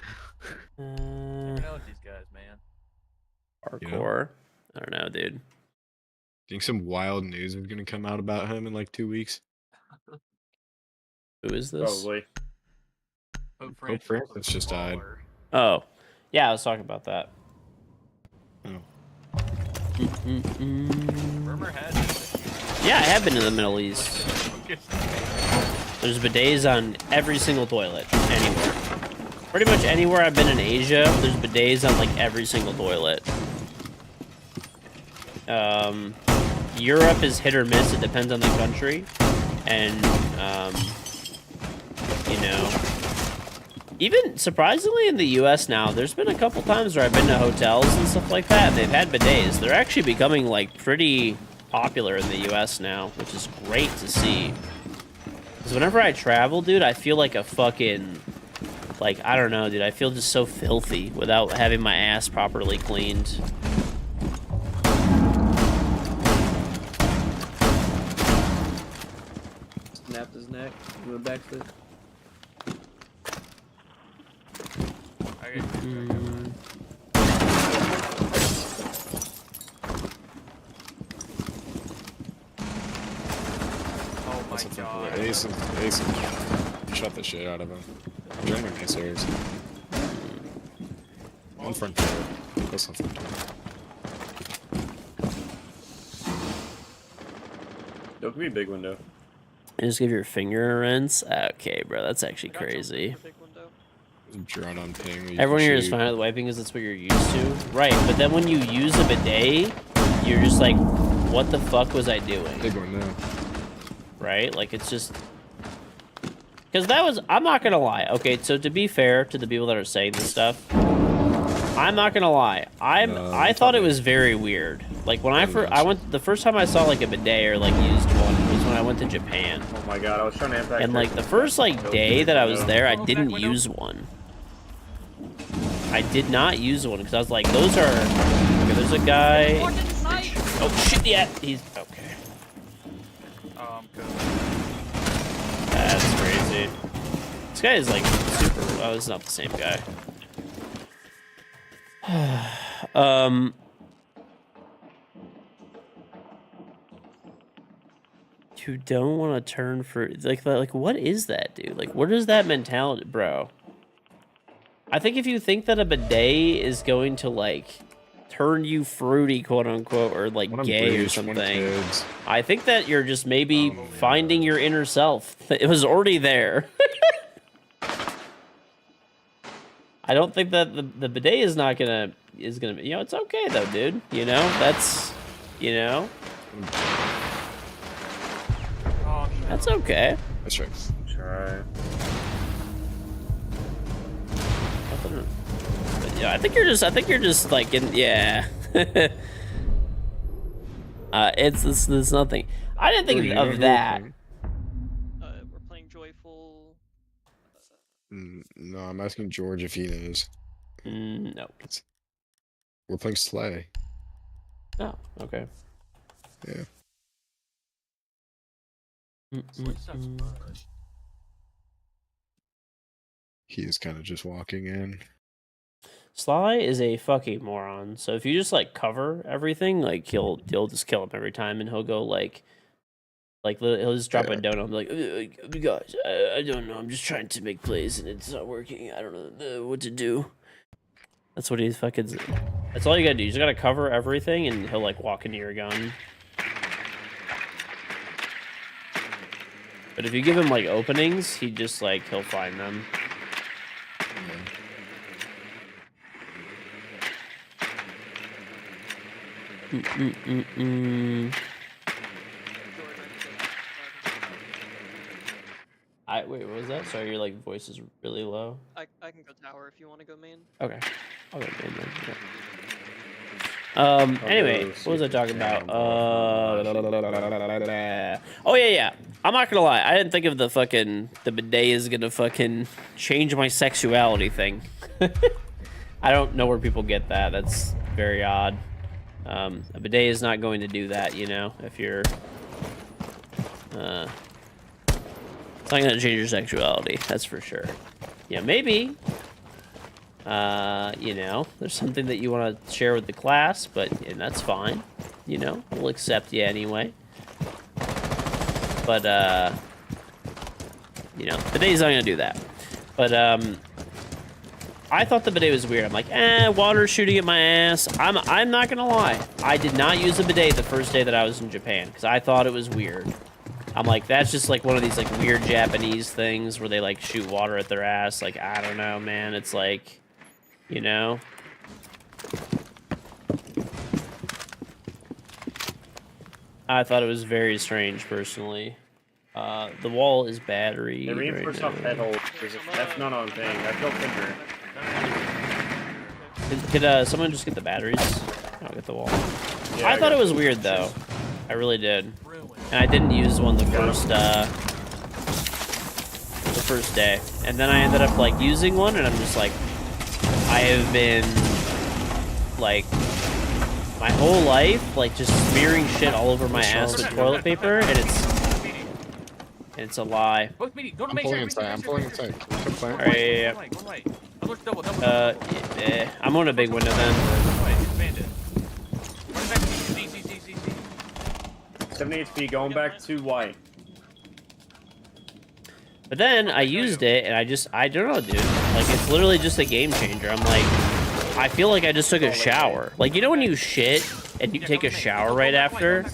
Hanging out with these guys, man. Hardcore. I don't know, dude. Think some wild news is gonna come out about him in like 2 weeks? Who is this? Probably. Pope Francis just died. Oh. Yeah, I was talking about that. Oh. Rumor has it. Yeah, I have been to the Middle East. There's bidets on every single toilet, anywhere. Pretty much anywhere I've been in Asia, there's bidets on, like, every single toilet. Europe is hit or miss. It depends on the country. And, you know... even, surprisingly, in the U.S. now, there's been a couple times where I've been to hotels and stuff like that, and they've had bidets. They're actually becoming, like, pretty popular in the U.S. now, which is great to see. Because whenever I travel, dude, I feel like a fucking... like, I don't know, dude. I feel just so filthy without having my ass properly cleaned. Snapped his neck. Went back to it. Oh my god. Ace shot the shit out of him. Joining me stairs. One front door. Close on front door. Don't give me a big window. And just give your finger a rinse? Okay, bro, that's actually crazy. Drawn on ping. Everyone here is fine with wiping because that's what you're used to. Right, but then when you use a bidet, you're just like, what the fuck was I doing? Big one now. Right? Like, it's just... because that was... I'm not gonna lie. Okay, so to be fair to the people that are saying this stuff, I'm not gonna lie. I thought it was very weird. Like, when I went... the first time I saw, like, a bidet or, like, used one was when I went to Japan. Oh my god, I was trying to impact. And, like, the first, like, day that I was there, I didn't use one. I did not use one because I was like, those are... okay, there's a guy... oh, shit, yeah, he's... okay. Good. That's crazy. This guy is, like, super... oh, this is not the same guy. You don't want to turn for... like, what is that, dude? Like, what is that mentality, bro? I think if you think that a bidet is going to, like, turn you fruity, quote-unquote, or, like, gay or something, I think that you're just maybe finding your inner self. It was already there. I don't think that the bidet is not gonna... you know, it's okay, though, dude. You know, that's... you know... That's okay. That's right. Try. Nothing. But yeah, I think you're just like in. Yeah. It's nothing. I didn't think of that. We're playing Joyful. No, I'm asking George if he knows. No. We're playing Slay. Oh, okay. Yeah. He is kind of just walking in. Sly is a fucking moron. So if you just like cover everything, like you'll just kill him every time, and he'll go like he'll just drop a donut and be like, guys, I don't know. I'm just trying to make plays and it's not working. I don't know what to do. That's what he's fucking. That's all you gotta do. You just gotta cover everything, and he'll like walk into your gun. But if you give him like openings, he just like he'll find them. Wait, what was that? Sorry, your like voice is really low. I can go tower if you want to go main. Okay, I'll go main then. Yeah. Anyway, what was I talking about? Oh yeah. I'm not gonna lie. I didn't think of the bidet is gonna fucking change my sexuality thing. I don't know where people get that. That's very odd. A bidet is not going to do that, you know, if you're, it's not gonna change your sexuality, that's for sure. Yeah, maybe, you know, there's something that you want to share with the class, and that's fine, you know, we'll accept you anyway. But, you know, bidet's not gonna do that. But, I thought the bidet was weird. I'm like, water shooting at my ass. I'm not gonna lie. I did not use a bidet the first day that I was in Japan because I thought it was weird. I'm like, that's just like one of these like weird Japanese things where they like shoot water at their ass. Like, I don't know, man. It's like, you know. I thought it was very strange, personally. The wall is battery. The reinforced off pedal. There's that's not on thing. I feel thinker. Could someone just get the batteries? I'll get the wall. Yeah, I thought it was weird though. I really did. And I didn't use one the first day. And then I ended up like using one and I'm just like, I have been like my whole life like just smearing shit all over my ass with toilet paper, and it's a lie. I'm pulling inside. All right, yeah. I'm on a big window then. 70 HP, going back to white. But then I used it, and I don't know, dude. Like, it's literally just a game changer. I'm like, I feel like I just took a shower. Like, you know when you shit and you take a shower right after?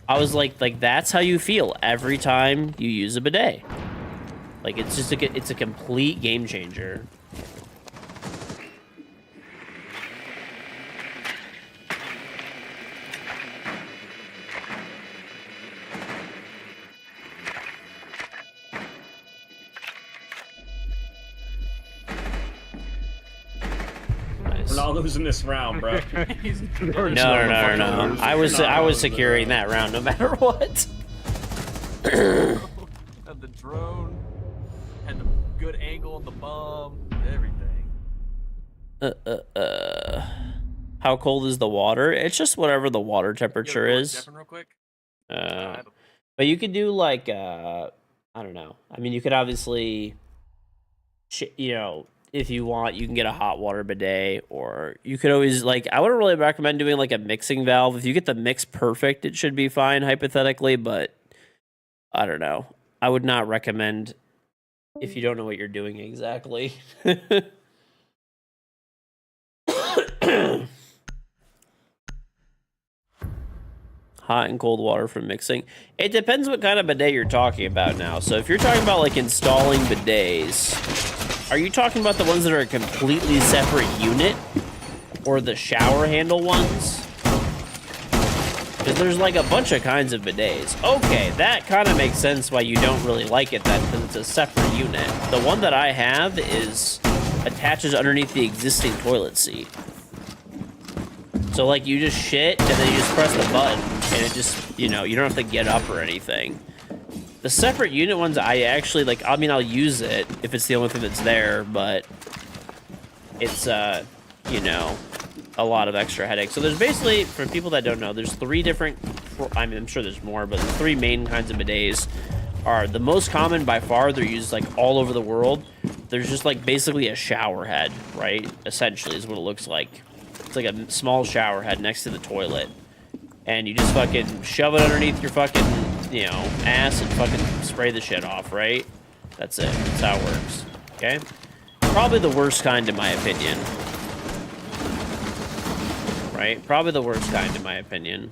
I was like that's how you feel every time you use a bidet. Like, it's just it's a complete game changer. We're not losing this round, bro. No. I was securing that round no matter what. Had the drone, had the good angle on the bomb, everything. How cold is the water? It's just whatever the water temperature is. Real quick? But you could do like I don't know. I mean, you could obviously, you know, if you want, you can get a hot water bidet, or you could always like. I wouldn't really recommend doing like a mixing valve. If you get the mix perfect, it should be fine hypothetically. But I don't know. I would not recommend if you don't know what you're doing exactly. Hot and cold water for mixing. It depends what kind of bidet you're talking about now. So if you're talking about like installing bidets, are you talking about the ones that are a completely separate unit, or the shower handle ones? Because because there's like a bunch of kinds of bidets. Okay, that kind of makes sense why you don't really like it then, because it's a separate unit. The one that I have is attaches underneath the existing toilet seat. So like you just shit and then you just press the button and it just, you know, you don't have to get up or anything. The separate unit ones, I actually like, I mean, I'll use it if it's the only thing that's there, but it's, you know, a lot of extra headaches. So there's basically, for people that don't know, there's 3 different, I mean, I'm sure there's more, but the 3 main kinds of bidets are the most common by far. They're used like all over the world. There's just like basically a shower head, right? Essentially is what it looks like. It's like a small shower head next to the toilet. And you just fucking shove it underneath your fucking, you know, ass and fucking spray the shit off, right? That's it. That's how it works. Okay? Probably the worst kind in my opinion. Right? Probably the worst kind in my opinion.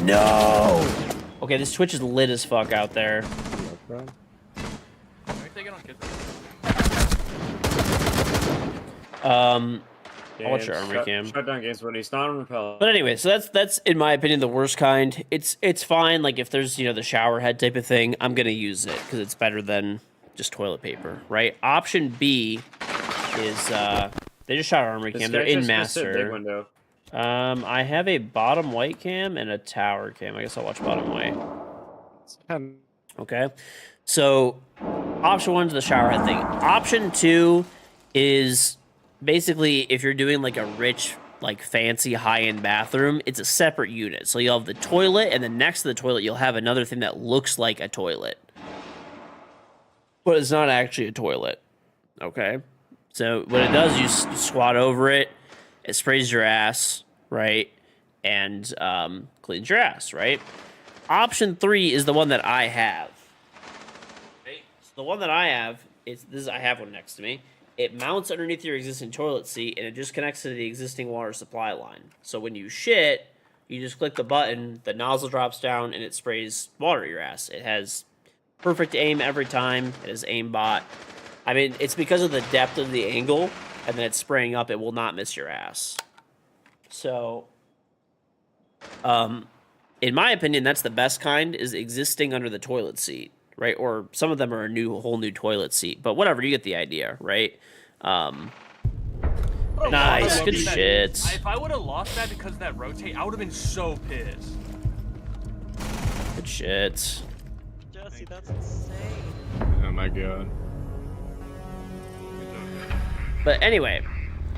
No! Okay, this Twitch is lit as fuck out there. I'll watch your armory cam. Shut down games when he's not on repel. But anyway, so that's in my opinion the worst kind. It's fine. Like if there's, you know, the shower head type of thing, I'm gonna use it because it's better than just toilet paper, right? Option B is they just shot our armory cam. They're in master. I have a bottom white cam and a tower cam. I guess I'll watch bottom white. Okay. So option 1 is the shower head thing. Option 2 is basically if you're doing like a rich, like fancy high-end bathroom, it's a separate unit. So you'll have the toilet, and then next to the toilet you'll have another thing that looks like a toilet, but it's not actually a toilet. Okay. So what it does, you squat over it, it sprays your ass, right, and cleans your ass, right? Option 3 is the one that I have. Right? So the one that I have is I have one next to me. It mounts underneath your existing toilet seat, and it just connects to the existing water supply line. So when you shit, you just click the button, the nozzle drops down, and it sprays water at your ass. It has perfect aim every time. It is aimbot. I mean, it's because of the depth of the angle, and then it's spraying up. It will not miss your ass. So, in my opinion, that's the best kind, is existing under the toilet seat, right? Or some of them are a whole new toilet seat, but whatever, you get the idea, right? Nice, good shit. If I would have lost that because of that rotate, I would have been so pissed. Good shit. Jesse, that's insane. Oh my god. But anyway,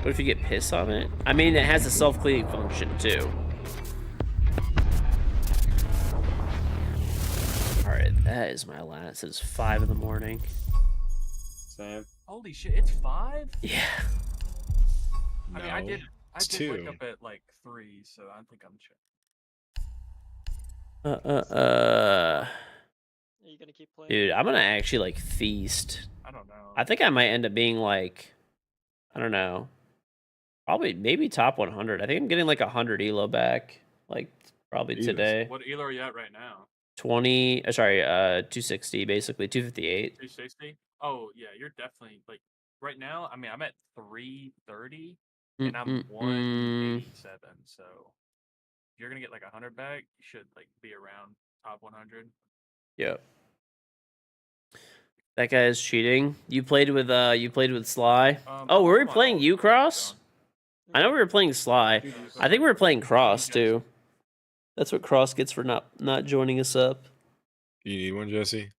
what if you get piss on it? I mean, it has a self-cleaning function too. Alright, that is my last. It's 5 in the morning. Same. Holy shit, it's 5? Yeah. I mean, I did it's wake 2. up at like 3, so I think I'm chill. Are you gonna keep playing? Dude, I'm gonna actually like feast. I don't know. I think I might end up being like, I don't know, probably maybe top 100. I think I'm getting like 100 elo back, like probably Jesus. today. What elo are you at right now? 260 basically, 258. 260? Oh yeah, you're definitely like right now. I mean, I'm at 330 and I'm 187. So if you're gonna get like 100 back, you should like be around top 100. Yep. That guy is cheating. You played with Sly. Oh, were we playing you, Cross? I know we were playing Sly. I think we were playing Cross too. That's what Cross gets for not joining us up. You need one, Jesse?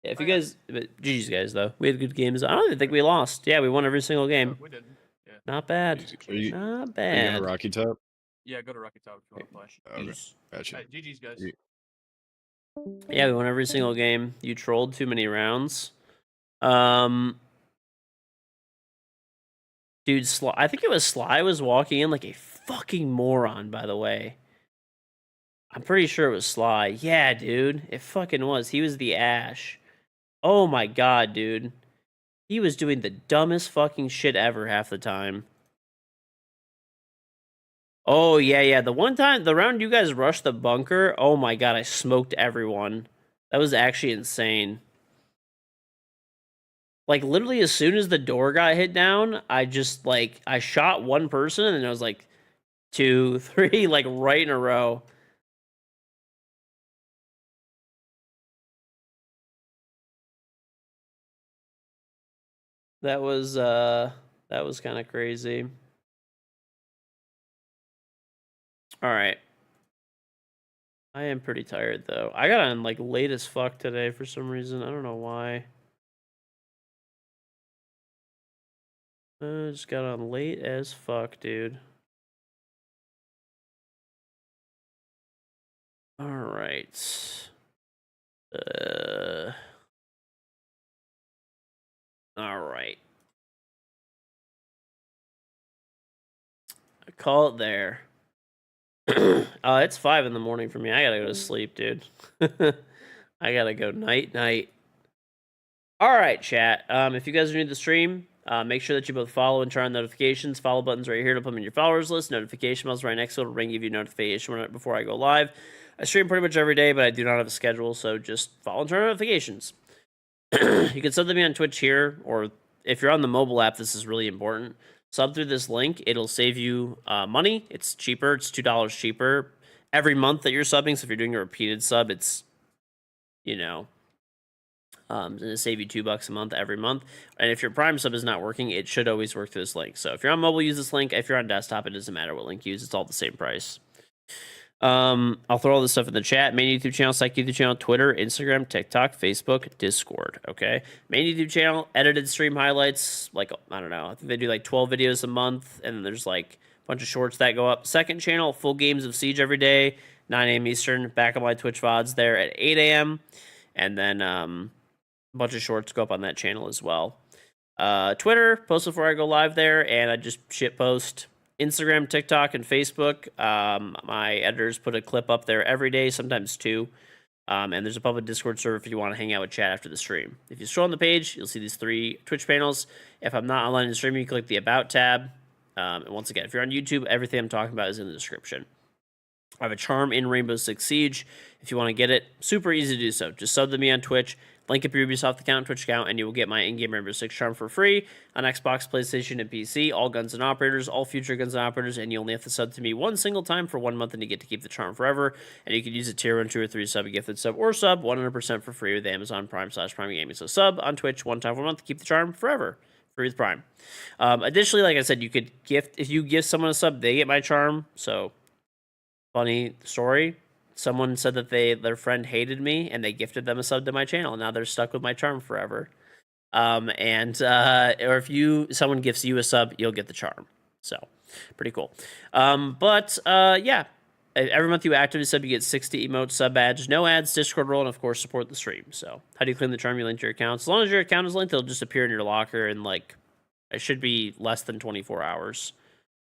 Yeah, if you guys, but GG's guys though, we had good games. I don't even think we lost. Yeah, we won every single game. We didn't. Yeah. Not bad. Are you, Not are you bad. on Rocky Top? Yeah, go to Rocky Top if you want to play. Okay, Jeez. gotcha. Alright, GG's guys. You- Yeah, we won every single game. You trolled too many rounds. Dude, Sly, I think it was Sly was walking in like a fucking moron, by the way. I'm pretty sure it was Sly. Yeah, dude. It fucking was. He was the Ash. Oh my god, dude. He was doing the dumbest fucking shit ever half the time. Oh, yeah. The one time, the round you guys rushed the bunker, oh my god, I smoked everyone. That was actually insane. Like, literally, as soon as the door got hit down, I just, like, I shot one person, and I was like, 2, 3, like right in a row. That was kind of crazy. All right. I am pretty tired though. I got on like late as fuck today for some reason. I don't know why. I just got on late as fuck, dude. All right. All right. I call it there. It's 5 in the morning for me. I gotta go to sleep, dude. I gotta go night. All right, chat. If you guys are new to the stream, make sure that you both follow and turn on notifications. Follow buttons right here to put them in your followers list. Notification bells right next to it will ring, give you a notification before I go live. I stream pretty much every day, but I do not have a schedule, so just follow and turn on notifications. You can sub to me on Twitch here, or if you're on the mobile app, this is really important. Sub through this link. It'll save you money. It's cheaper. It's $2 cheaper every month that you're subbing. So if you're doing a repeated sub, it's, you know, going to save you $2 a month every month. And if your Prime sub is not working, it should always work through this link. So if you're on mobile, use this link. If you're on desktop, it doesn't matter what link you use. It's all the same price. I'll throw all this stuff in the chat. Main YouTube channel, Psych YouTube channel, Twitter, Instagram, TikTok, Facebook, Discord. Okay. Main YouTube channel, edited stream highlights. Like, I don't know. I think they do like 12 videos a month. And then there's like a bunch of shorts that go up. Second channel, full games of Siege every day, 9 a.m. Eastern. Back on my Twitch VODs there at 8 a.m. And then a bunch of shorts go up on that channel as well. Twitter, post before I go live there. And I just shit post. Instagram, TikTok, and Facebook. My editors put a clip up there every day, sometimes 2. And there's a public Discord server if you want to hang out with chat after the stream. If you scroll on the page, you'll see these 3 Twitch panels. If I'm not online in the stream, you click the About tab. And once again, if you're on YouTube, everything I'm talking about is in the description. I have a charm in Rainbow Six Siege. If you want to get it, super easy to do so. Just sub to me on Twitch. Link up your Ubisoft account, Twitch account, and you will get my in-game Rainbow Six charm for free on Xbox, PlayStation, and PC. All guns and operators, all future guns and operators, and you only have to sub to me one single time for 1 month, and you get to keep the charm forever. And you can use a tier 1, 2, or 3 sub, a gifted sub, or sub 100% for free with Amazon Prime/Prime Gaming. So sub on Twitch 1 time for a month, keep the charm forever. Free with Prime. Additionally, like I said, you could gift, if you give someone a sub, they get my charm. So, funny story. Someone said that their friend hated me and they gifted them a sub to my channel. Now they're stuck with my charm forever. Or if someone gifts you a sub, you'll get the charm. So pretty cool. Yeah, every month you activate a sub, you get 60 emotes, sub badge, no ads, Discord role, and of course support the stream. So how do you claim the charm? You link to your account. As long as your account is linked, it'll just appear in your locker in like, it should be less than 24 hours.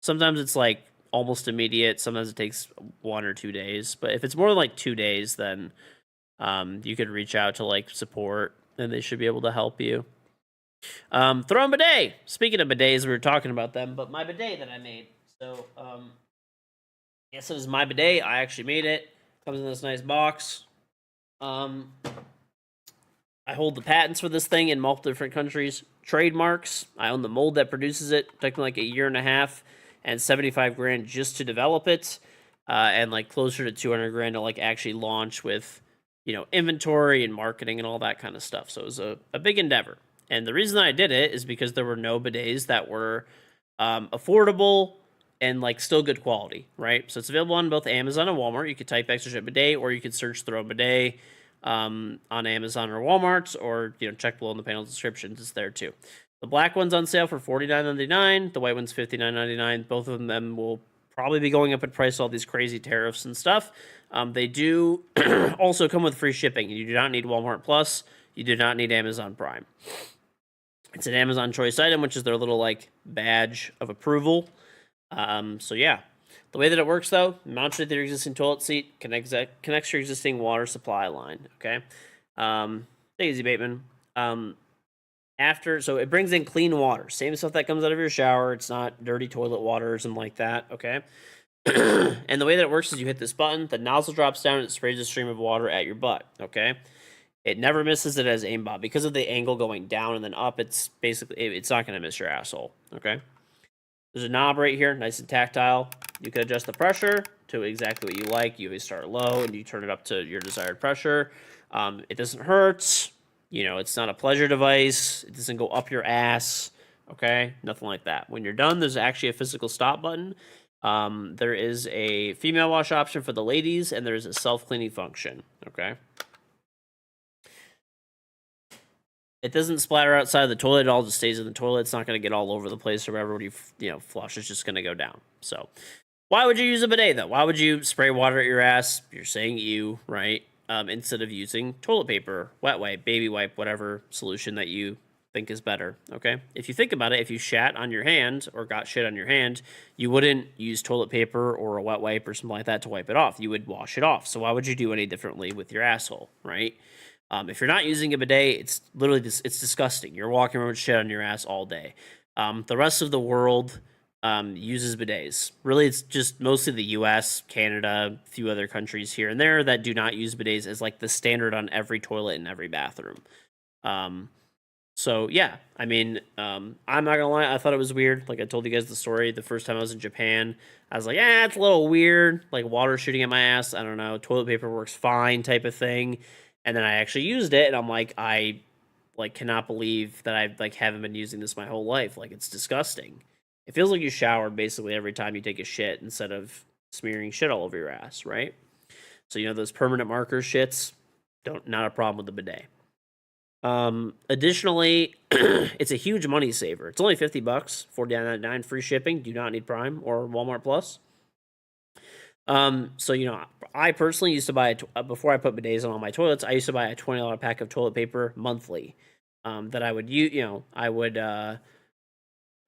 Sometimes it's like almost immediate. Sometimes it takes 1 or 2 days. But if it's more than like 2 days, then you could reach out to like support and they should be able to help you. Throw in bidet. Speaking of bidets, we were talking about them, but my bidet that I made. So, yes, it is my bidet. I actually made it. Comes in this nice box. I hold the patents for this thing in multiple different countries. Trademarks. I own the mold that produces it. It took me like 1.5 years. And $75,000 just to develop it, and like closer to $200,000 to like actually launch with, you know, inventory and marketing and all that kind of stuff. So it was a big endeavor. And the reason I did it is because there were no bidets that were affordable and like still good quality, right? So it's available on both Amazon and Walmart. You could type extra bidet, or you could search throw bidet on Amazon or Walmart, or check below in the panel descriptions. It's there too. The black one's on sale for $49.99. The white one's $59.99. Both of them will probably be going up in price, all these crazy tariffs and stuff. They do also come with free shipping. You do not need Walmart Plus. You do not need Amazon Prime. It's an Amazon Choice item, which is their little like badge of approval. So yeah, the way that it works though, mount it to your existing toilet seat, connects your existing water supply line. Okay, take it easy, Bateman. So it brings in clean water, same stuff that comes out of your shower. It's not dirty toilet water or something like that. Okay. And the way that it works is you hit this button, the nozzle drops down, and it sprays a stream of water at your butt. Okay. It never misses it as aimbot because of the angle going down and then up. It's basically, it's not going to miss your asshole. Okay. There's a knob right here, nice and tactile. You can adjust the pressure to exactly what you like. You always start low and you turn it up to your desired pressure. It doesn't hurt. You know, it's not a pleasure device. It doesn't go up your ass. Okay, nothing like that. When you're done, there's actually a physical stop button. There is a female wash option for the ladies, and there's a self-cleaning function. Okay. It doesn't splatter outside of the toilet. It all just stays in the toilet. It's not going to get all over the place or wherever you flush. It's just going to go down. So, why would you use a bidet though? Why would you spray water at your ass? You're saying you, right? Instead of using toilet paper, wet wipe, baby wipe, whatever solution that you think is better. Okay. If you think about it, if you shat on your hand or got shit on your hand, you wouldn't use toilet paper or a wet wipe or something like that to wipe it off. You would wash it off. So why would you do any differently with your asshole, right? If you're not using a bidet, it's literally it's disgusting. You're walking around with shit on your ass all day. The rest of the world uses bidets. Really, it's just mostly the U.S., Canada, a few other countries here and there that do not use bidets as like the standard on every toilet in every bathroom. So yeah, I mean, I'm not gonna lie, I thought it was weird. Like I told you guys the story the first time I was in Japan. I was like, it's a little weird, like water shooting at my ass. I don't know, toilet paper works fine, type of thing. And then I actually used it, and I'm like, I cannot believe that I haven't been using this my whole life. Like it's disgusting. It feels like you showered basically every time you take a shit instead of smearing shit all over your ass, right? So you know those permanent marker shits, not a problem with the bidet. Additionally, it's a huge money saver. It's only $50, $49.99 free shipping. Do not need Prime or Walmart Plus. So you know, I personally used to buy before I put bidets on all my toilets. I used to buy a $20 pack of toilet paper monthly. That I would use. I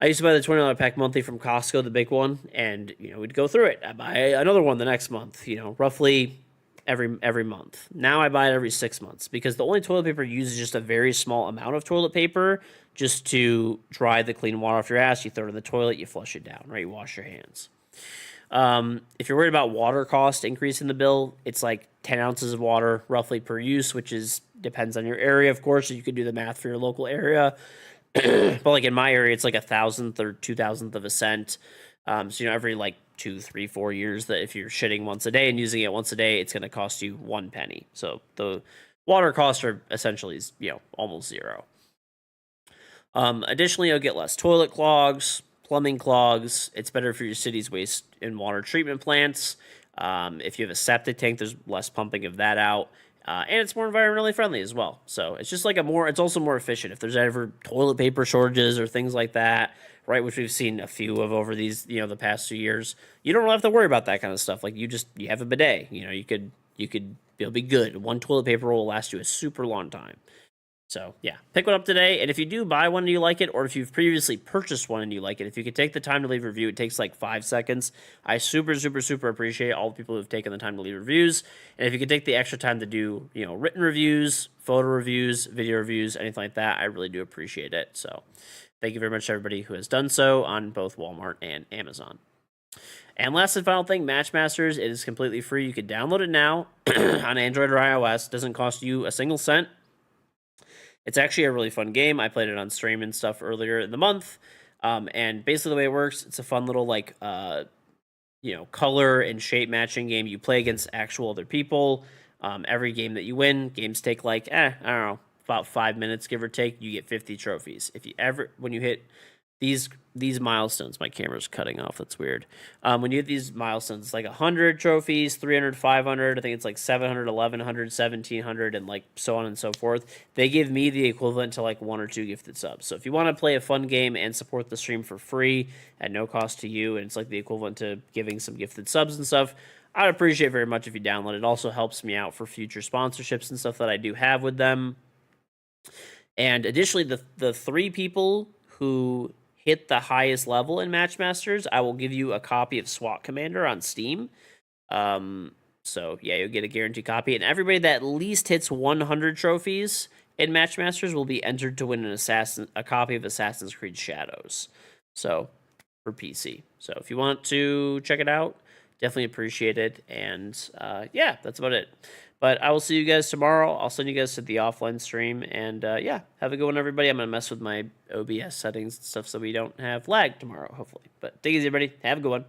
used to buy the $20 pack monthly from Costco, the big one, and we'd go through it. I buy another one the next month. Roughly every month. Now I buy it every 6 months because the only toilet paper uses just a very small amount of toilet paper just to dry the clean water off your ass. You throw it in the toilet, you flush it down, right? You wash your hands. If you're worried about water cost increase in the bill, it's like 10 ounces of water roughly per use, which depends on your area, of course. So you can do the math for your local area. But like in my area, it's like 1,000th or 2,000th of a cent. So every 2, 3, 4 years, that if you're shitting once a day and using it once a day, it's going to cost you 1 penny. So the water costs are essentially almost zero. Additionally, you'll get less toilet clogs, plumbing clogs. It's better for your city's waste and water treatment plants. If you have a septic tank, there's less pumping of that out. And it's more environmentally friendly as well. So it's just it's also more efficient. If there's ever toilet paper shortages or things like that, right, which we've seen a few of over these, the past 2 years, you don't really have to worry about that kind of stuff. Like you have a bidet, it'll be good. One toilet paper roll will last you a super long time. So yeah, pick one up today. And if you do buy one and you like it, or if you've previously purchased one and you like it, if you could take the time to leave a review, it takes 5 seconds. I super appreciate all the people who've taken the time to leave reviews. And if you could take the extra time to do, written reviews, photo reviews, video reviews, anything like that, I really do appreciate it. So thank you very much to everybody who has done so on both Walmart and Amazon. And last and final thing, Matchmasters, it is completely free. You can download it now on Android or iOS. It doesn't cost you a single cent. It's actually a really fun game. I played it on stream and stuff earlier in the month. And basically the way it works, it's a fun little color and shape matching game. You play against actual other people. Every game that you win, games take I don't know, about 5 minutes, give or take. You get 50 trophies. When you hit these milestones, my camera's cutting off. That's weird. When you hit these milestones, it's 100 trophies, 300, 500. I think it's 700, 1100, 1700, and so on and so forth. They give me the equivalent to 1 or 2 gifted subs. So if you want to play a fun game and support the stream for free at no cost to you, and it's the equivalent to giving some gifted subs and stuff, I'd appreciate very much if you download it. It also helps me out for future sponsorships and stuff that I do have with them. And additionally, the 3 people who hit the highest level in Matchmasters, I will give you a copy of SWAT Commander on Steam. So yeah, you'll get a guaranteed copy. And everybody that at least hits 100 trophies in Matchmasters will be entered to win a copy of Assassin's Creed Shadows. So for PC. So if you want to check it out, definitely appreciate it. And yeah, that's about it. But I will see you guys tomorrow. I'll send you guys to the offline stream. And yeah, have a good one, everybody. I'm going to mess with my OBS settings and stuff so we don't have lag tomorrow, hopefully. But take it easy, everybody. Have a good one.